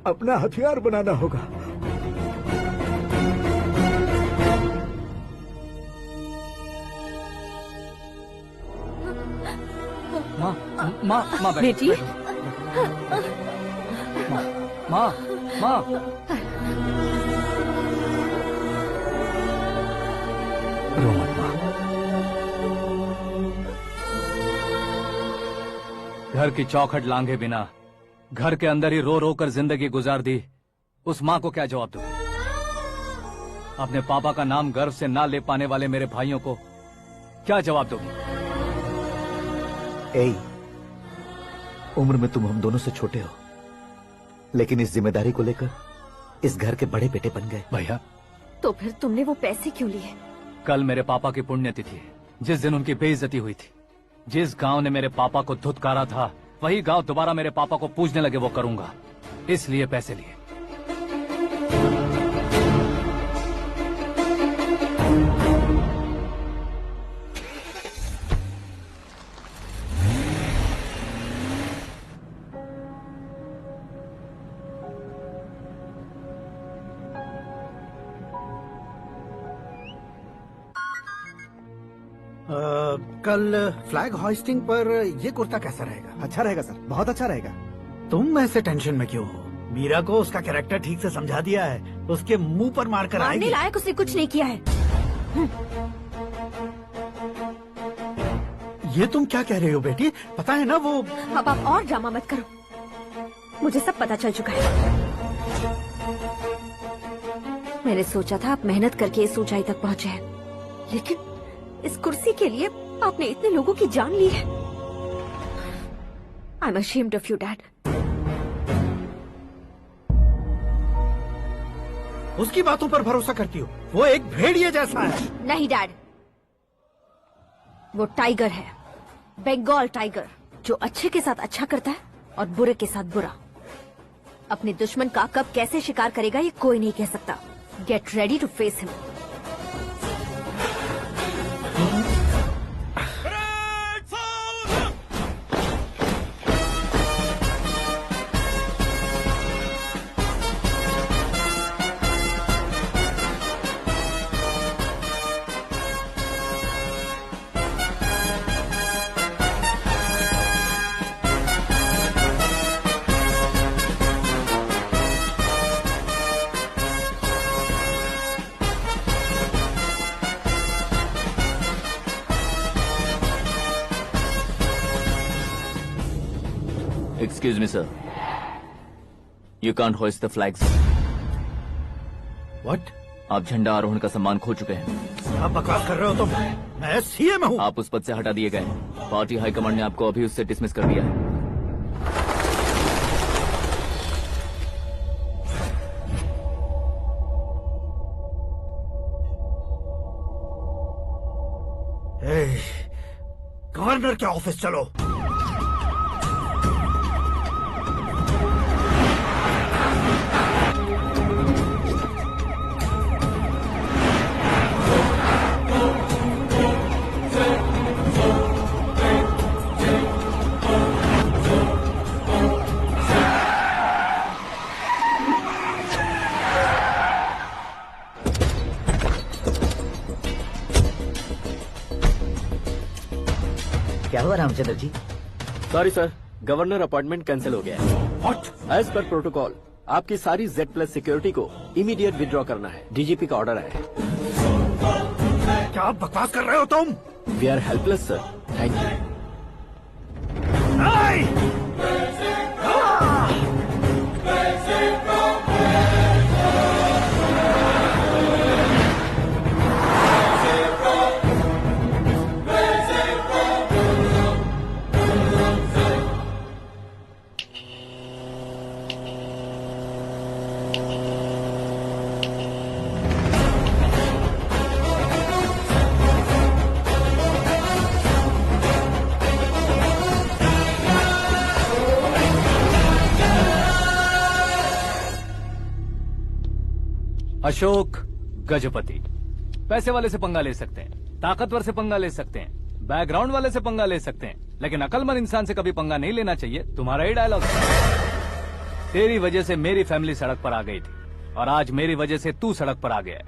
अपना हथियार बनाना होगा। माँ बेटी। माँ रो मत माँ। घर की चौखट लांघे बिना घर के अंदर ही रो रो कर जिंदगी गुजार दी उस माँ को क्या जवाब दूं? अपने पापा का नाम गर्व से ना ले पाने वाले मेरे भाइयों को क्या जवाब दोगी? उम्र में तुम हम दोनों से छोटे हो, लेकिन इस जिम्मेदारी को लेकर इस घर के बड़े बेटे बन गए। भैया तो फिर तुमने वो पैसे क्यों लिए? कल मेरे पापा की पुण्यतिथि है, जिस दिन उनकी बेइज्जती हुई थी। जिस गांव ने मेरे पापा को धुतकारा था वही गांव दोबारा मेरे पापा को पूजने लगे, वो करूंगा, इसलिए पैसे लिए। कल फ्लैग होइस्टिंग पर ये कुर्ता कैसा रहेगा? अच्छा रहेगा सर, बहुत अच्छा रहेगा। तुम ऐसे टेंशन में क्यों हो? मीरा को उसका कैरेक्टर ठीक से समझा दिया है, उसके मुंह पर मारकर मारने आएगी। लायक उसने कुछ नहीं किया है। ये तुम क्या कह रहे हो बेटी? पता है ना वो। अब आप और ड्रामा मत करो, मुझे सब पता चल चुका है। मैंने सोचा था आप मेहनत करके इस ऊंचाई तक पहुंचे हैं, लेकिन इस कुर्सी के लिए आपने इतने लोगों की जान ली है। I am ashamed of you, Dad. उसकी बातों पर भरोसा करती हो? वो एक भेड़िए जैसा है। नहीं डैड, वो टाइगर है, बंगाल टाइगर, जो अच्छे के साथ अच्छा करता है और बुरे के साथ बुरा। अपने दुश्मन का कब कैसे शिकार करेगा ये कोई नहीं कह सकता। Get ready to face him. Excuse me, sir. You can't hoist the flags. What? आप झंडा आरोहण का सम्मान खो चुके हैं। आप बकवास कर रहे हो तुम? मैं सीएम हूँ। आप उस पद से हटा दिए गए। पार्टी हाईकमांड ने आपको अभी उससे डिसमिस कर दिया है। गवर्नर के ऑफिस चलो। क्या हुआ Ramchandra ji? Sorry sir, governor appointment cancel हो गया है। What? एज पर प्रोटोकॉल आपकी सारी Z+ सिक्योरिटी को इमीडिएट विड्रॉ करना है। डीजीपी का ऑर्डर आया है। बकवास कर रहे हो तुम? We are helpless sir, thank you. Ashok Gajapati पैसे वाले से पंगा ले सकते हैं, ताकतवर से पंगा ले सकते हैं, बैकग्राउंड वाले से पंगा ले सकते हैं, लेकिन अकलमंद इंसान से कभी पंगा नहीं लेना चाहिए। तुम्हारा ही डायलॉग। तेरी वजह से मेरी फैमिली सड़क पर आ गई थी और आज मेरी वजह से तू सड़क पर आ गया है।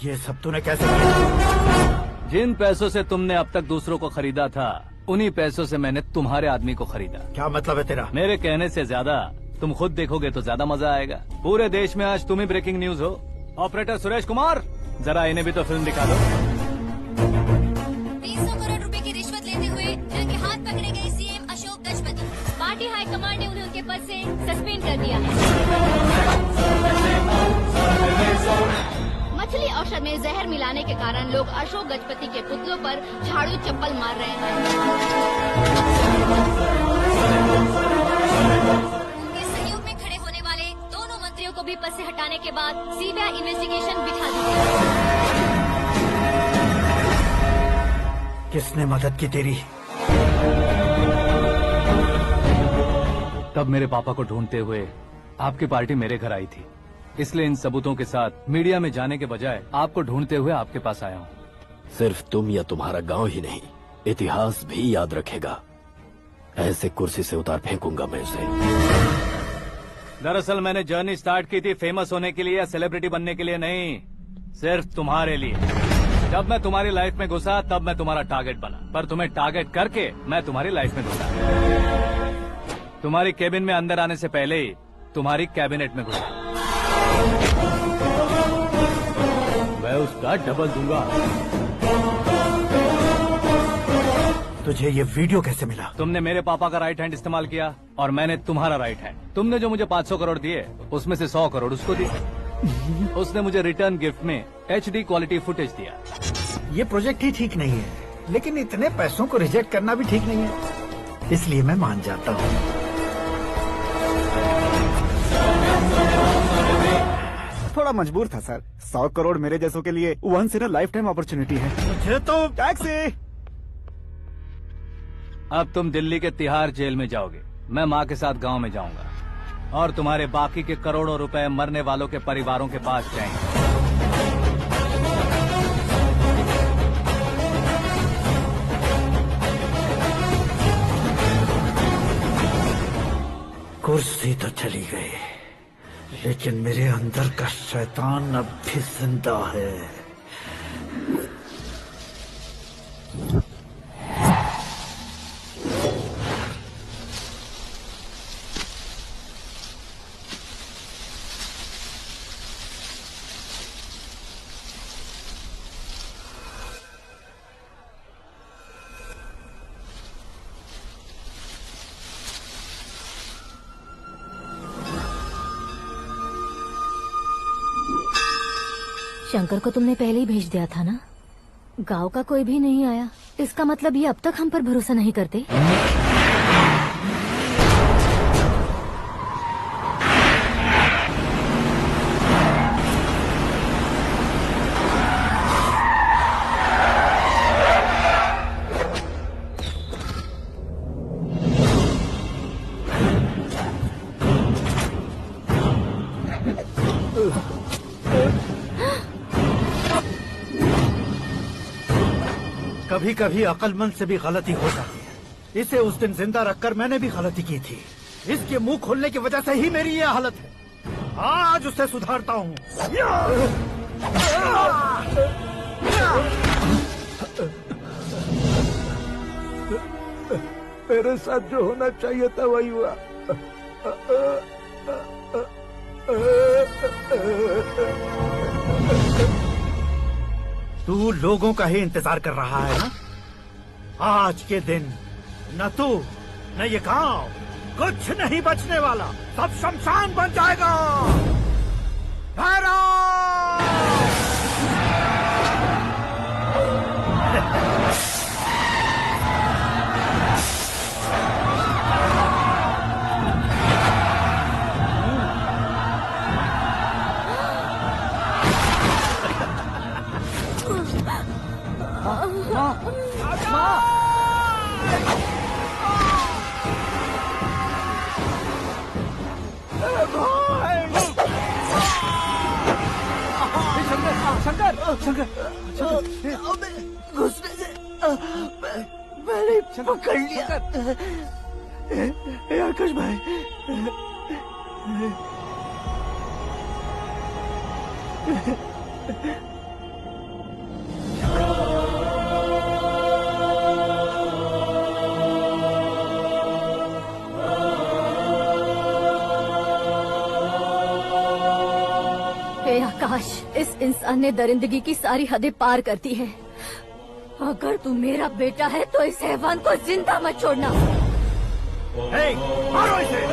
ये सब तूने कैसे किया? जिन पैसों से तुमने अब तक दूसरों को खरीदा था, उन्हीं पैसों से मैंने तुम्हारे आदमी को खरीदा। क्या मतलब है तेरा? मेरे कहने से ज्यादा तुम खुद देखोगे तो ज्यादा मजा आएगा। पूरे देश में आज तुम ही ब्रेकिंग न्यूज हो। ऑपरेटर सुरेश कुमार, जरा इन्हें भी तो फिल्म दिखा दो। 300 करोड़ रुपए की रिश्वत लेते हुए रंगे हाथ पकड़े गए CM Ashok Gajapati. Party high command ने उन्हें उनके पद से सस्पेंड कर दिया है। मछली औषध में जहर मिलाने के कारण लोग अशोक गजपति के पुतलों पर झाड़ू चप्पल मार रहे हैं। उनके सहयोग में खड़े होने वाले दोनों मंत्रियों को भी पद से हटाने के बाद सीबीआई इन्वेस्टिगेशन बिठा दी गई। किसने मदद की तेरी? तब मेरे पापा को ढूंढते हुए आपकी पार्टी मेरे घर आई थी, इसलिए इन सबूतों के साथ मीडिया में जाने के बजाय आपको ढूंढते हुए आपके पास आया हूँ। सिर्फ तुम या तुम्हारा गांव ही नहीं, इतिहास भी याद रखेगा। ऐसे कुर्सी से उतार फेंकूंगा मैं उसे। दरअसल मैंने जर्नी स्टार्ट की थी फेमस होने के लिए या सेलिब्रिटी बनने के लिए नहीं, सिर्फ तुम्हारे लिए। जब मैं तुम्हारी लाइफ में घुसा तब मैं तुम्हारा टारगेट बना, पर तुम्हें टारगेट करके मैं तुम्हारी लाइफ में घुसा। तुम्हारी केबिन में अंदर आने से पहले ही तुम्हारी कैबिनेट में घुसा। मैं उसका डबल दूंगा। तुझे ये वीडियो कैसे मिला? तुमने मेरे पापा का राइट हैंड इस्तेमाल किया और मैंने तुम्हारा राइट हैंड। तुमने जो मुझे 500 करोड़ दिए उसमें से 100 करोड़ उसको दिए। उसने मुझे रिटर्न गिफ्ट में HD क्वालिटी फुटेज दिया। ये प्रोजेक्ट ही ठीक नहीं है, लेकिन इतने पैसों को रिजेक्ट करना भी ठीक नहीं है, इसलिए मैं मान जाता हूँ। थोड़ा मजबूर था सर। 100 करोड़ मेरे जैसों के लिए once in a lifetime opportunity है। मुझे तो टैक्सी। अब तुम दिल्ली के तिहाड़ जेल में जाओगे, मैं माँ के साथ गांव में जाऊंगा और तुम्हारे बाकी के करोड़ों रुपए मरने वालों के परिवारों के पास जाएंगे। कुर्सी तो चली गई, लेकिन मेरे अंदर का शैतान अब भी जिंदा है। शंकर को तुमने पहले ही भेज दिया था ना? गांव का कोई भी नहीं आया, इसका मतलब ये अब तक हम पर भरोसा नहीं करते। कभी कभी अक्लमंद से भी गलती हो जाती है। इसे उस दिन जिंदा रखकर मैंने भी गलती की थी। इसके मुंह खोलने की वजह से ही मेरी ये हालत है। आज उसे सुधारता हूँ। मेरे साथ जो होना चाहिए था वही हुआ। तू लोगों का ही इंतजार कर रहा है ना? आज के दिन न तू न ये गांव कुछ नहीं बचने वाला, सब शमशान बन जाएगा। भैरव! घुसने से मैंने पकड़ लिया। आकाश भाई, हे आकाश, इस इंसान ने दरिंदगी की सारी हदें पार कर दी है। अगर तू मेरा बेटा है तो इस हैवान को जिंदा मत छोड़ना। मारो इसे!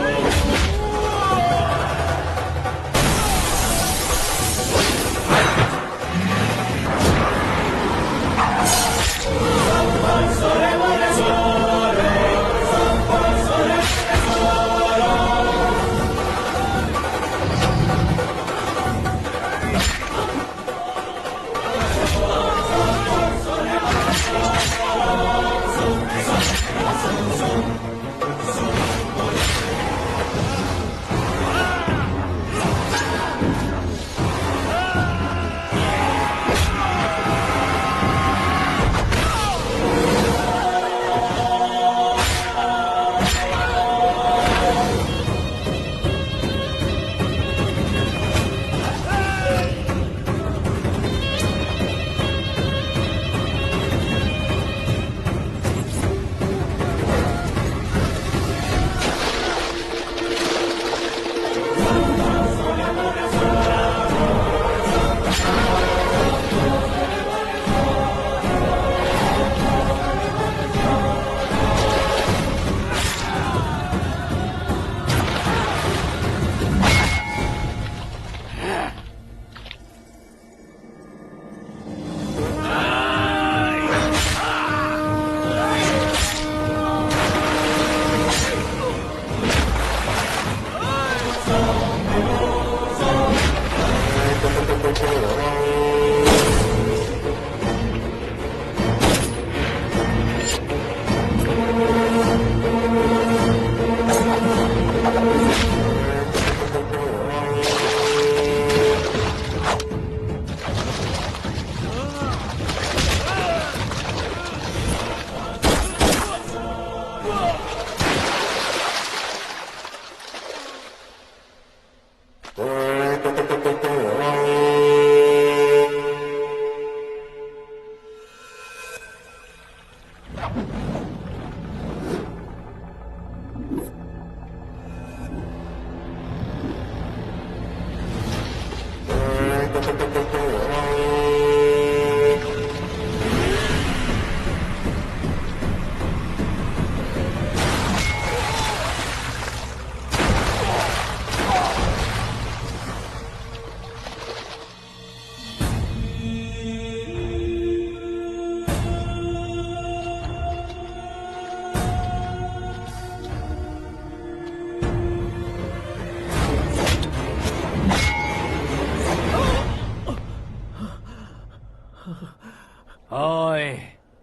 ओए,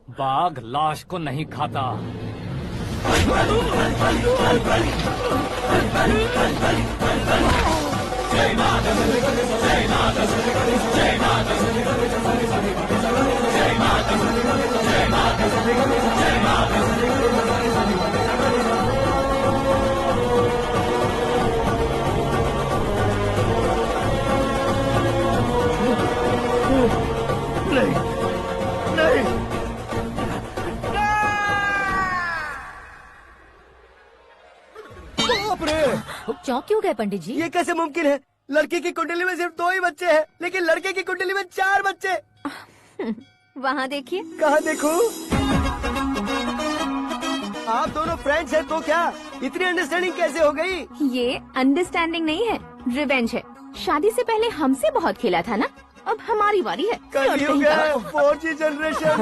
बाघ लाश को नहीं खाता। नहीं, नहीं, बाप रे! चौंक क्यों गए पंडित जी? ये कैसे मुमकिन है? लड़की की कुंडली में सिर्फ 2 ही बच्चे हैं, लेकिन लड़के की कुंडली में 4 बच्चे। वहाँ देखिए। कहाँ देखूं? आप दोनों फ्रेंड्स हैं तो क्या इतनी अंडरस्टैंडिंग कैसे हो गई? ये अंडरस्टैंडिंग नहीं है, रिवेंज है। शादी से पहले हमसे बहुत खेला था ना, अब हमारी बारी है। कल 4G जनरेशन।